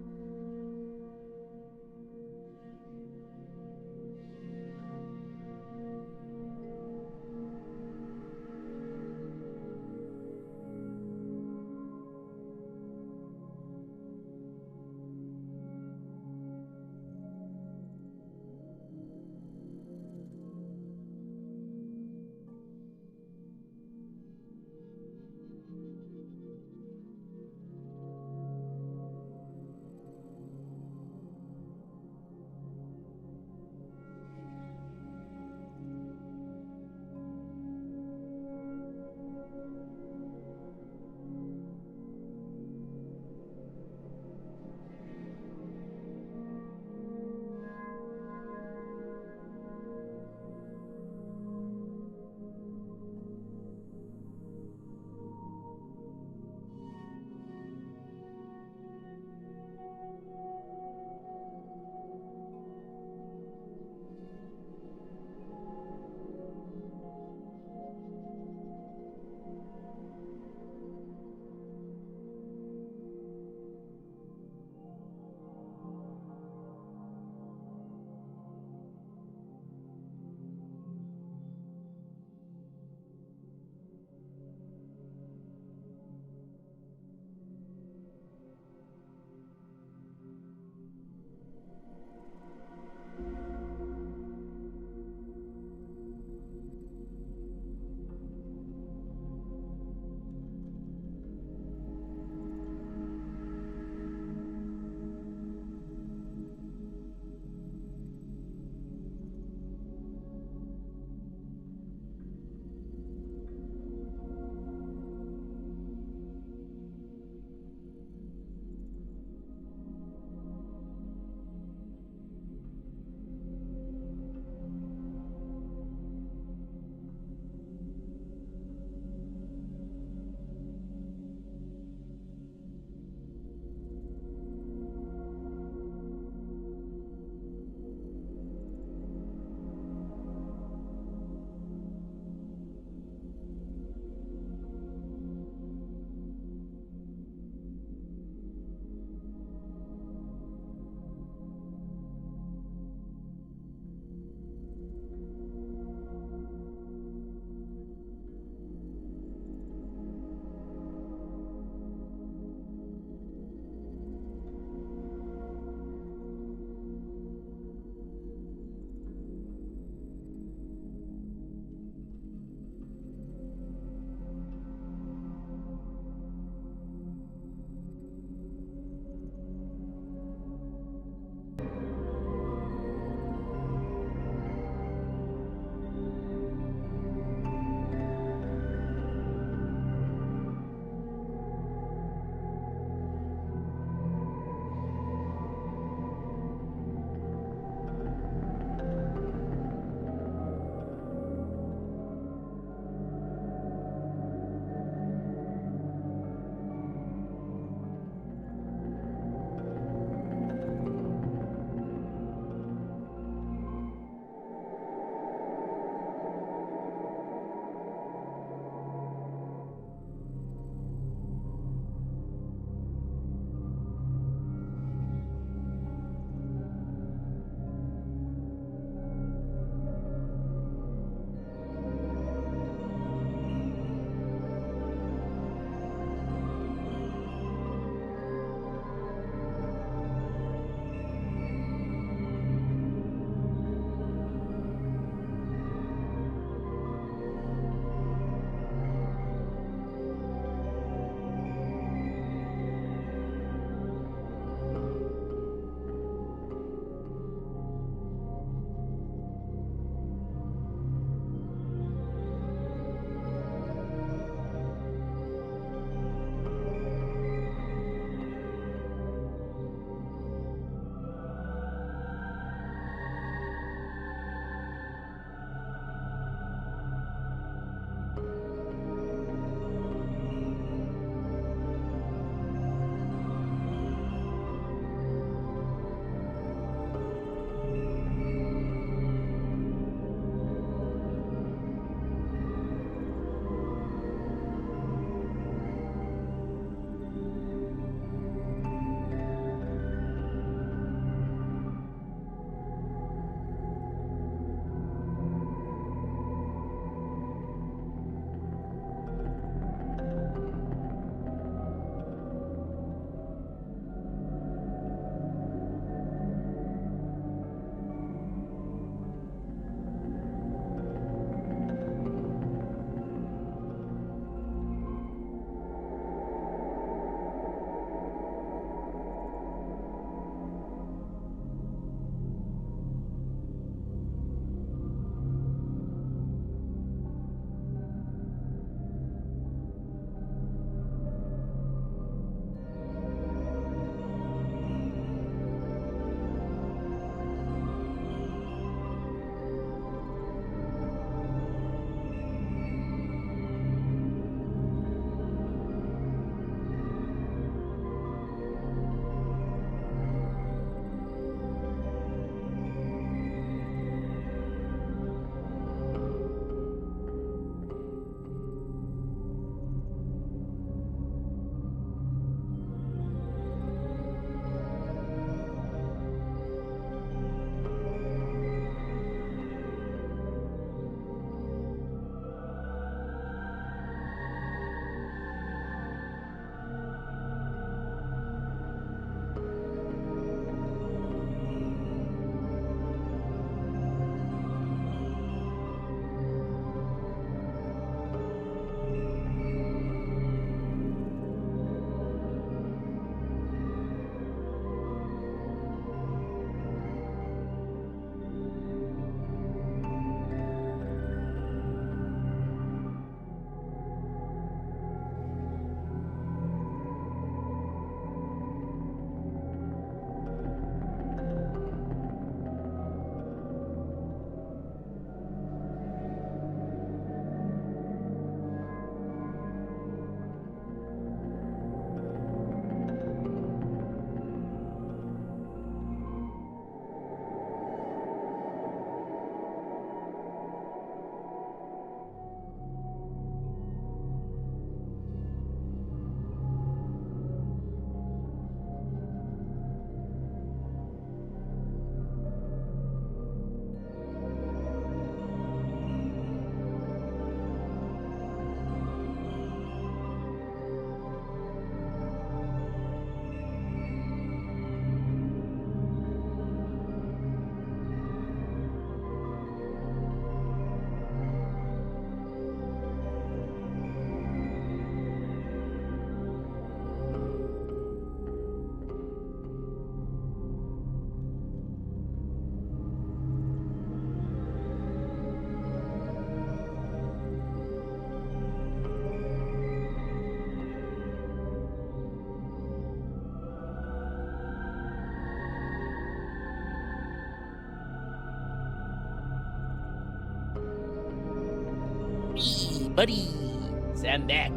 buddies. I'm back.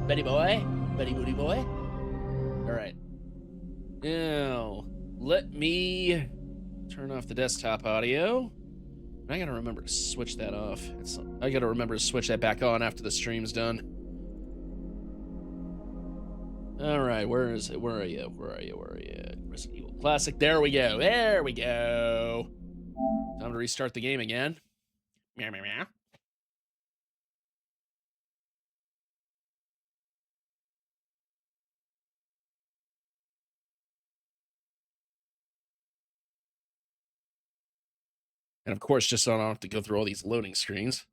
Buddy boy. Buddy booty boy. All right. Now, let me turn off the desktop audio. I gotta remember to switch that off. I gotta remember to switch that back on after the stream's done. All right, where is it? Where are you? Where are you? Where are you? Resident Evil Classic. There we go. There we go. Time to restart the game again. Meow, meow, meow. And of course, just so I don't have to go through all these loading screens.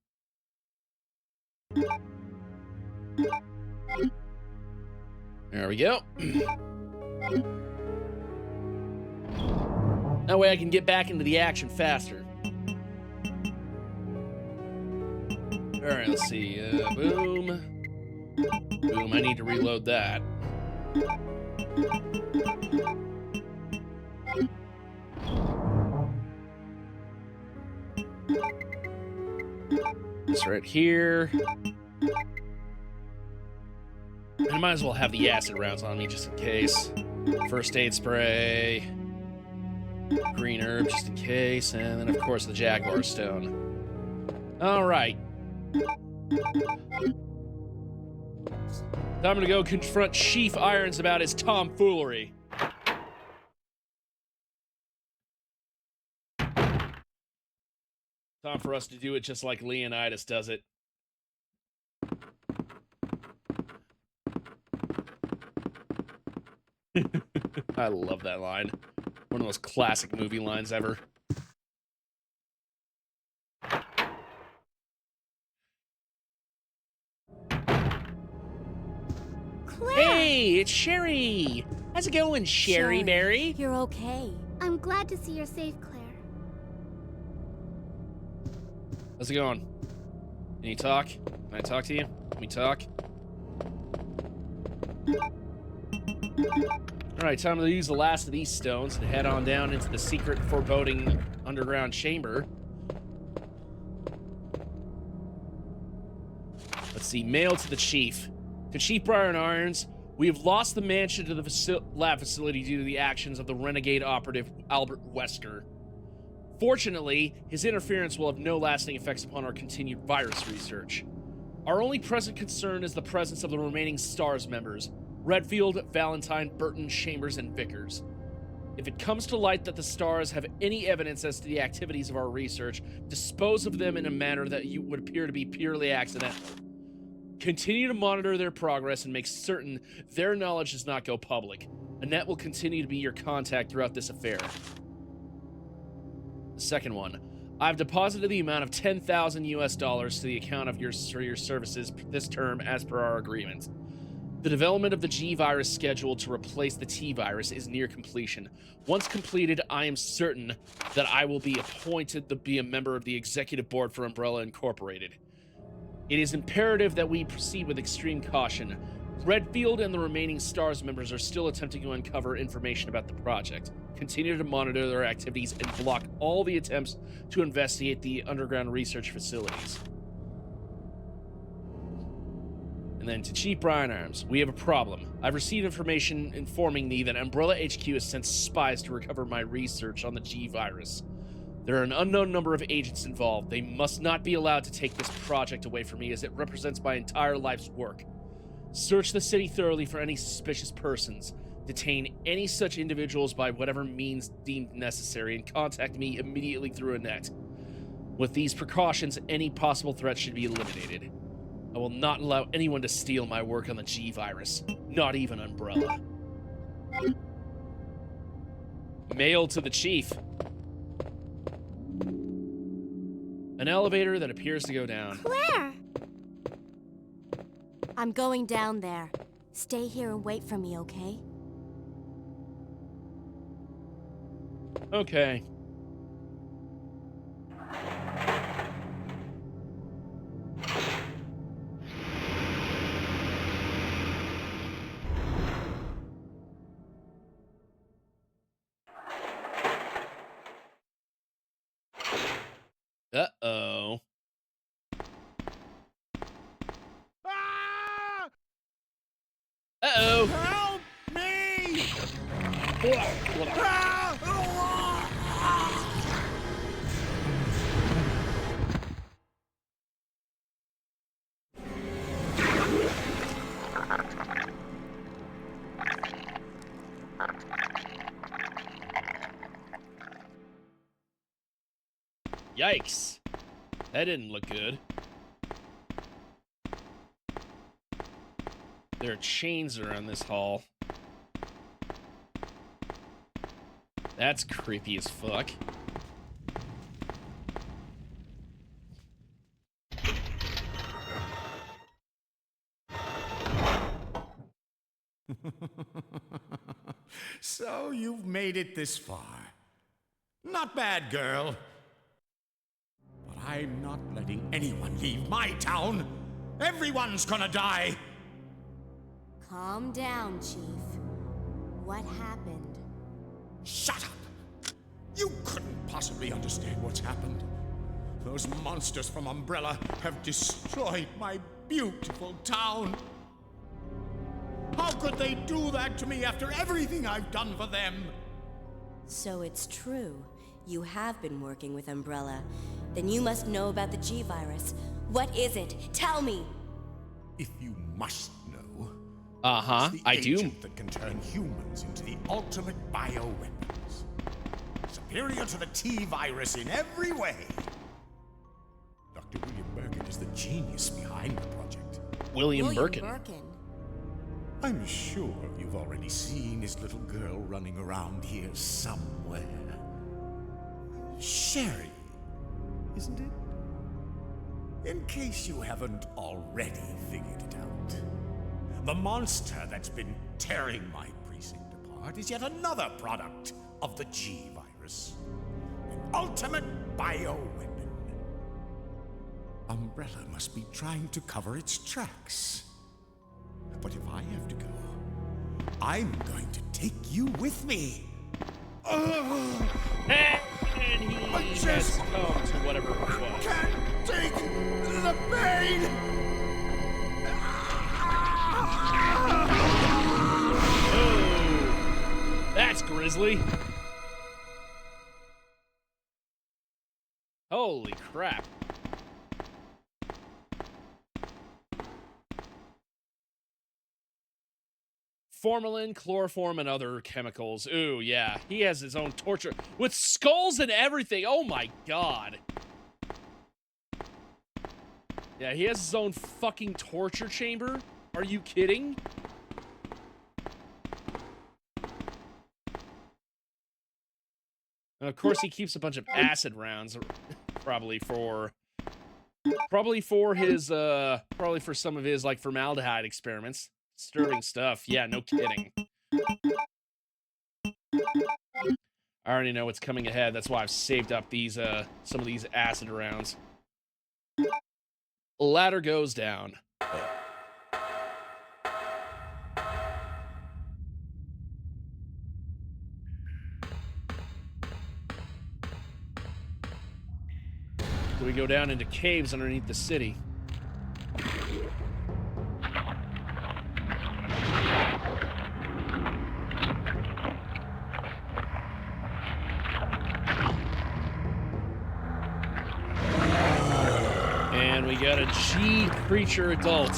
There we go. That way I can get back into the action faster. All right, let's see. Boom. Boom, I need to reload that. This right here. I might as well have the acid rounds on me just in case. First aid spray. Green herb just in case. And then, of course, the Jaguar Stone. All right. Time to go confront Chief Irons about his tomfoolery. Time for us to do it just like Leonidas does it. I love that line. One of the most classic movie lines ever. Claire! Hey, it's Sherry! How's it going, Sherry Berry? You're okay. I'm glad to see you're safe, Claire. How's it going? Can you talk? Can I talk to you? Can we talk? Alright, time to use the last of these stones and head on down into the secret foreboding underground chamber. Let's see, mail to the chief. To Chief Brian Irons, we have lost the mansion to the lab facility due to the actions of the renegade operative Albert Wesker. Fortunately, his interference will have no lasting effects upon our continued virus research. Our only present concern is the presence of the remaining STARS members, Redfield, Valentine, Burton, Chambers, and Vickers. If it comes to light that the STARS have any evidence as to the activities of our research, dispose of them in a manner that would appear to be purely accidental. Continue to monitor their progress and make certain their knowledge does not go public. Annette will continue to be your contact throughout this affair. The second one. I've deposited the amount of $10,000 US to the account of your services this term as per our agreement. The development of the G virus scheduled to replace the T virus is near completion. Once completed, I am certain that I will be appointed to be a member of the executive board for Umbrella Incorporated. It is imperative that we proceed with extreme caution. Redfield and the remaining STARS members are still attempting to uncover information about the project. Continue to monitor their activities and block all the attempts to investigate the underground research facilities. And then to Chief Brian Arms, we have a problem. I've received information informing me that Umbrella HQ has sent spies to recover my research on the G virus. There are an unknown number of agents involved. They must not be allowed to take this project away from me as it represents my entire life's work. Search the city thoroughly for any suspicious persons. Detain any such individuals by whatever means deemed necessary and contact me immediately through Annette. With these precautions, any possible threat should be eliminated. I will not allow anyone to steal my work on the G virus, not even Umbrella. Mail to the chief. An elevator that appears to go down. Claire! I'm going down there. Stay here and wait for me, okay? Okay. Uh-oh. Yikes. That didn't look good. There are chains around this hall. That's creepy as fuck. So you've made it this far. Not bad, girl. But I'm not letting anyone leave my town. Everyone's gonna die. Calm down, Chief. What happened? Shut up! You couldn't possibly understand what's happened. Those monsters from Umbrella have destroyed my beautiful town. How could they do that to me after everything I've done for them? So it's true. You have been working with Umbrella. Then you must know about the G-Virus. What is it? Tell me! If you must know, Uh-huh, it's the I do. agent that can turn humans into the ultimate bioweapons. Superior to the T-Virus in every way. Dr. William Birkin is the genius behind the project. William Birkin. I'm sure you've already seen his little girl running around here somewhere. Sherry, isn't it? In case you haven't already figured it out, the monster that's been tearing my precinct apart is yet another product of the G-Virus. An ultimate bioweapon. Umbrella must be trying to cover its tracks. But if I have to go, I'm going to take you with me. And he has succumbed to whatever it was. Can't take the pain. Oh, that's grisly. Holy crap. Formalin, chloroform, and other chemicals. Ooh, yeah. He has his own torture with skulls and everything. Oh my god. Yeah, he has his own fucking torture chamber. Are you kidding? And of course, he keeps a bunch of acid rounds, probably for his, probably for some of his, like, formaldehyde experiments. Disturbing stuff. Yeah, no kidding. I already know what's coming ahead. That's why I've saved up these, some of these acid rounds. Ladder goes down. So we go down into caves underneath the city. And we got a G creature adult.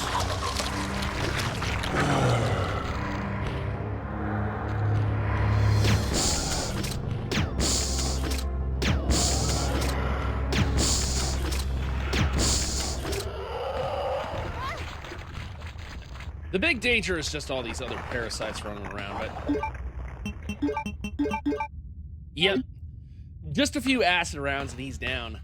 The big danger is just all these other parasites running around, but... Yep. Just a few acid rounds and he's down.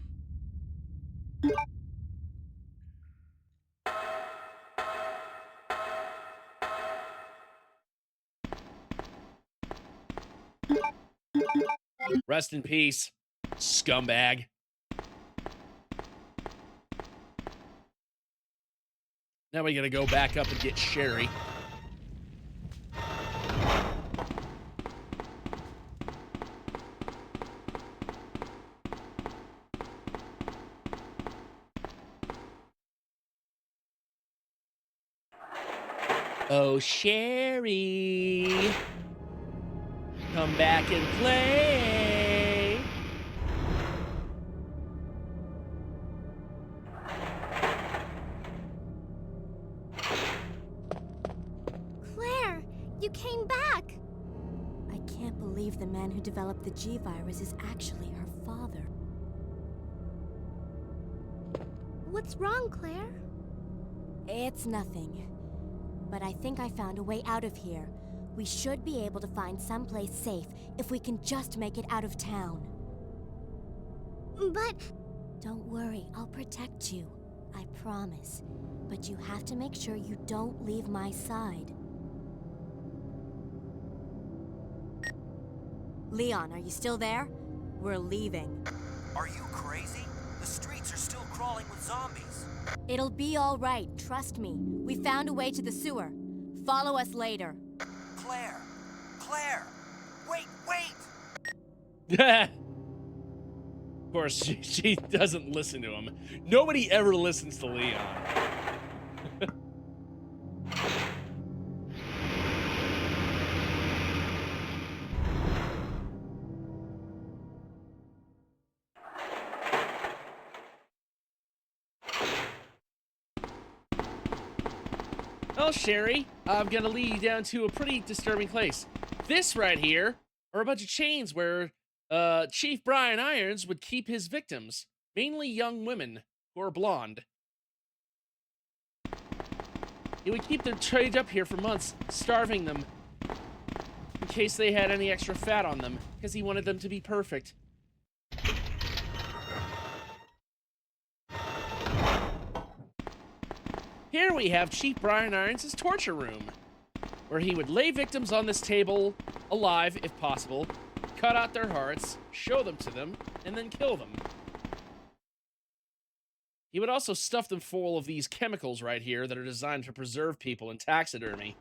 Rest in peace, scumbag. Now we gotta go back up and get Sherry. Oh, Sherry, come back and play. Claire, you came back. I can't believe the man who developed the G-Virus is actually her father. What's wrong, Claire? It's nothing. But I think I found a way out of here. We should be able to find someplace safe if we can just make it out of town. But... Don't worry, I'll protect you. I promise. But you have to make sure you don't leave my side. Leon, are you still there? We're leaving. Are you crazy? The streets are still crawling with zombies. It'll be all right, trust me. We found a way to the sewer. Follow us later. Claire! Claire! Wait! Of course, she doesn't listen to him. Nobody ever listens to Leon. Well, Sherry, I'm gonna lead you down to a pretty disturbing place. This right here are a bunch of chains where Chief Brian Irons would keep his victims, mainly young women who are blonde. He would keep them tied up here for months, starving them in case they had any extra fat on them, because he wanted them to be perfect. Here we have Chief Brian Irons' torture room, where he would lay victims on this table, alive if possible, cut out their hearts, show them to them, and then kill them. He would also stuff them full of these chemicals right here that are designed to preserve people in taxidermy.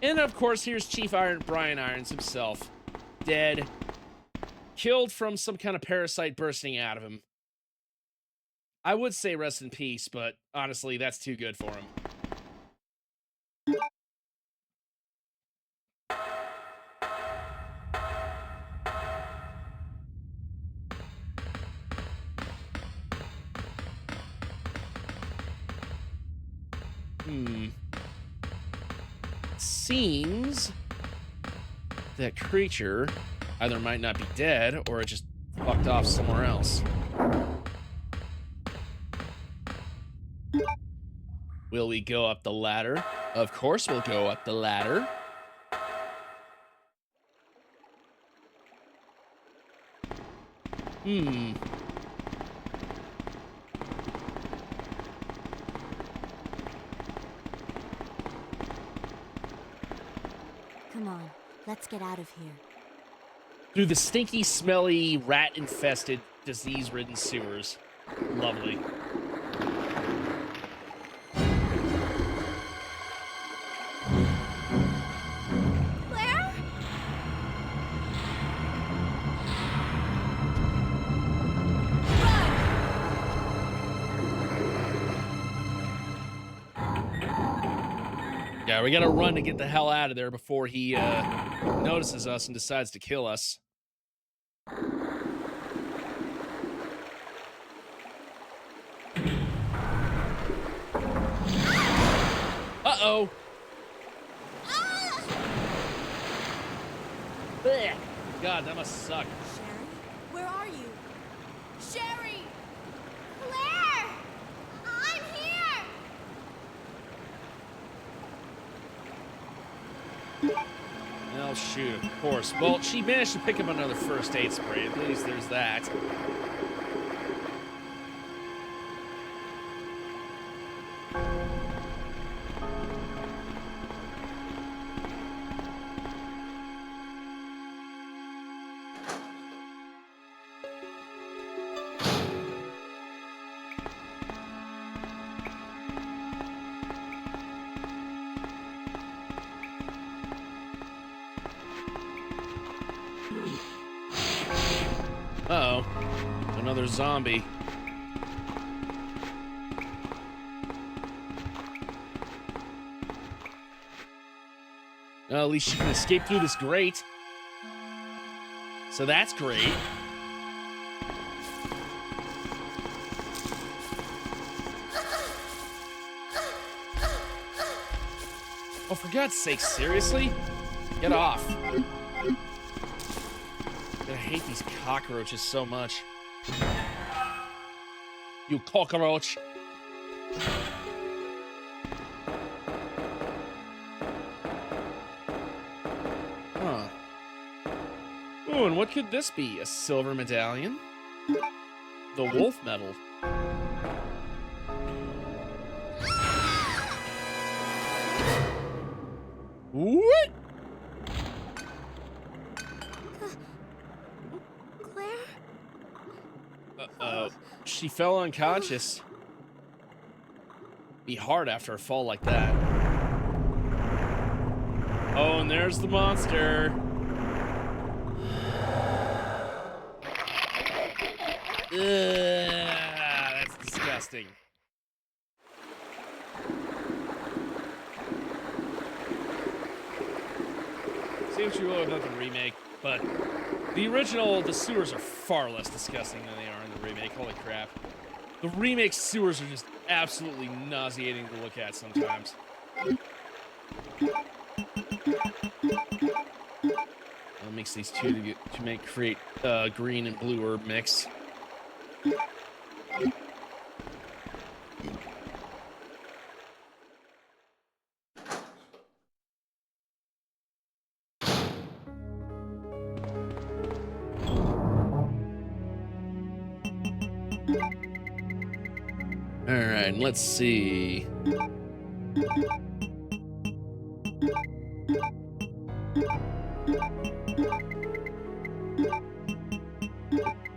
And of course, here's Chief Brian Irons himself, dead, killed from some kind of parasite bursting out of him. I would say rest in peace, but honestly, that's too good for him. Seems that creature either might not be dead or it just fucked off somewhere else. Will we go up the ladder? Of course we'll go up the ladder. Come on, let's get out of here. Through the stinky, smelly, rat-infested, disease-ridden sewers. Lovely. Claire? Yeah, we gotta run to get the hell out of there before he notices us and decides to kill us. Uh-oh. Blech. God, that must suck. Sherry, where are you? Sherry! Claire! I'm here! Oh, shoot, of course. Well, she managed to pick up another first aid spray. At least there's that. Uh-oh. Another zombie. Well, at least she can escape through this grate. So that's great. Oh, for God's sake, seriously? Get off. I hate these cockroaches so much. You cockroach. Huh. Ooh, and what could this be? A silver medallion? The wolf medal. What? Claire? Uh-oh. She fell unconscious. Be hard after a fall like that. Oh, and there's the monster. Ugh, that's disgusting. Seems you will have done the remake, but the original, the sewers are far less disgusting than they are in the remake. Holy crap. The remake sewers are just absolutely nauseating to look at sometimes. I'll mix these two to create green and blue herb mix. All right, let's see.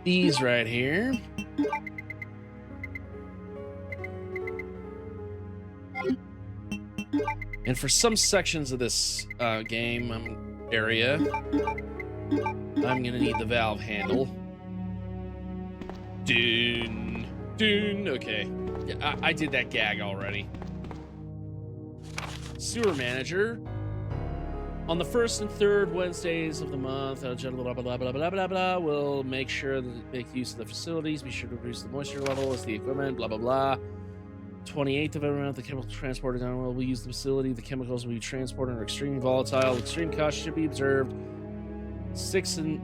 These right here. And for some sections of this game area, I'm gonna need the valve handle. Dune. Okay. Yeah, I did that gag already. Sewer manager. On the first and third Wednesdays of the month, blah, blah, blah, blah, blah, blah, blah, we'll make sure that make use of the facilities. Be sure to reduce the moisture level as the equipment, blah, blah, blah. 28th of every month, the chemical transported down will use the facility. The chemicals will be transported are extremely volatile. Extreme caution should be observed. 6th and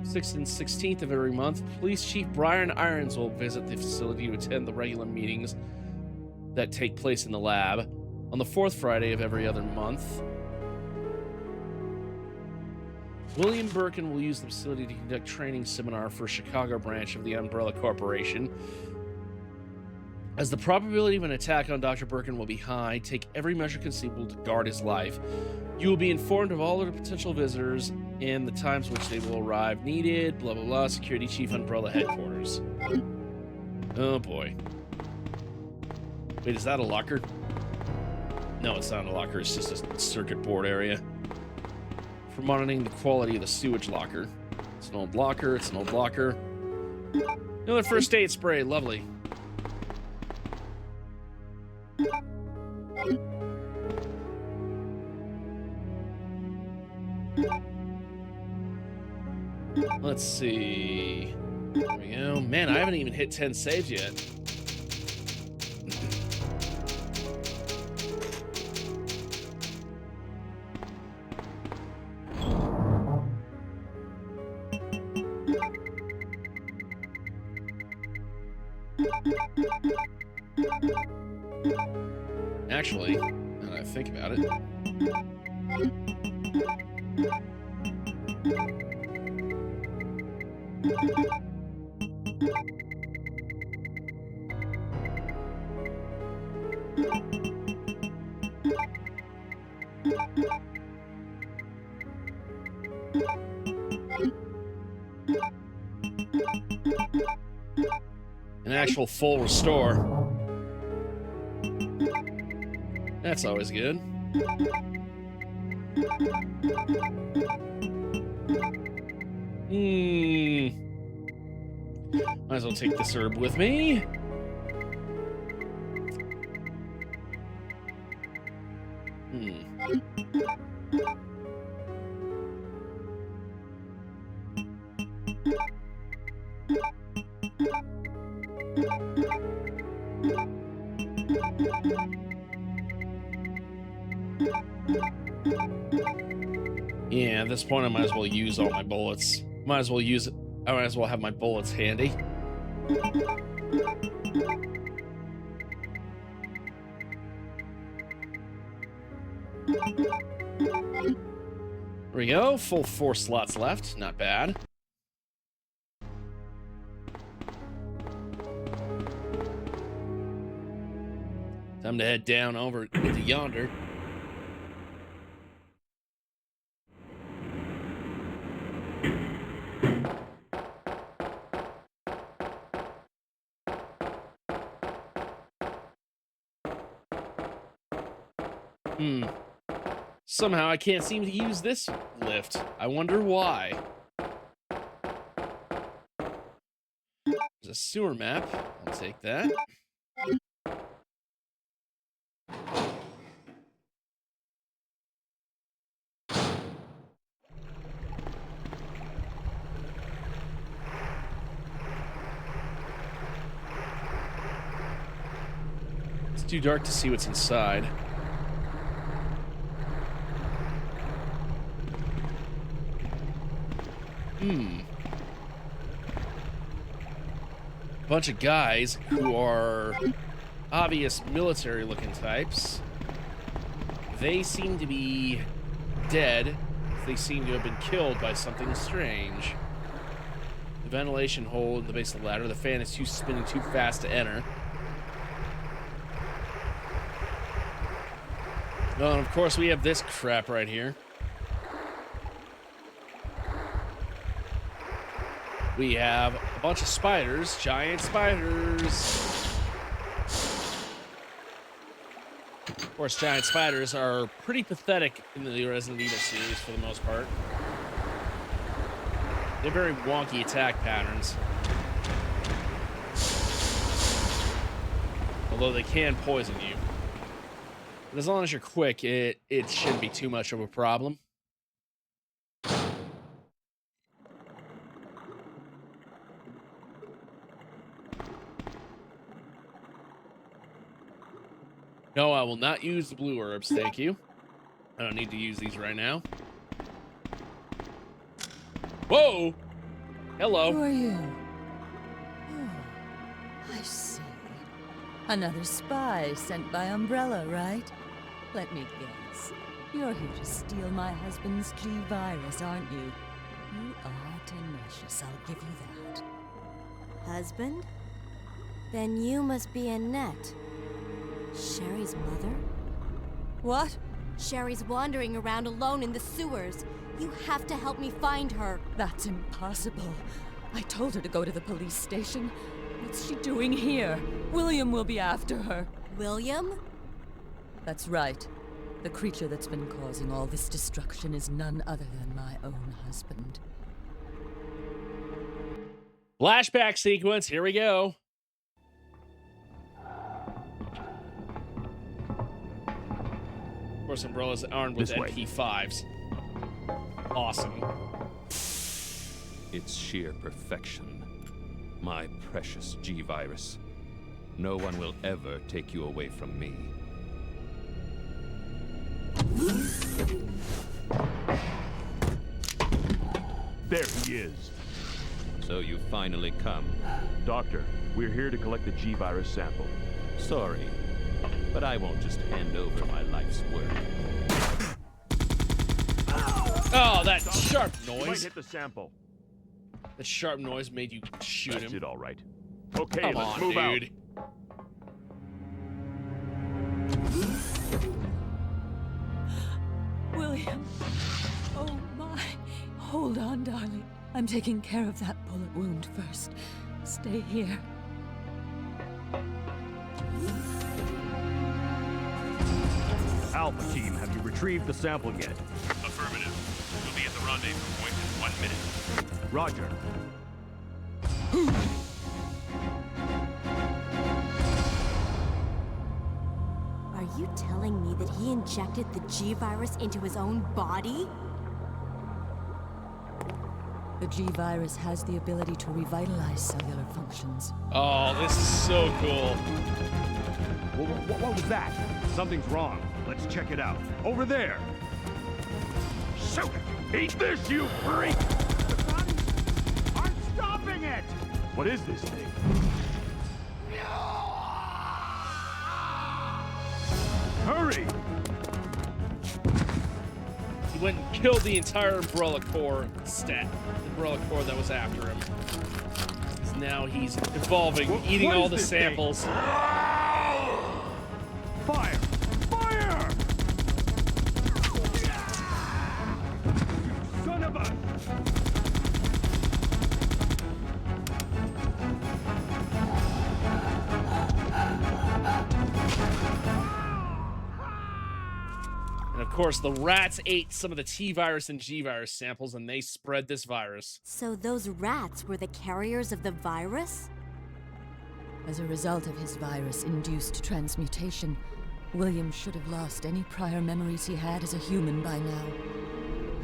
16th of every month, Police Chief Brian Irons will visit the facility to attend the regular meetings that take place in the lab. On the 4th Friday of every other month, William Birkin will use the facility to conduct training seminar for Chicago branch of the Umbrella Corporation. As the probability of an attack on Dr. Birkin will be high, take every measure conceivable to guard his life. You will be informed of all of the potential visitors and the times which they will arrive needed, blah, blah, blah, Security Chief Umbrella Headquarters. Oh, boy. Wait, is that a locker? No, it's not a locker. It's just a circuit board area. For monitoring the quality of the sewage locker. It's an old locker. It's an old locker. Another first aid spray. Lovely. Let's see. There we go. Man, I haven't even hit 10 saves yet. Actually, now that I think about it. An actual full restore. That's always good. Might as well take this herb with me. Yeah, at this point I might as well use all my bullets. Might as well use it. I might as well have my bullets handy. There we go. Full 4 slots left. Not bad. Time to head down over into yonder. Somehow I can't seem to use this lift. I wonder why. There's a sewer map. I'll take that. It's too dark to see what's inside. Bunch of guys who are obvious military-looking types. They seem to be dead. They seem to have been killed by something strange. The ventilation hole in the base of the ladder. The fan is spinning too fast to enter. Oh, and of course we have this crap right here. We have a bunch of spiders, giant spiders. Of course, giant spiders are pretty pathetic in the Resident Evil series for the most part. They're very wonky attack patterns. Although they can poison you. But as long as you're quick, it shouldn't be too much of a problem. No, I will not use the blue herbs, thank you. I don't need to use these right now. Whoa! Hello. Who are you? Oh, I see. Another spy sent by Umbrella, right? Let me guess. You're here to steal my husband's G-Virus, aren't you? You are tenacious, I'll give you that. Husband? Then you must be Annette. Sherry's mother? What? Sherry's wandering around alone in the sewers. You have to help me find her. That's impossible. I told her to go to the police station. What's she doing here? William will be after her. William? That's right. The creature that's been causing all this destruction is none other than my own husband. Flashback sequence, here we go. Of course, Umbrella's armed with MP5s. Awesome. It's sheer perfection. My precious G-Virus. No one will ever take you away from me. There he is. So you finally come. Doctor, we're here to collect the G-Virus sample. Sorry, but I won't just hand over my life's work. Oh, that sharp You might noise. hit the sample. That sharp noise made you shoot That's him. it, all right. Okay, Come let's on, move dude. William. Oh my. Hold on, darling. I'm taking care of that bullet wound first. Stay here. Alpha team, have you retrieved the sample yet? Affirmative. We'll be at the rendezvous point in 1 minute. Roger. Are you telling me that he injected the G-Virus into his own body? The G-Virus has the ability to revitalize cellular functions. Oh, this is so cool. What was that? Something's wrong. Let's check it out. Over there. Shoot it! Eat this, you freak! it! What is this thing? Hurry! He went and killed the entire Umbrella Corps Umbrella Corps that was after him. Now he's evolving, eating all the samples. Fire! Fire! Son of a... And of course, the rats ate some of the T-virus and G-virus samples, and they spread this virus. So those rats were the carriers of the virus? As a result of his virus-induced transmutation, William should have lost any prior memories he had as a human by now.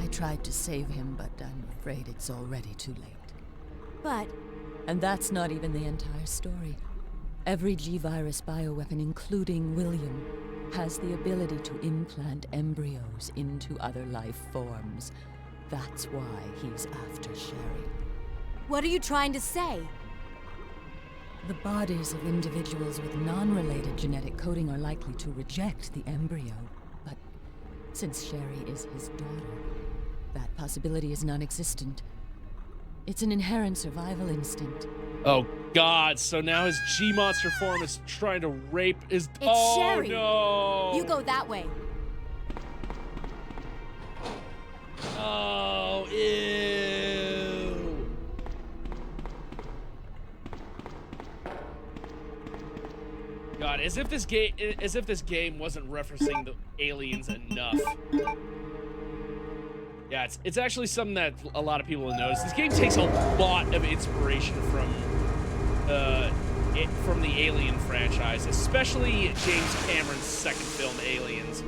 I tried to save him, but I'm afraid it's already too late. But... And that's not even the entire story. Every G-virus bioweapon, including William, has the ability to implant embryos into other life forms. That's why he's after Sherry. What are you trying to say? The bodies of individuals with non-related genetic coding are likely to reject the embryo, but since Sherry is his daughter, that possibility is non-existent. It's an inherent survival instinct. Oh God, so now his G-monster form is trying to rape his... It's Sherry! No! You go that way. Oh, ew! God, as if this game wasn't referencing the aliens enough. Yeah, it's actually something that a lot of people have noticed. This game takes a lot of inspiration from the Alien franchise, especially James Cameron's second film, Aliens.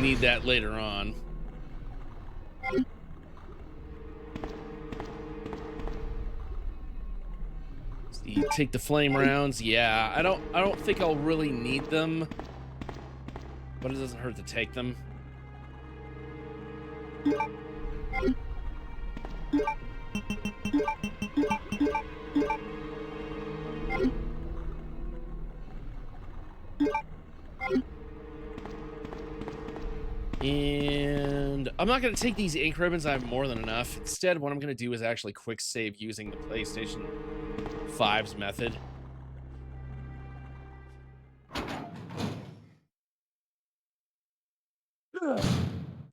Need that later on. So you take the flame rounds. Yeah, I don't think I'll really need them, but it doesn't hurt to take them. And I'm not going to take these ink ribbons. I have more than enough. Instead, what I'm going to do is actually quick save using the PlayStation 5's method.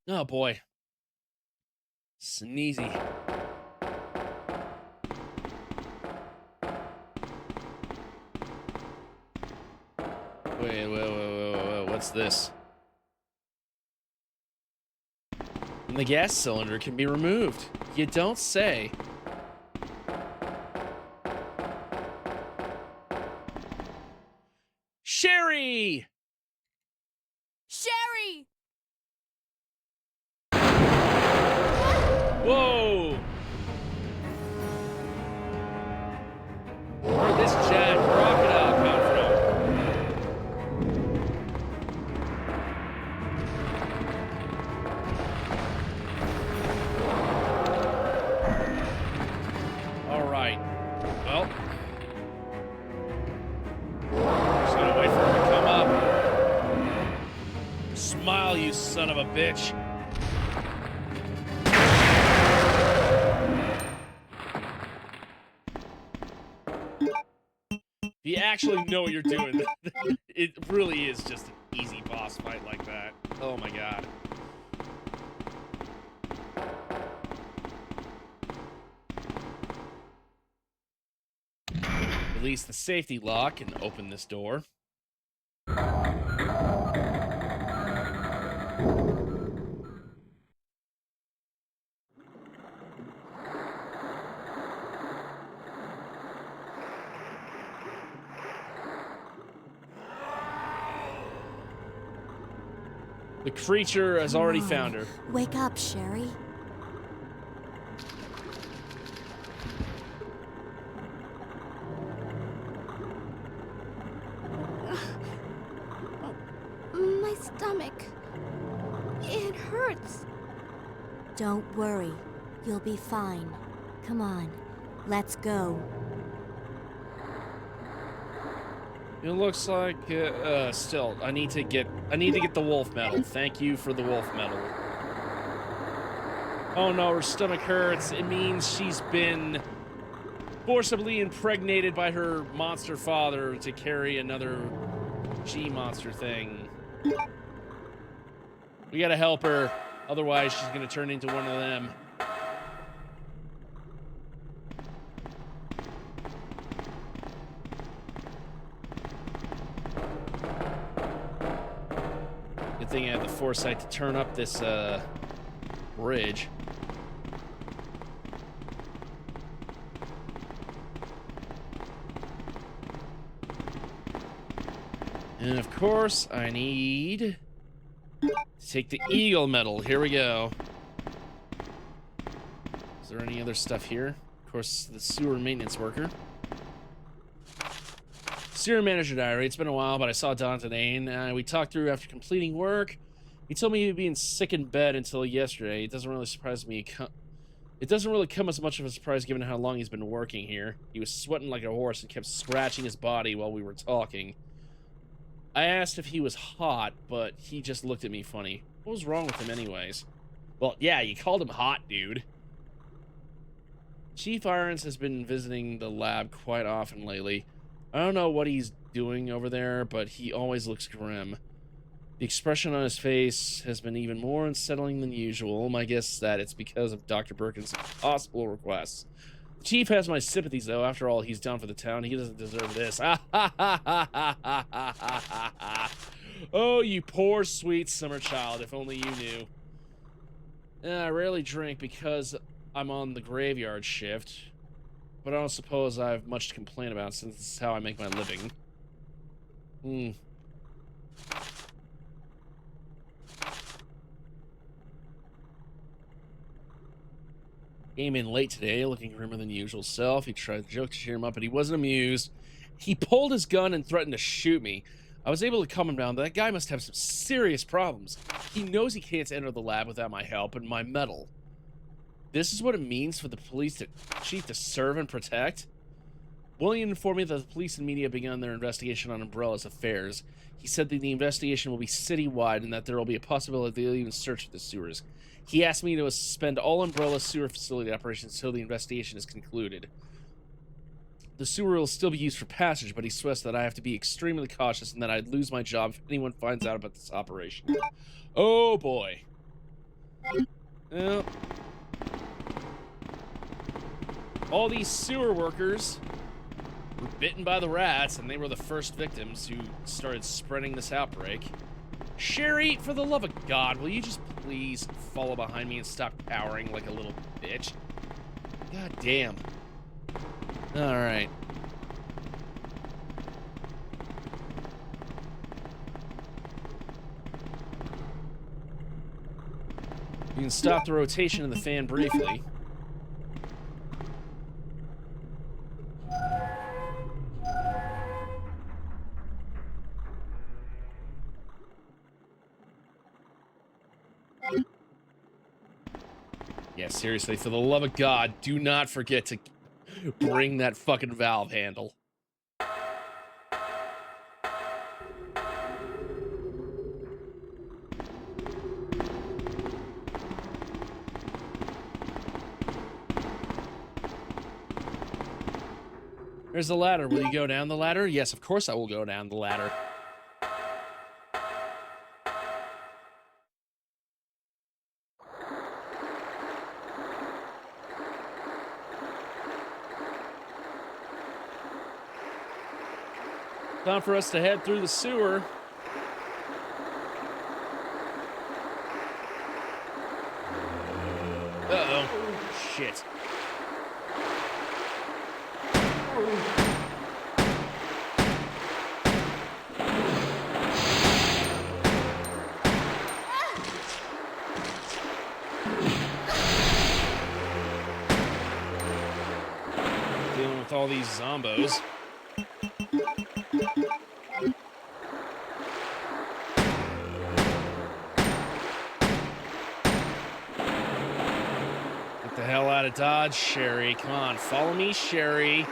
Oh boy. Sneezy. Wait. What's this? And the gas cylinder can be removed. You don't say. Sherry! Sherry! Whoa! Where'd this giant crocodile come from? Alright. Well. Just gotta wait for him to come up. Smile, you son of a bitch. You actually know what you're doing. It really is just an easy boss fight like that. Oh my god. Release the safety lock and open this door. The creature has already found her. Wake up, Sherry. My stomach. It hurts. Don't worry. You'll be fine. Come on. Let's go. It looks like, still, I need to get the wolf medal. Thank you for the wolf medal. Oh no, her stomach hurts. It means she's been forcibly impregnated by her monster father to carry another G-monster thing. We gotta help her, otherwise she's gonna turn into one of them. Good thing I had the foresight to turn up this bridge. And of course, I need to take the Eagle medal. Here we go. Is there any other stuff here? Of course, the sewer maintenance worker. Sewer manager diary. It's been a while, but I saw Don today, and we talked through after completing work. He told me he'd been sick in bed until yesterday. It doesn't really surprise me. It doesn't really come as much of a surprise given how long he's been working here. He was sweating like a horse and kept scratching his body while we were talking. I asked if he was hot, but he just looked at me funny. What was wrong with him anyways? Well, yeah, you called him hot, dude. Chief Irons has been visiting the lab quite often lately. I don't know what he's doing over there, but he always looks grim. The expression on his face has been even more unsettling than usual. My guess is that it's because of Dr. Birkin's impossible requests. The chief has my sympathies, though. After all, he's done for the town. He doesn't deserve this. Oh, you poor, sweet summer child. If only you knew. I rarely drink because I'm on the graveyard shift, but I don't suppose I have much to complain about since this is how I make my living. Came in late today, looking grimmer than usual self. He tried to joke to cheer him up, but he wasn't amused. He pulled his gun and threatened to shoot me. I was able to calm him down, but that guy must have some serious problems. He knows he can't enter the lab without my help and my medal. This is what it means for the police chief to serve and protect? William informed me that the police and media began their investigation on Umbrella's affairs. He said that the investigation will be citywide and that there will be a possibility they'll even search the sewers. He asked me to suspend all Umbrella sewer facility operations until the investigation is concluded. The sewer will still be used for passage, but he stressed that I have to be extremely cautious and that I'd lose my job if anyone finds out about this operation. Oh boy. Well, all these sewer workers were bitten by the rats, and they were the first victims who started spreading this outbreak. Sherry, for the love of God, will you just please follow behind me and stop cowering like a little bitch? God damn. Alright. You can stop the rotation of the fan briefly. Yeah, seriously, for the love of God, do not forget to bring that fucking valve handle. There's the ladder. Will you go down the ladder? Yes, of course I will go down the ladder. Time for us to head through the sewer. Uh-oh. Shit. all these zombos. Get the hell out of Dodge, Sherry. Come on, follow me, Sherry.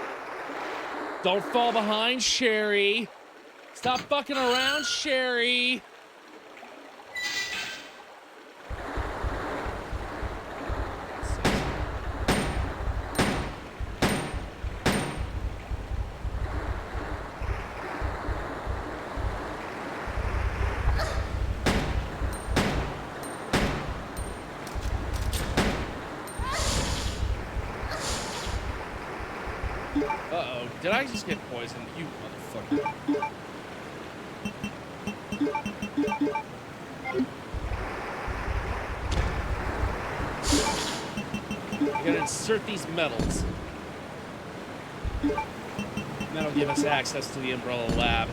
Don't fall behind, Sherry. Stop fucking around, Sherry. Uh-oh, did I just get poisoned? You motherfucker. I gotta insert these metals. And that'll give us access to the Umbrella Lab.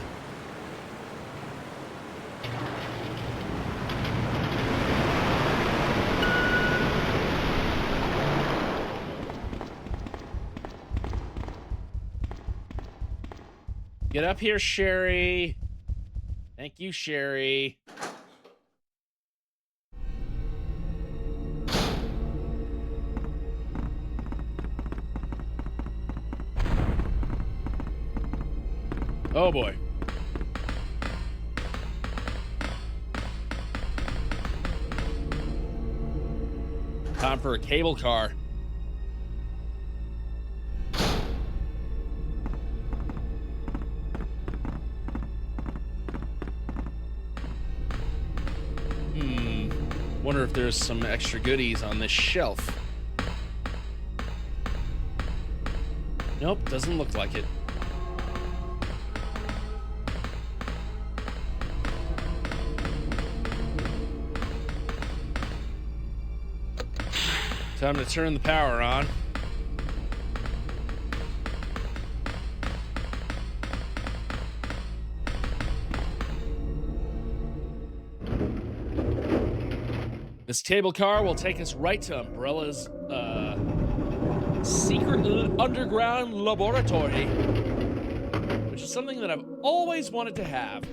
Get up here, Sherry. Thank you, Sherry. Oh boy. Time for a cable car. Wonder if there's some extra goodies on this shelf. Nope, doesn't look like it. Time to turn the power on. This cable car will take us right to Umbrella's secret underground laboratory, which is something that I've always wanted to have.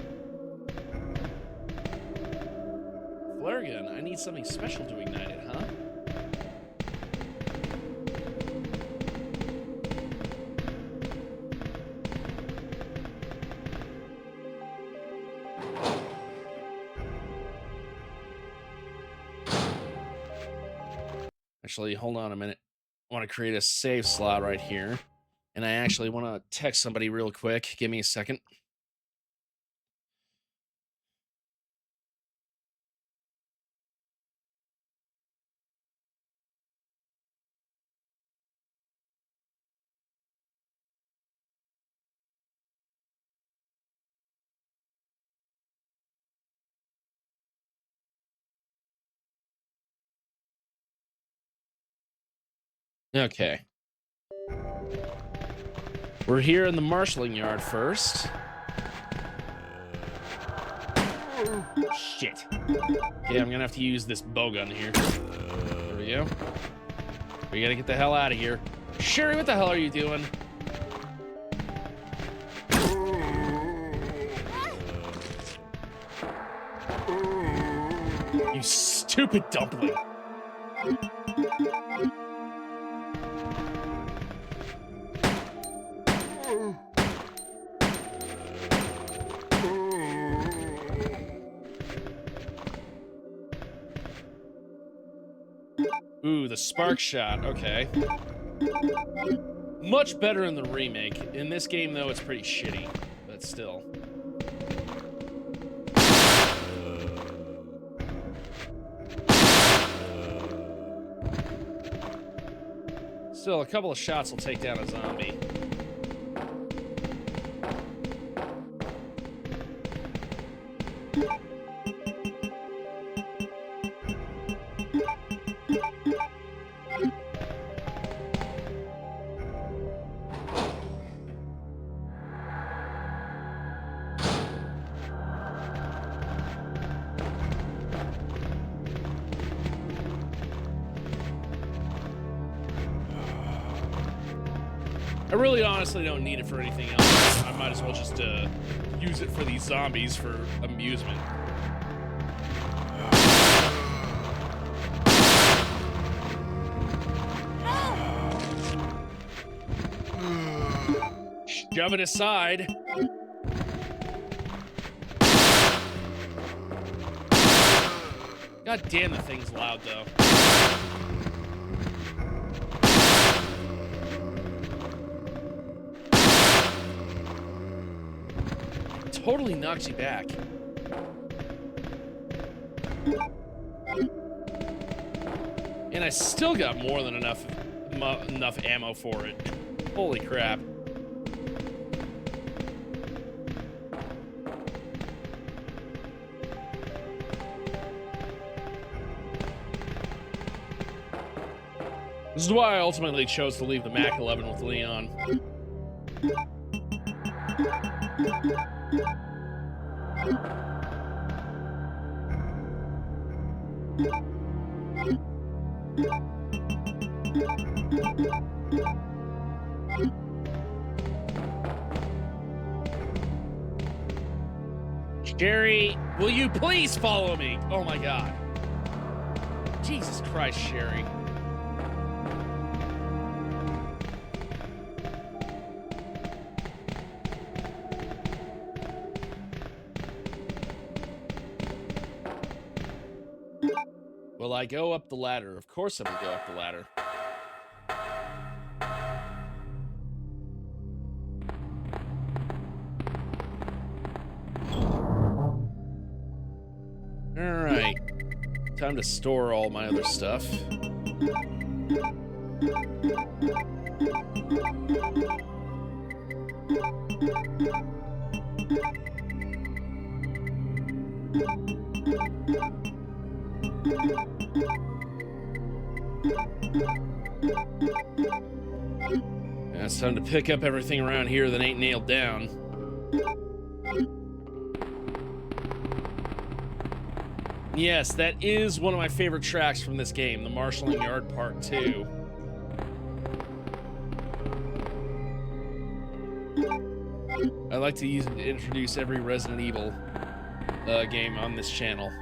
Flare gun, I need something special to ignite it, huh? Actually, hold on a minute. I want to create a save slot right here. And I actually want to text somebody real quick. Give me a second. Okay. We're here in the marshalling yard first. Shit. Okay, I'm gonna have to use this bow gun here. There we go. We gotta get the hell out of here. Sherry, what the hell are you doing? You stupid dumpling. Ooh, the spark shot. Okay. Much better in the remake. In this game, though, it's pretty shitty. But still. Still, a couple of shots will take down a zombie. I really honestly don't need it for anything else. I might as well just use it for these zombies for amusement. Shove it aside. God damn, the thing's loud though. Totally knocks you back. And I still got more than enough ammo for it. Holy crap. This is why I ultimately chose to leave the Mac 11 with Leon. Sherry, will you please follow me? Oh my God. Jesus Christ, Sherry. Will I go up the ladder? Of course I'm gonna go up the ladder. Alright. Time to store all my other stuff. Yeah, it's time to pick up everything around here that ain't nailed down. Yes, that is one of my favorite tracks from this game, the Marshalling Yard Part 2. I like to use it to introduce every Resident Evil game on this channel.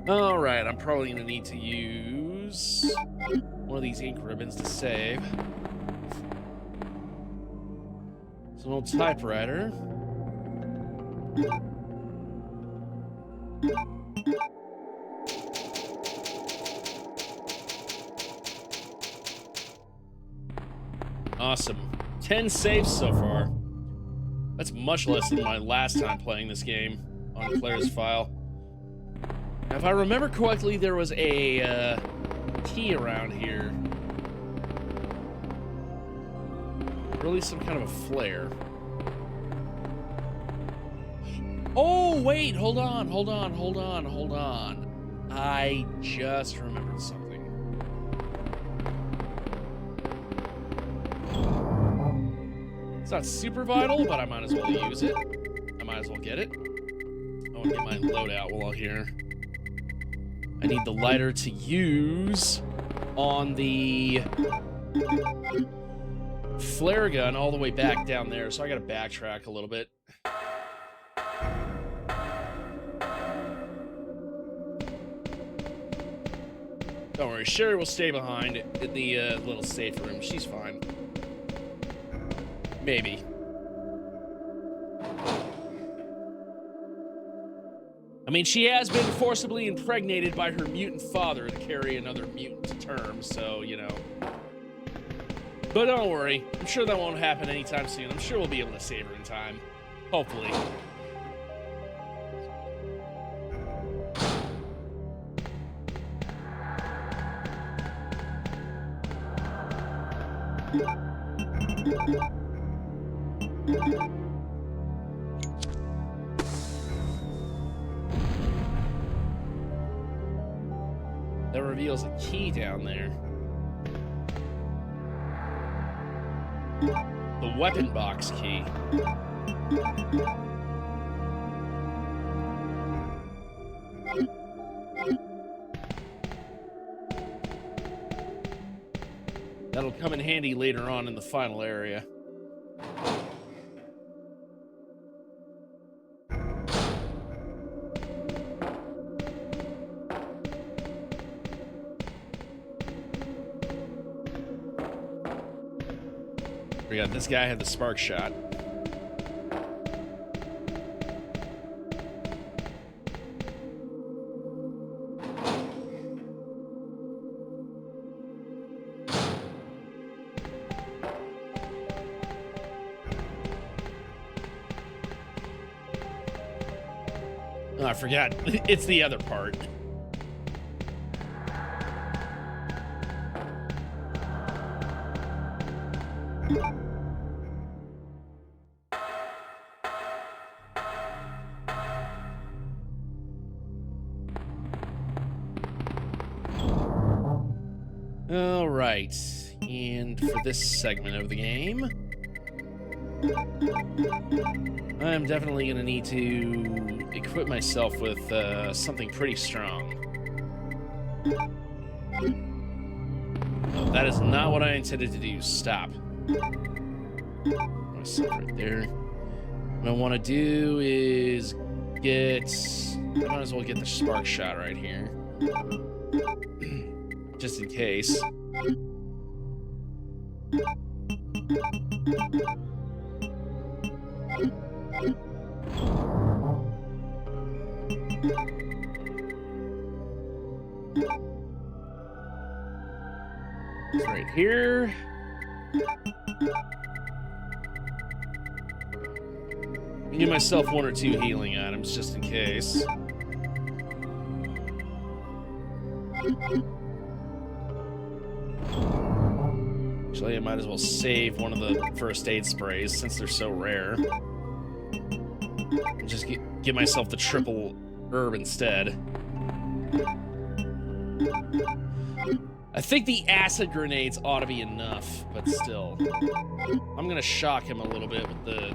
All right, I'm probably gonna need to use one of these ink ribbons to save. It's an old typewriter. Awesome. 10 saves so far. That's much less than my last time playing this game on Claire's file. Now, if I remember correctly, there was a key around here. Really some kind of a flare. Oh, wait, hold on. I just remembered something. It's not super vital, but I might as well use it. I might as well get it. I want to get my loadout while I'm here. I need the lighter to use on the flare gun all the way back down there, so I gotta backtrack a little bit. Don't worry, Sherry will stay behind in the little safe room. She's fine. Maybe. I mean, she has been forcibly impregnated by her mutant father to carry another mutant to term, so, you know. But don't worry. I'm sure that won't happen anytime soon. I'm sure we'll be able to save her in time. Hopefully. That reveals a key down there. The weapon box key. That'll come in handy later on in the final area. We got this guy had the spark shot. Oh, I forgot. It's the other part. All right, and for this segment of the game, I'm definitely going to need to equip myself with something pretty strong. No, that is not what I intended to do. Stop. Myself right there. What I want to do is get... I might as well get the spark shot right here. Just in case. It's right here. Give myself 1 or 2 healing items just in case. Actually, I might as well save one of the first aid sprays since they're so rare. And just give myself the triple herb instead. I think the acid grenades ought to be enough, but still. I'm gonna shock him a little bit with the...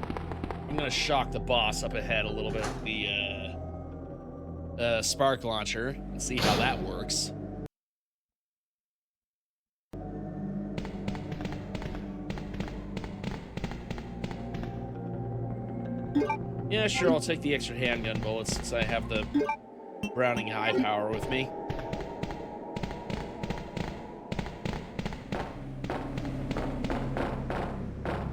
I'm gonna shock the boss up ahead a little bit with the spark launcher and see how that works. Yeah, sure, I'll take the extra handgun bullets since I have the Browning high power with me.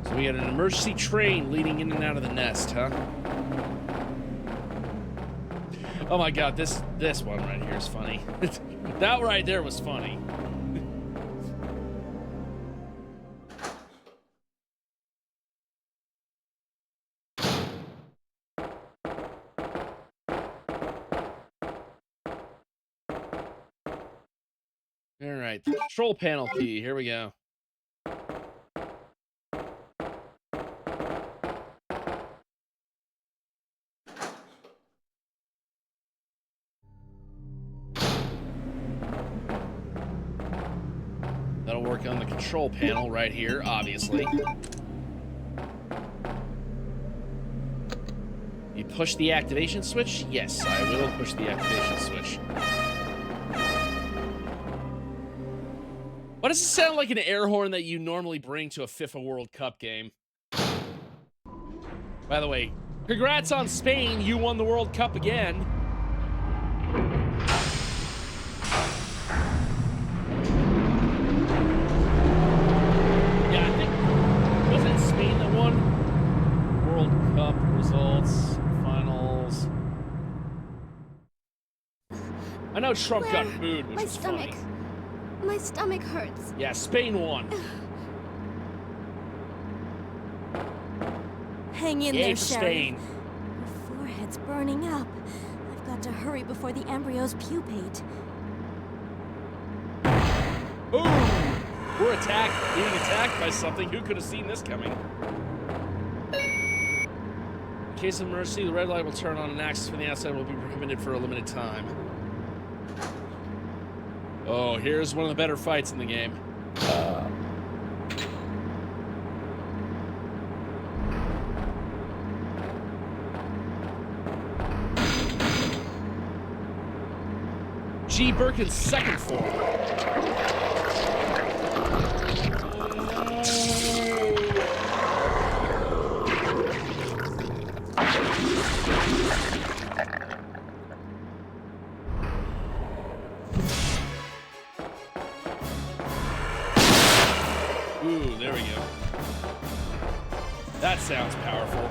So we got an emergency train leading in and out of the nest, huh? Oh my god, this one right here is funny. That right there was funny. All right, the control panel key. Here we go. That'll work on the control panel right here, obviously. You push the activation switch? Yes, I will push the activation switch. Why does it sound like an air horn that you normally bring to a FIFA World Cup game? By the way, congrats on Spain, you won the World Cup again. Yeah, I think, wasn't it Spain that won? World Cup results, finals. I know Trump got booed, which was funny. My stomach hurts. Yeah, Spain won. Hang in Yay there, for Sherry. Spain. Your forehead's burning up. I've got to hurry before the embryos pupate. Boom! We're being attacked by something. Who could have seen this coming? In case of emergency, the red light will turn on and access from the outside will be recommended for a limited time. Oh, here's one of the better fights in the game. G. Birkin's second form. Ooh, there we go. That sounds powerful.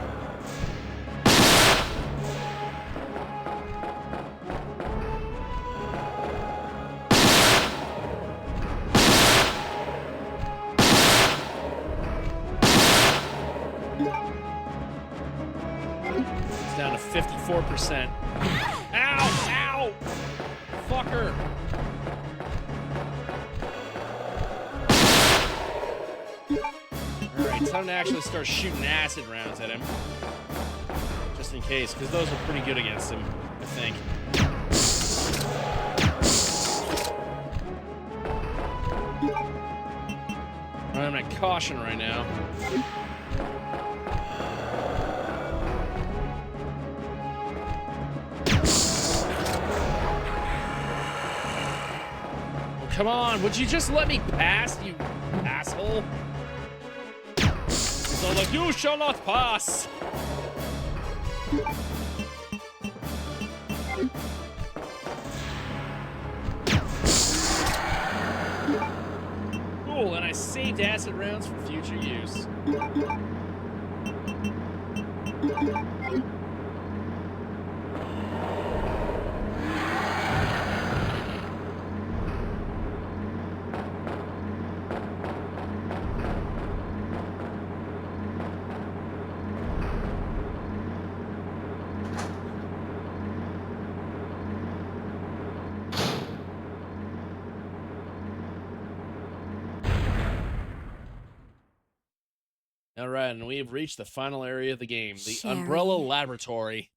It's down to 54%. Ow! Ow! Fucker! Alright, time to actually start shooting acid rounds at him. Just in case, because those are pretty good against him, I think. I'm at caution right now. Oh, come on, would you just let me pass, you asshole? So like, you shall not pass. Cool, and I saved acid rounds for future use. All right, and we have reached the final area of the game, the Sherry. Umbrella Laboratory.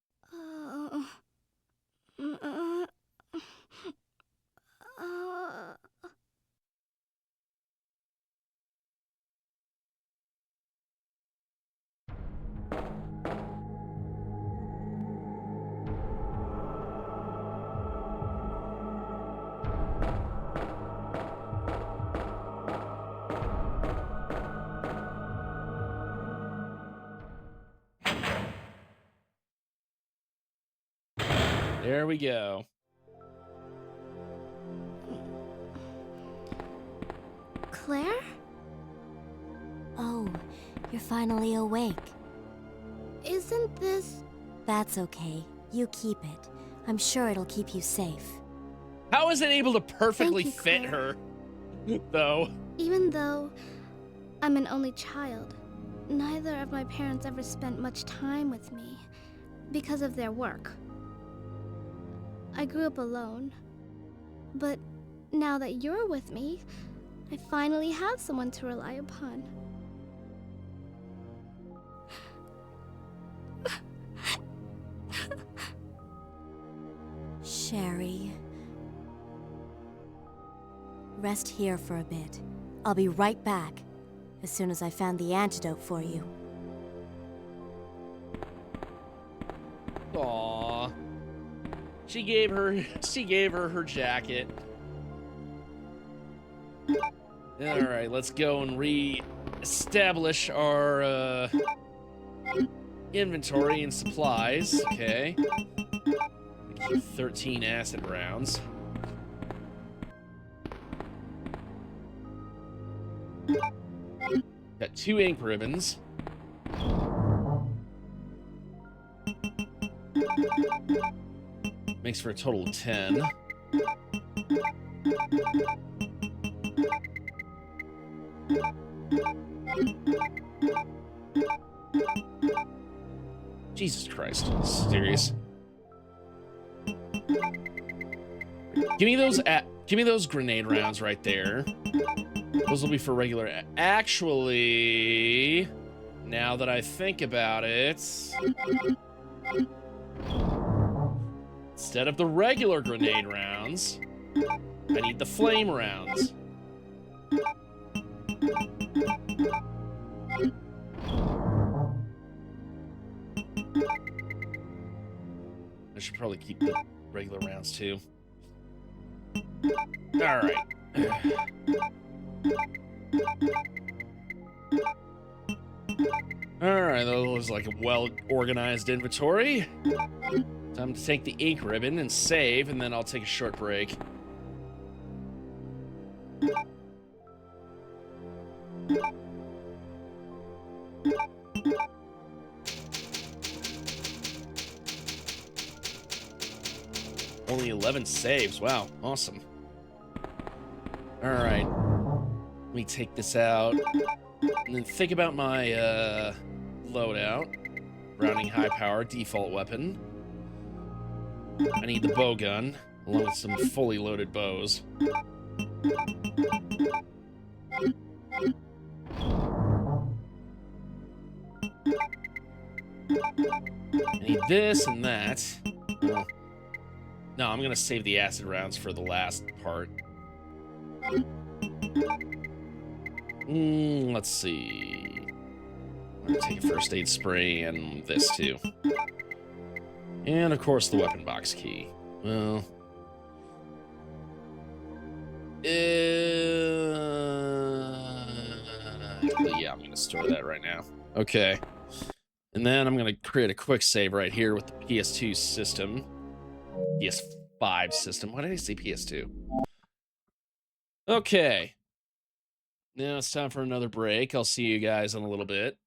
There we go. Claire? Oh, you're finally awake. Isn't this... That's okay. You keep it. I'm sure it'll keep you safe. How is it able to perfectly Thank you, fit Claire. her, though? Even though I'm an only child, neither of my parents ever spent much time with me because of their work. I grew up alone, but now that you're with me, I finally have someone to rely upon. Sherry. Rest here for a bit. I'll be right back, as soon as I found the antidote for you. Aww. She gave her her jacket. All right, let's go and re-establish our inventory and supplies. Okay. 13 acid rounds. Got 2 ink ribbons. Makes for a total of 10. Jesus Christ. Serious. Give me those grenade rounds right there. Those will be for regular. Actually, now that I think about it, instead of the regular grenade rounds, I need the flame rounds. I should probably keep the regular rounds too. All right. Alright, that was like a well-organized inventory. Time to take the ink ribbon and save, and then I'll take a short break. Only 11 saves. Wow, awesome. Alright. Let me take this out. And then think about my loadout. Browning high power, default weapon. I need the bow gun, along with some fully loaded bows. I need this and that. Well, no, I'm gonna save the acid rounds for the last part. Let's see. I'm gonna take a first aid spray and this too. And of course the weapon box key. Well, yeah, I'm gonna store that right now. Okay. And then I'm gonna create a quick save right here with the PS2 system. PS5 system. Why did I say PS2? Okay. Now it's time for another break. I'll see you guys in a little bit.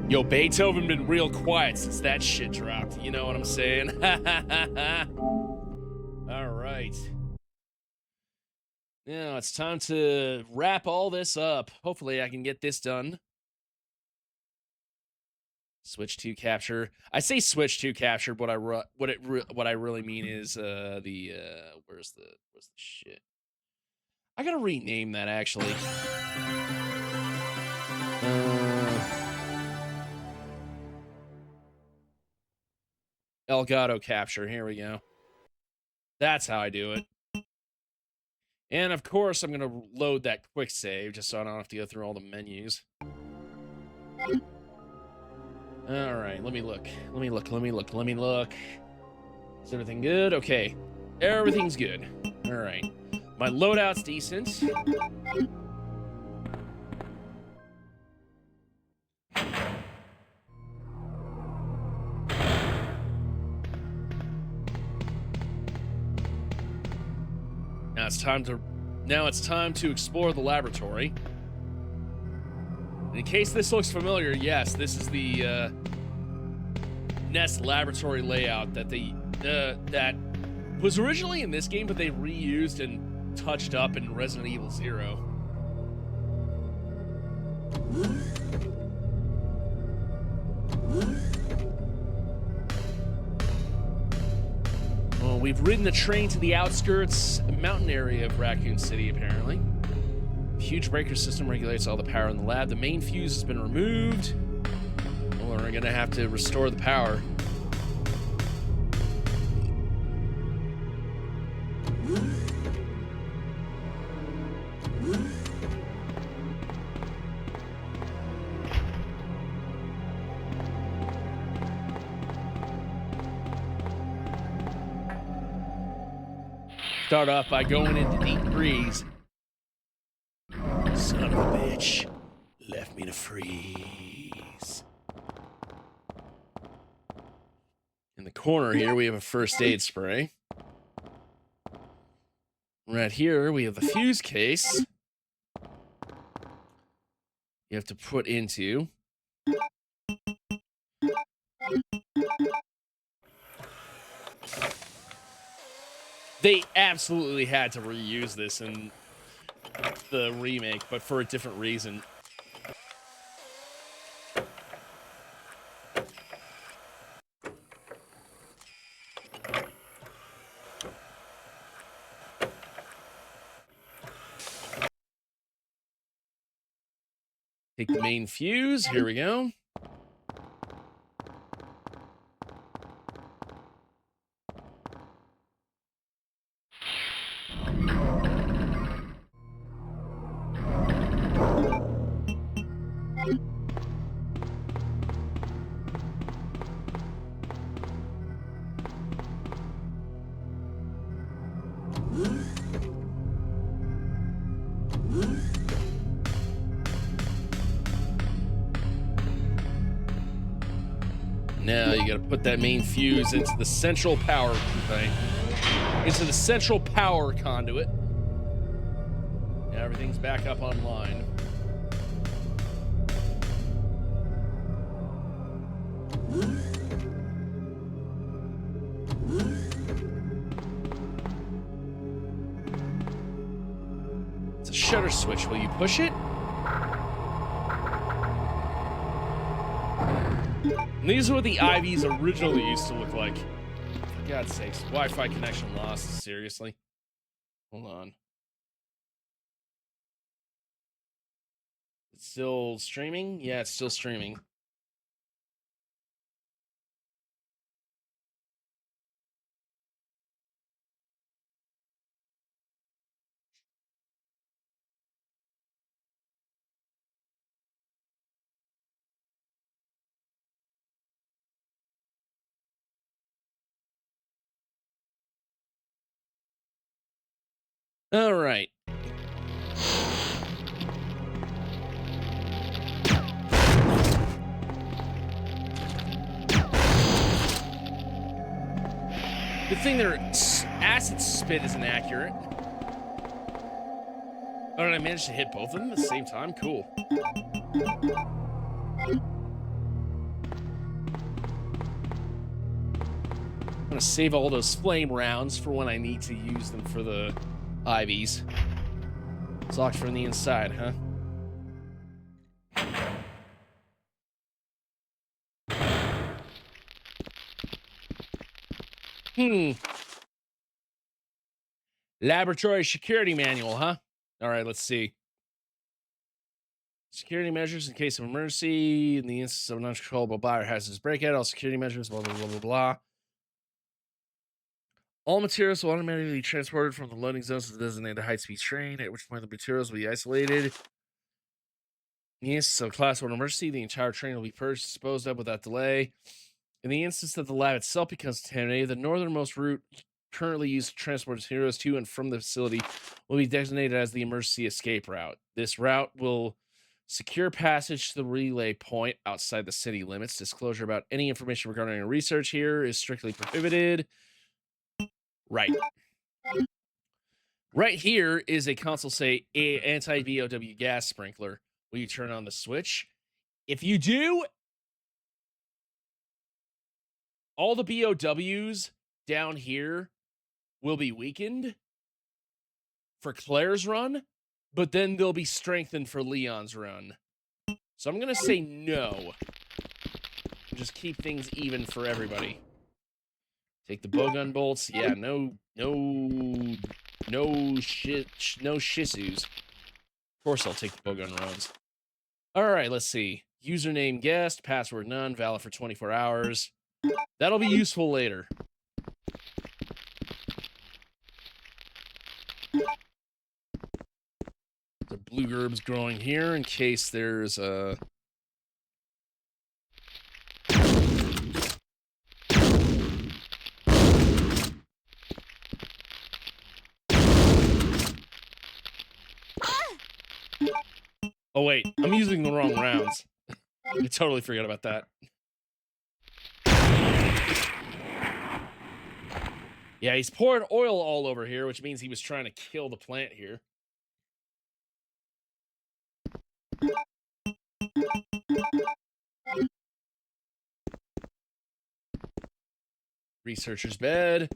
Yo, Beethoven been real quiet since that shit dropped. You know what I'm saying? All right. Now it's time to wrap all this up. Hopefully I can get this done. Switch to capture. I say switch to capture, but what I really mean is where's the shit? I gotta rename that actually. Elgato capture. Here we go. That's how I do it. And of course, I'm gonna load that quick save just so I don't have to go through all the menus. All right, let me look. Let me look. Is everything good? Okay, everything's good. All right, my loadout's decent. Now it's time to explore the laboratory. In case this looks familiar, yes, this is the Nest laboratory layout that that was originally in this game, but they reused and touched up in Resident Evil 0. Well, we've ridden the train to the outskirts mountain area of Raccoon City, apparently. The huge breaker system regulates all the power in the lab. The main fuse has been removed. Well, we're gonna have to restore the power. Start off by going into deep freeze. Son of a bitch left me to freeze. In the corner here, we have a first aid spray. Right here, we have the fuse case. You have to put into. They absolutely had to reuse this in the remake, but for a different reason. Take the main fuse. Here we go. Now you gotta put that main fuse into the central power thing. Into the central power conduit. Now everything's back up online. It's a shutter switch. Will you push it? And these are what the IVs originally used to look like. For God's sakes. Wi-Fi connection lost. Seriously? Hold on. It's still streaming? Yeah, it's still streaming. All right. Good thing their acid spit isn't accurate. Oh, did I manage to hit both of them at the same time? Cool. gonna save all those flame rounds for when I need to use them for the IVs. It's locked from the inside, huh? Laboratory security manual, huh? All right, let's see. Security measures in case of emergency. In the instance of an uncontrollable biohazardous breakout, all security measures, blah, blah, blah, blah, blah. All materials will automatically be transported from the loading zones to the designated high-speed train, at which point the materials will be isolated. In the instance of Class 1 emergency, the entire train will be purged, disposed of without delay. In the instance that the lab itself becomes contaminated, the northernmost route currently used to transport materials to and from the facility will be designated as the emergency escape route. This route will secure passage to the relay point outside the city limits. Disclosure about any information regarding research here is strictly prohibited. Right. Right here is a console say anti-VOD gas sprinkler. Will you turn on the switch? If you do, all the BOWs down here will be weakened for Claire's run, but then they'll be strengthened for Leon's run. So I'm going to say no. Just keep things even for everybody. Take the bowgun bolts. Yeah, no shisus. Of course I'll take the bowgun rounds. All right, let's see. Username guest, password none, valid for 24 hours. That'll be useful later. The blue herbs growing here in case there's a... Oh, wait. I'm using the wrong rounds. I totally forgot about that. Yeah, he's poured oil all over here, which means he was trying to kill the plant here. Researcher's bed.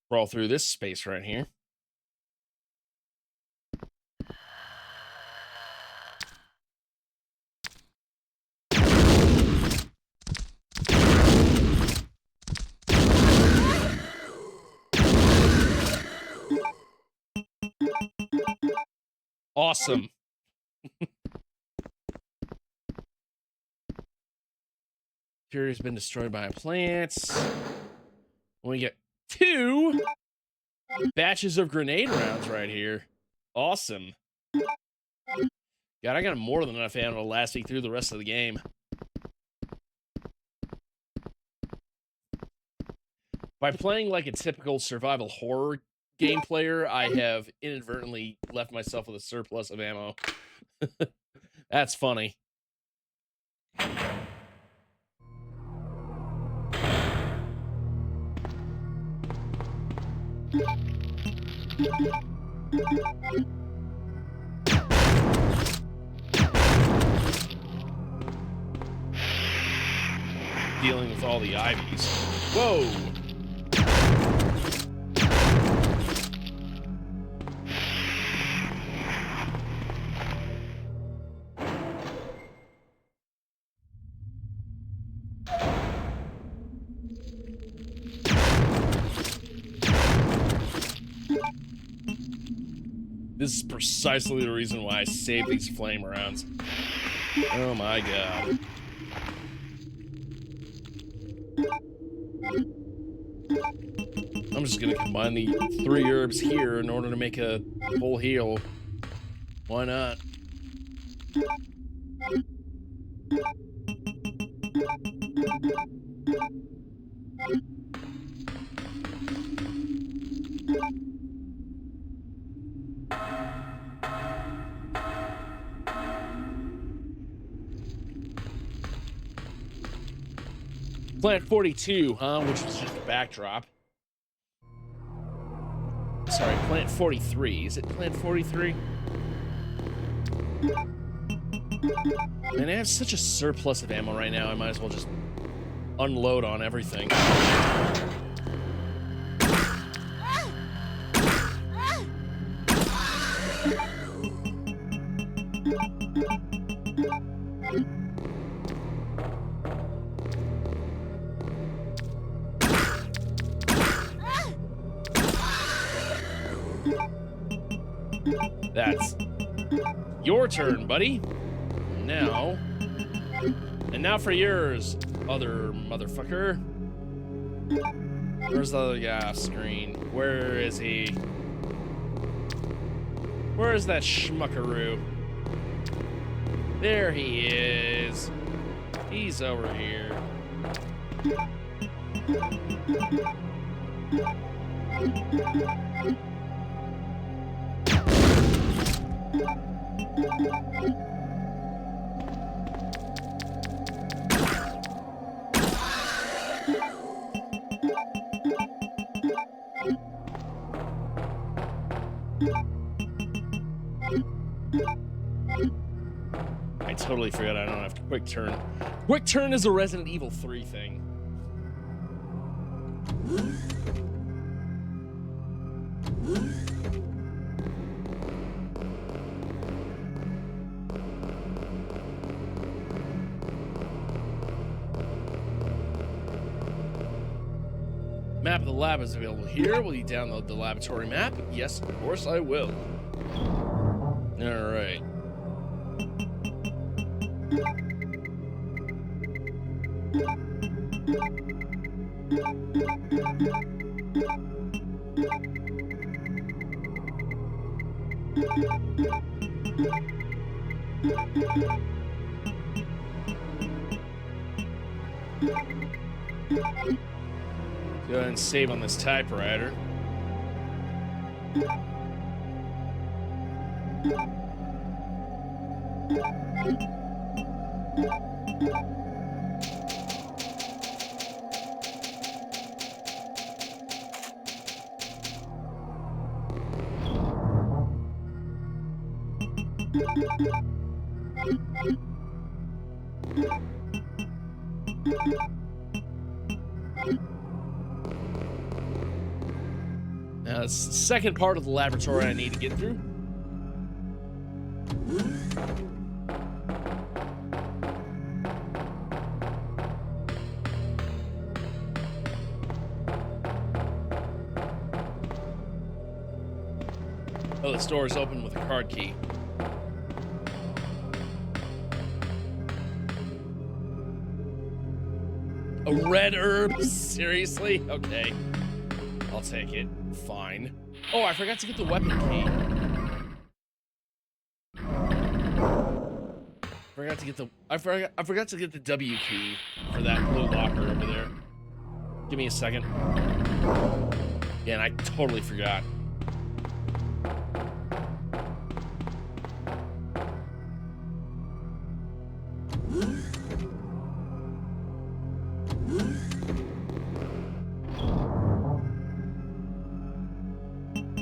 Crawl through this space right here. Awesome. Fury has been destroyed by plants. We get 2 batches of grenade rounds right here. Awesome. God, I got more than enough ammo to last me through the rest of the game. By playing like a typical survival horror game player, I have inadvertently left myself with a surplus of ammo. That's funny. Dealing with all the IVs. Whoa! This is precisely the reason why I saved these flame rounds. Oh my god. I'm just gonna combine the 3 herbs here in order to make a full heal. Why not? Plant 42, huh? Which was just a backdrop. sorry, Plant 43. Is it Plant 43? Man, I have such a surplus of ammo right now, I might as well just unload on everything. That's your turn, buddy. Now for yours, other motherfucker. Where's the other guy off screen? Where is he? Where is that schmuckaroo? There he is. He's over here. I totally forgot I don't have quick turn. Quick turn is a Resident Evil 3 thing. Map of the lab is available here. Will you download the laboratory map? Yes, of course I will. All right. Go ahead and save on this typewriter. Now, it's the second part of the laboratory I need to get through. Oh, this door is open with a card key. A red herb? Seriously? Okay. I'll take it. Fine. Oh, I forgot to get the weapon key. I forgot to get the W key for that blue locker over there. Give me a second. Yeah, and I totally forgot.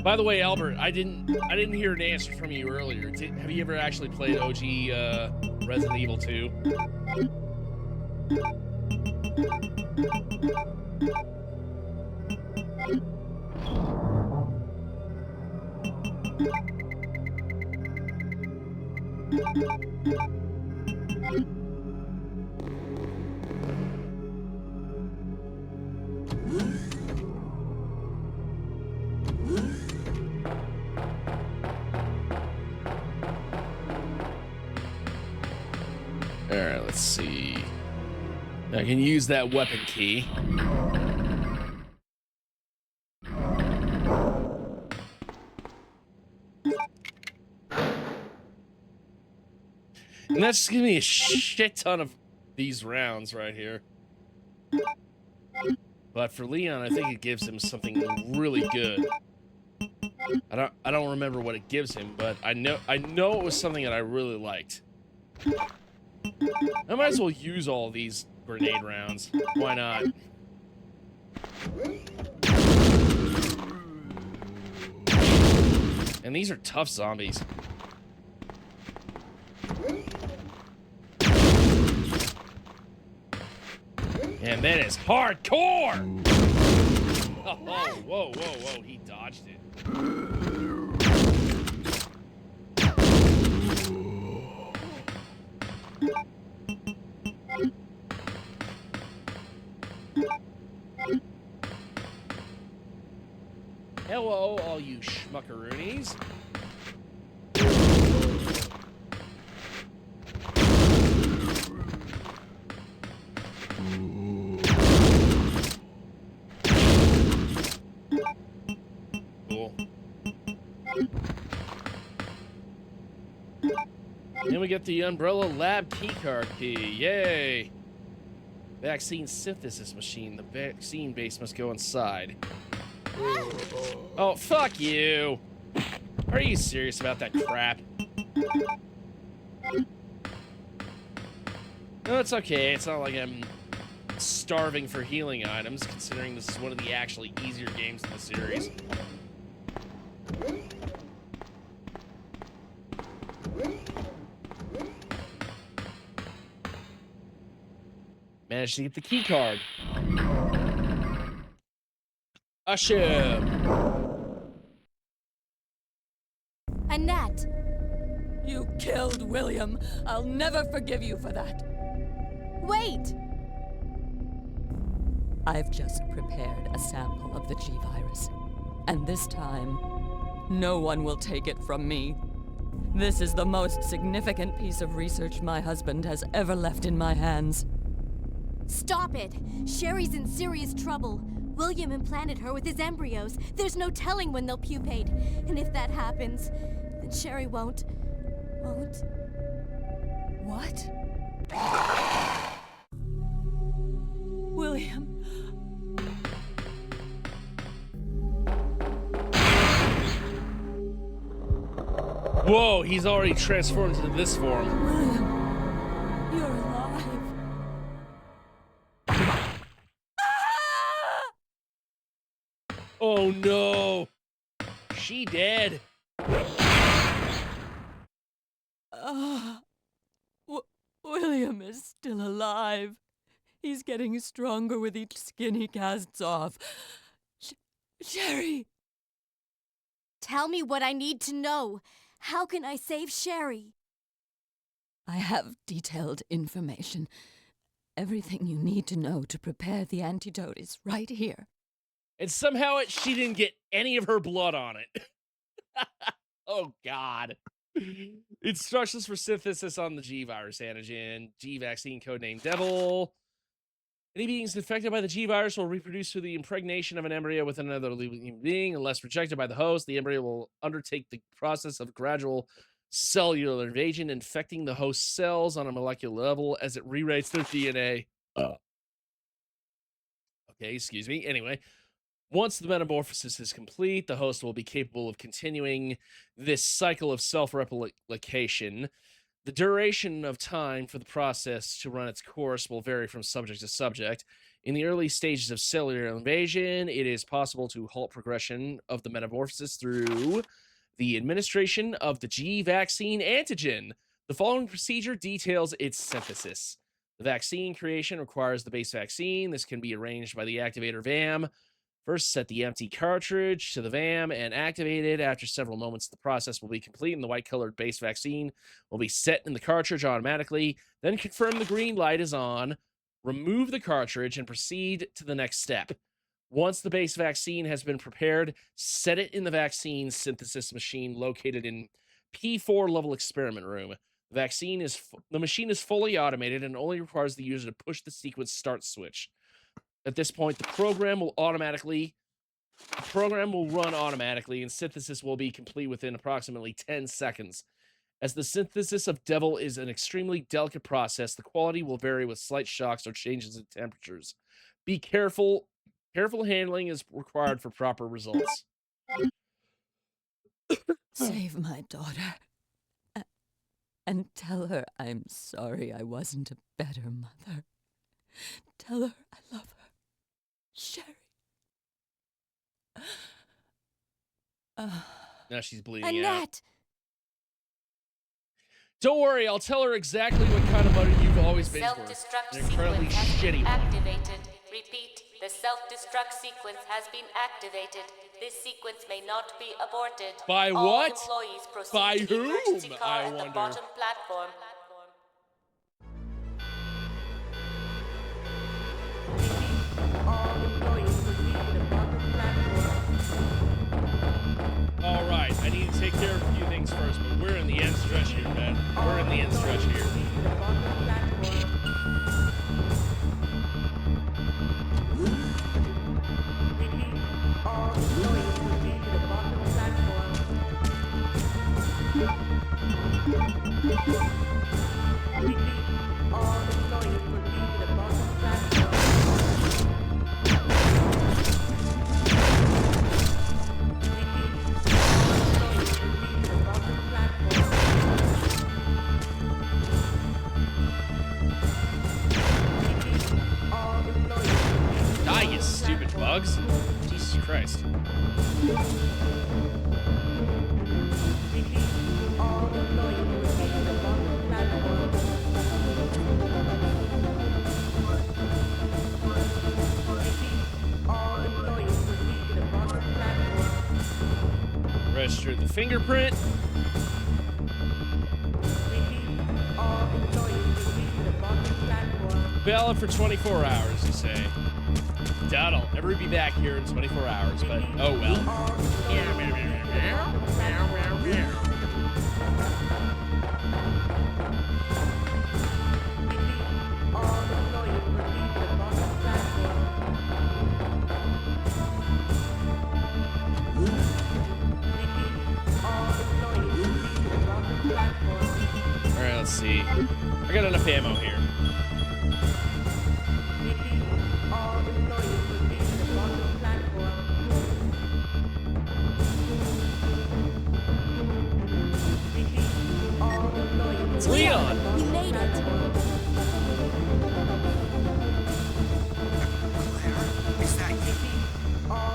By the way, Albert, I didn't hear an answer from you earlier. Have you ever actually played OG Resident Evil 2? Alright, let's see. I can use that weapon key. And that's just giving me a shit ton of these rounds right here. But for Leon, I think it gives him something really good. I don't remember what it gives him, but I know it was something that I really liked. I might as well use all these grenade rounds. Why not? And these are tough zombies. And that is hardcore! Oh, whoa, whoa, whoa, he dodged it. Hello, all you schmuckaroonies. Cool. Then we get the Umbrella Lab keycard key. Yay! Vaccine synthesis machine. The vaccine base must go inside. Oh, fuck you! Are you serious about that crap? No, it's okay. It's not like I'm starving for healing items, considering this is one of the actually easier games in the series. Managed to get the key card. Usher. Annette! You killed William. I'll never forgive you for that. Wait! I've just prepared a sample of the G-Virus. And this time, no one will take it from me. This is the most significant piece of research my husband has ever left in my hands. Stop it! Sherry's in serious trouble. William implanted her with his embryos. There's no telling when they'll pupate. And if that happens, then Sherry won't... What? William... Whoa, he's already transformed into this form. William, you're alive. Oh no! She dead. William is still alive. He's getting stronger with each skin he casts off. Sherry! Tell me what I need to know. How can I save Sherry? I have detailed information. Everything you need to know to prepare the antidote is right here. And somehow she didn't get any of her blood on it. Oh, God. Instructions for synthesis on the G-Virus antigen. G-vaccine codename Devil. Any beings infected by the G-Virus will reproduce through the impregnation of an embryo with another living being. Unless rejected by the host, the embryo will undertake the process of gradual cellular invasion, infecting the host cells on a molecular level as it rewrites their DNA. Okay, excuse me. Anyway, once the metamorphosis is complete, the host will be capable of continuing this cycle of self-replication. The duration of time for the process to run its course will vary from subject to subject. In the early stages of cellular invasion, it is possible to halt progression of the metamorphosis through the administration of the G vaccine antigen. The following procedure details its synthesis. The vaccine creation requires the base vaccine. This can be arranged by the activator VAM. First, set the empty cartridge to the VAM and activate it. After several moments, the process will be complete and the white-colored base vaccine will be set in the cartridge automatically. Then confirm the green light is on, remove the cartridge, and proceed to the next step. Once the base vaccine has been prepared, set it in the vaccine synthesis machine located in P4 level experiment room. The machine is fully automated and only requires the user to push the sequence start switch. At this point, the program will run automatically, and synthesis will be complete within approximately 10 seconds. As the synthesis of Devil is an extremely delicate process, the quality will vary with slight shocks or changes in temperatures. Be careful. Careful handling is required for proper results. Save my daughter. And tell her I'm sorry I wasn't a better mother. Tell her I love her. Sherry. Now she's bleeding out. Annette! Don't worry, I'll tell her exactly what kind of butter you've always been for. Self-destruct An incredibly sequence has shitty been one. activated. Repeat, the self-destruct sequence has been activated. This sequence may not be aborted. By All what? employees proceed By to the emergency whom, car I at the wonder? bottom platform. All employees proceed to the bottom platform. Alright, I need to take care of a few things first, but we're in the end stretch here, man. We're in the end stretch here. Die, you stupid bugs. Jesus Christ. Register the fingerprint. Valid for 24 hours, you say. Doubt I'll ever be back here in 24 hours, but oh well. Alright, let's see. I got enough ammo here. It's Leon! You made it! Is that you?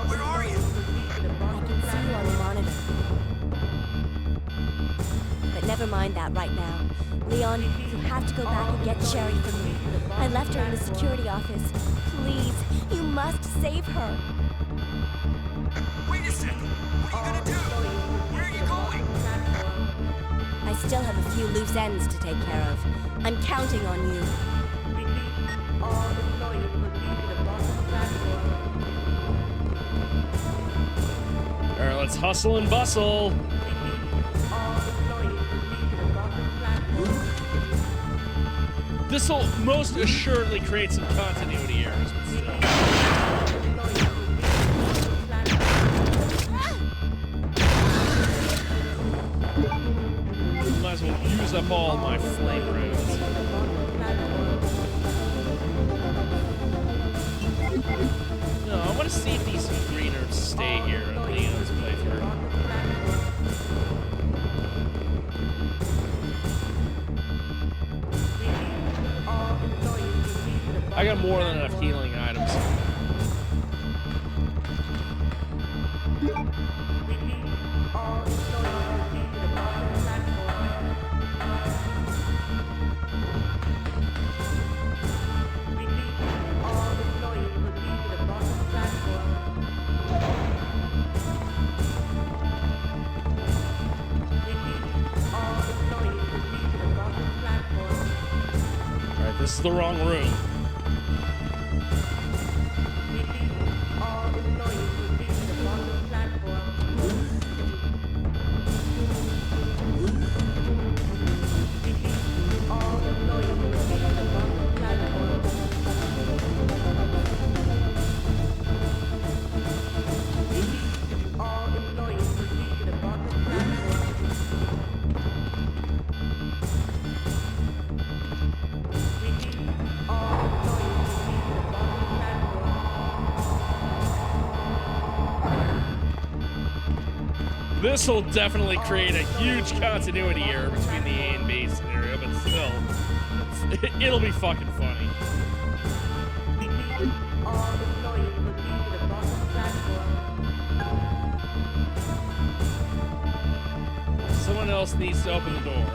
Where are you? I can see you on the monitor. But never mind that right now. Leon, you have to go back and get Sherry for me. I left her in the security office. Please, you must save her. Wait a second. What are you gonna do? Where are you going? I still have a few loose ends to take care of. I'm counting on you. Alright, let's hustle and bustle. This'll most assuredly create some continuity errors, but still. Might as well use up all my flame runes. No, I want to see if these green herbs stay here in Leon's playthrough. I got more than enough healing items. Alright, this is the wrong room. This will definitely create a huge continuity error between the A and B scenario, but still, it'll be fucking funny. else needs to open the door.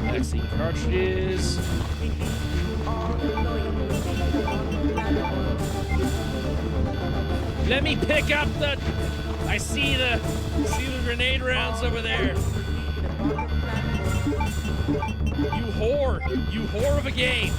Vaccine cartridges. Let me pick up the... I see the grenade rounds over there. You whore of a game.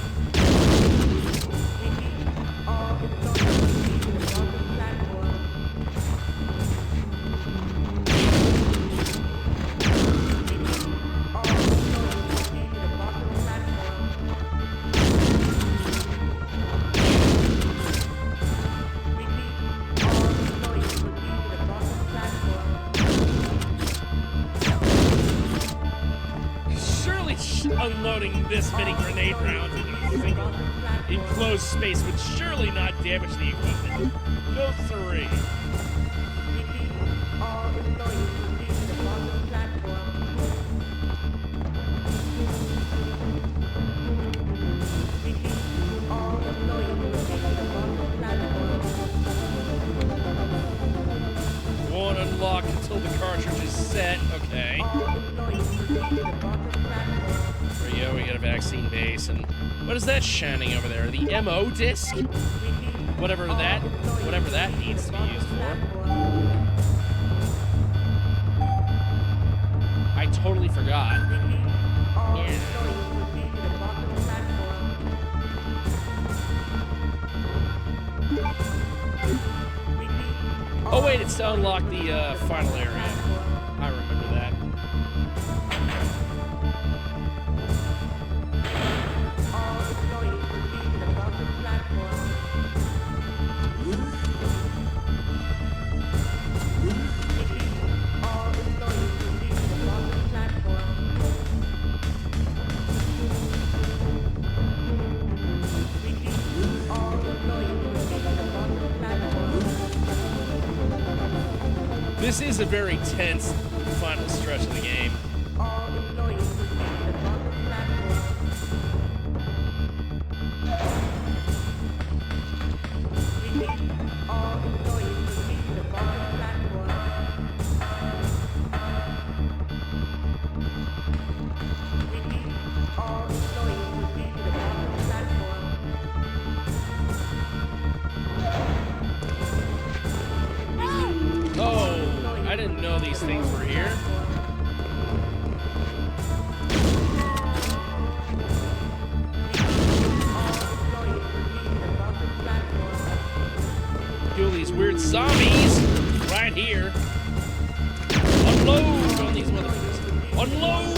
Unloading this many grenade rounds into a single enclosed space would surely not damage the equipment. No siree. Won't unlock until the cartridge is set. Okay. There we got a vaccine base, and what is that shining over there? The MO disc? Whatever that needs to be used for. I totally forgot. Yeah. Oh wait, it's to unlock the final area. I remember that. This is a very tense final stretch of the game. I didn't know these things were here. Kill these weird zombies right here. Unload on these motherfuckers. Unload!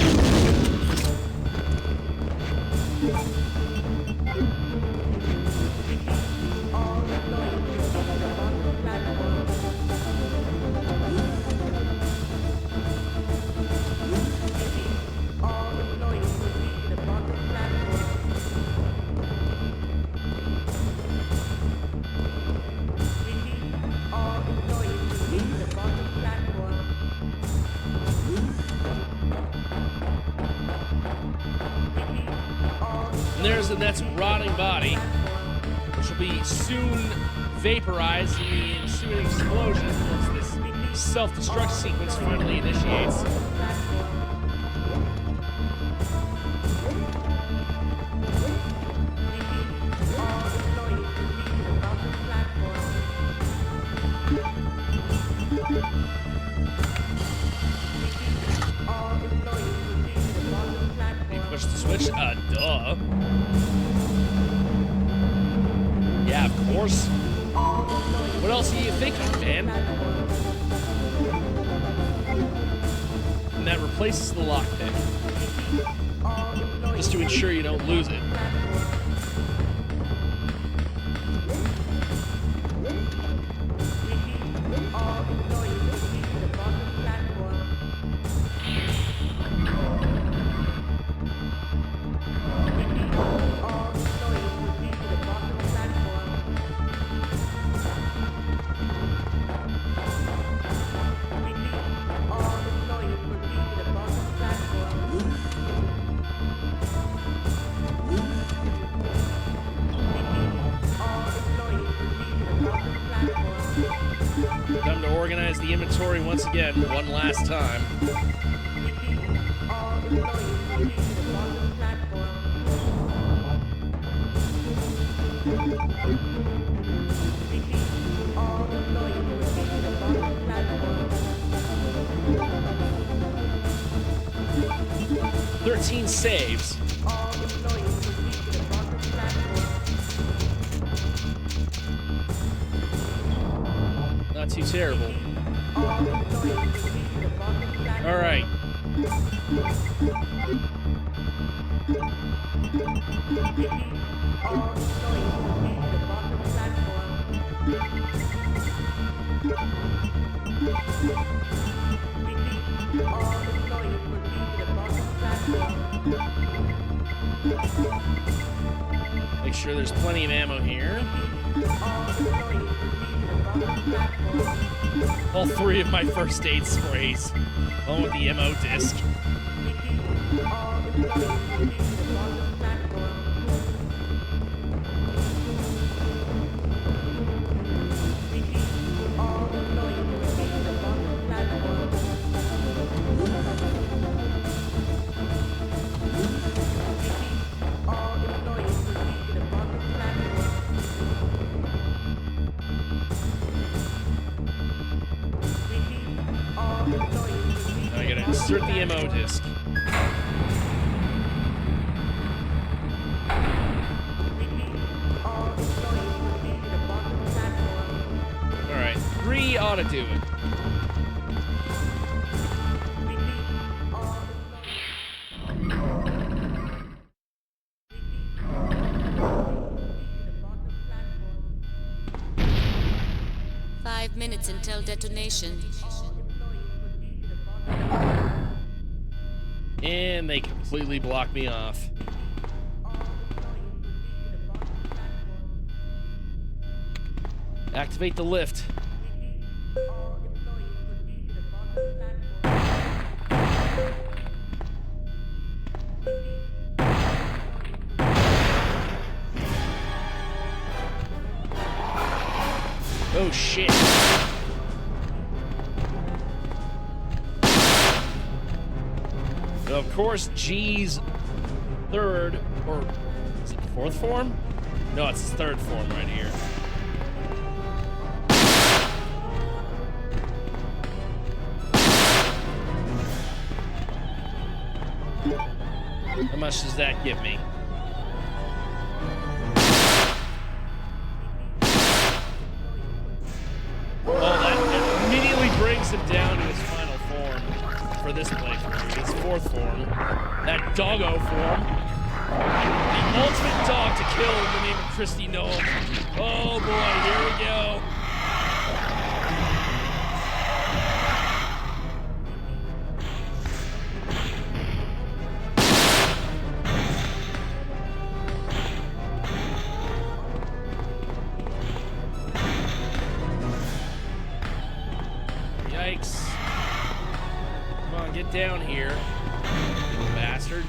And that's rotting body, which will be soon vaporized in the ensuing explosion once this self-destruct sequence finally initiates. They push the switch? Duh. Yeah, of course. What else are you thinking, man? And that replaces the lockpick. Just to ensure you don't lose it. the inventory once again, one last time. "13 saves. Not too terrible. All right. Make sure there's plenty of ammo here. All 3 of my first aid sprays, along with the MO disc. I gotta insert the MO disc. Alright, 3 ought to do it. Minutes until detonation. And they completely block me off. Activate the lift. Oh shit. Of course, G's third, or is it 4th form? No, it's his 3rd form right here. How much does that give me? Oh, that immediately brings him down to his final form for this playthrough, his 4th form. That doggo form. The ultimate dog to kill in the name of Christy Noel. Oh boy, here we go. Yikes. Come on, get down here, you bastard.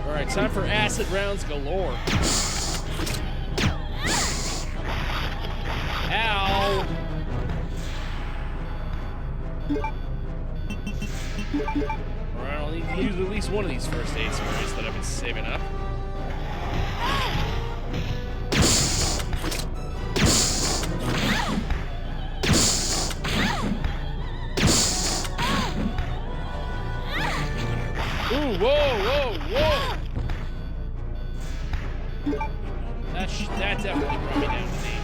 Alright, time for acid rounds galore. Ow! Alright, I'll need to use at least one of these first aid sprays that I've been saving up. Ooh, whoa, whoa, whoa! That definitely brought me down to knee.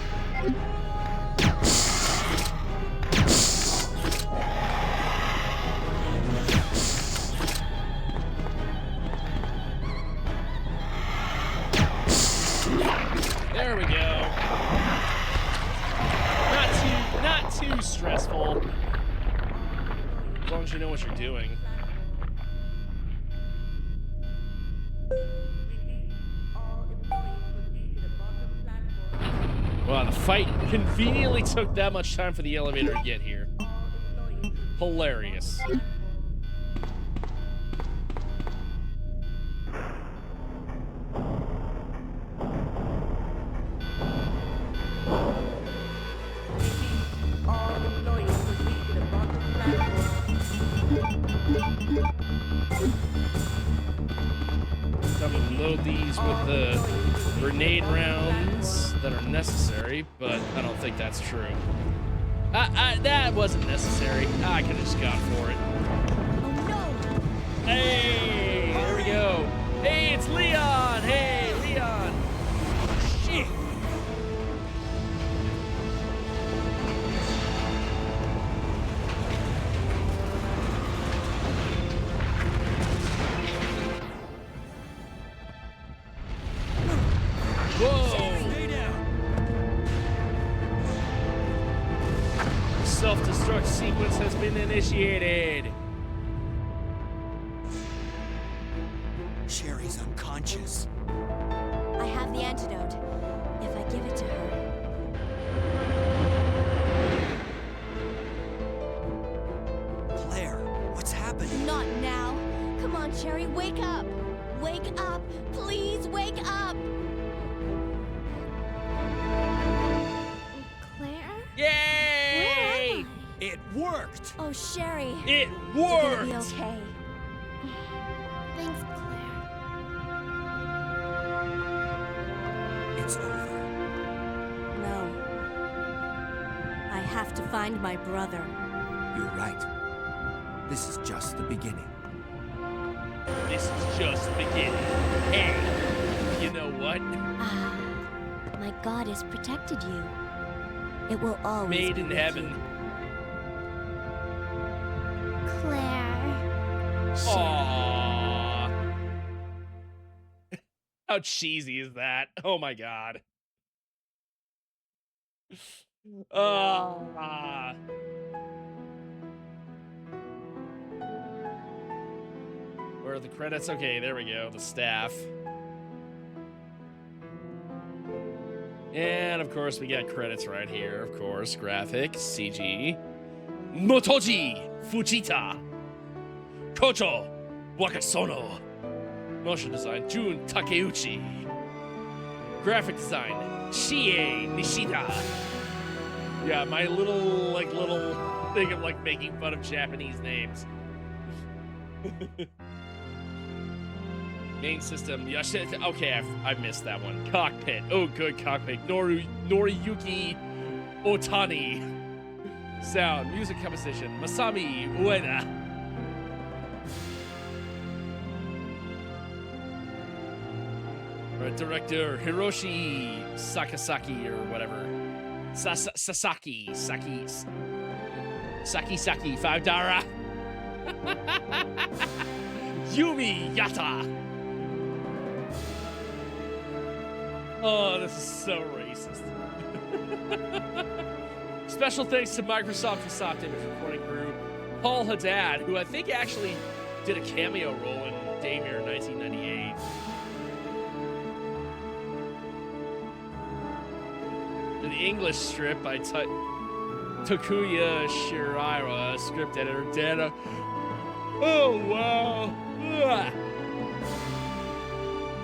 There we go. Not too stressful. As long as you know what you're doing. Wow, the fight conveniently took that much time for the elevator to get here. Hilarious. reload these with the grenade rounds that are necessary, but I don't think that's true. That wasn't necessary. I could have just gone for it. Oh no! Hey, there we go. Hey, it's Leon. Hey, Leon. Shit. Self-destruct sequence has been initiated. Sherry's unconscious. I have the antidote. If I give it to her. Claire, what's happening? Not now. Come on, Sherry, wake up. Wake up. Please wake up. Claire? Yay! It worked! Oh, Sherry. It You're gonna worked! be okay. Thanks, Claire. It's over. No. I have to find my brother. You're right. This is just the beginning. This is just the beginning. Hey, you know what? Ah, my goddess protected you. It will always Made be in with heaven. you. Claire. Aww. How cheesy is that? Oh my god. Ah. Where are the credits? Okay, there we go. The staff. And of course, we got credits right here. Of course, graphics, CG. Motoji Fujita. Kocho Wakasono. Motion design, Jun Takeuchi. Graphic design, Chie Nishida. Yeah, my little thing of like making fun of Japanese names. Main system, Yashita. Okay, I missed that one. Cockpit. Oh, good cockpit. Noriyuki Otani. Sound, music composition, Masami Ueda. Director Hiroshi Sakasaki or whatever. Sasaki. Saki 5 Dara. Yumi Yata. Oh, this is so racist. Special thanks to Microsoft and Soft Image Recording Crew. Paul Haddad, who I think actually did a cameo role in Damir in 1998. The English strip by Takuya Shiraira, script editor, Dana. Oh, wow. Ugh.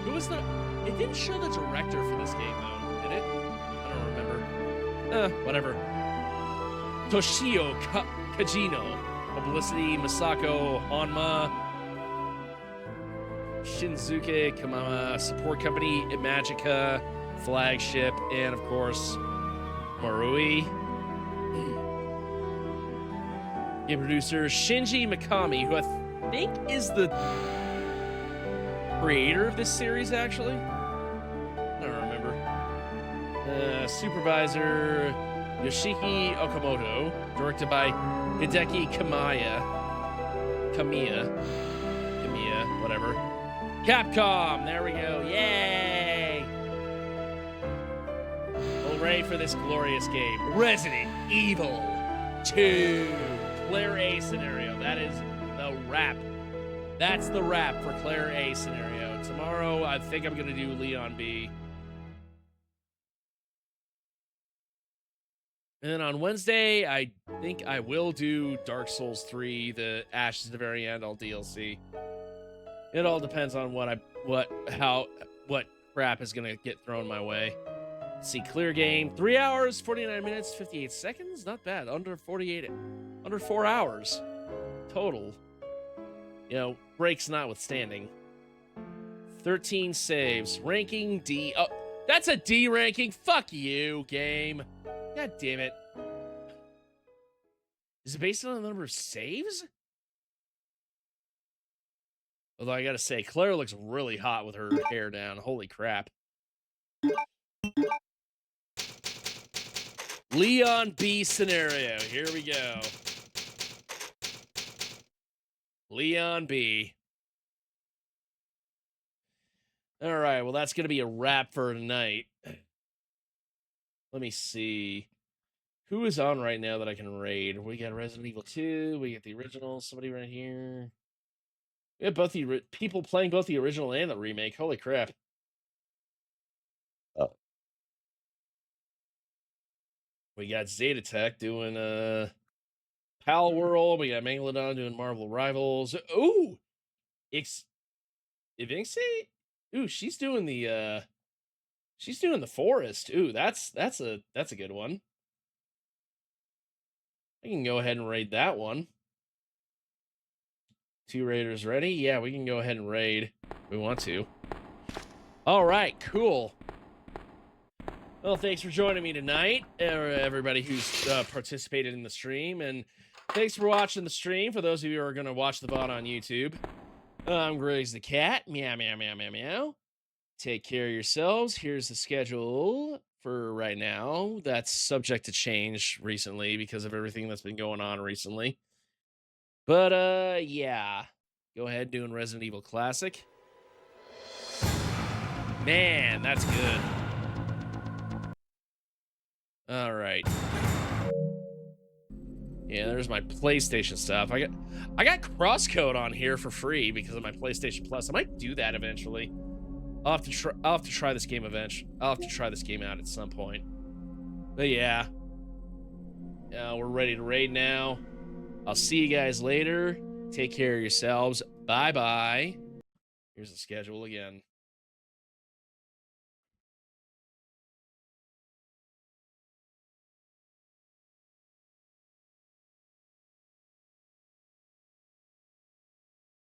Who was the... It didn't show the director for this game, though, did it? I don't remember. Whatever. Toshio Kajino. Publicity, Masako Honma. Shinzuke Kamama. Support company, Imagica. Flagship. And, of course, Marui. Game producer, Shinji Mikami, who I think is the creator of this series, actually. I don't remember. Supervisor, Yoshiki Okamoto. Directed by Hideki Kamiya, whatever. Capcom, there we go, yay! Hooray for this glorious game. Resident Evil 2. Claire A scenario. That is the wrap. That's the wrap for Claire A scenario. Tomorrow, I think I'm going to do Leon B. And then on Wednesday, I think I will do Dark Souls 3, the Ashes to the Very End, all DLC. It all depends on what crap is going to get thrown my way. Let's see, clear game. 3 hours, 49 minutes, 58 seconds. Not bad. Under 4 hours total. You know, breaks notwithstanding. 13 saves. Ranking D. Oh, that's a D ranking. Fuck you, game. God damn it. Is it based on the number of saves? Although I gotta say, Claire looks really hot with her hair down. Holy crap. Leon B scenario. Here we go. Leon B. All right, well, that's going to be a wrap for tonight. Let me see. Who is on right now that I can raid? We got Resident Evil 2. We got the original. Somebody right here. We have both the people playing both the original and the remake. Holy crap. Oh. We got Zeta Tech doing Pal World. We got Megalodon doing Marvel Rivals. Ooh! Ivixie? Ooh, she's doing the Forest. Ooh, that's a good one. I can go ahead and raid that one. 2 raiders ready? Yeah, we can go ahead and raid. We want to. All right, cool. Well, thanks for joining me tonight, everybody who's participated in the stream, and thanks for watching the stream. For those of you who are going to watch the VOD on YouTube, I'm Griggs the Cat. Meow, meow, meow, meow, meow. Take care of yourselves. Here's the schedule for right now. That's subject to change recently because of everything that's been going on recently. But, yeah. Go ahead, doing Resident Evil Classic. Man, that's good. All right. Yeah, there's my PlayStation stuff. I got Crosscode on here for free because of my PlayStation Plus. I might do that eventually. I'll have to try this game eventually. I'll have to try this game out at some point. But yeah. We're ready to raid now. I'll see you guys later. Take care of yourselves. Bye-bye. Here's the schedule again.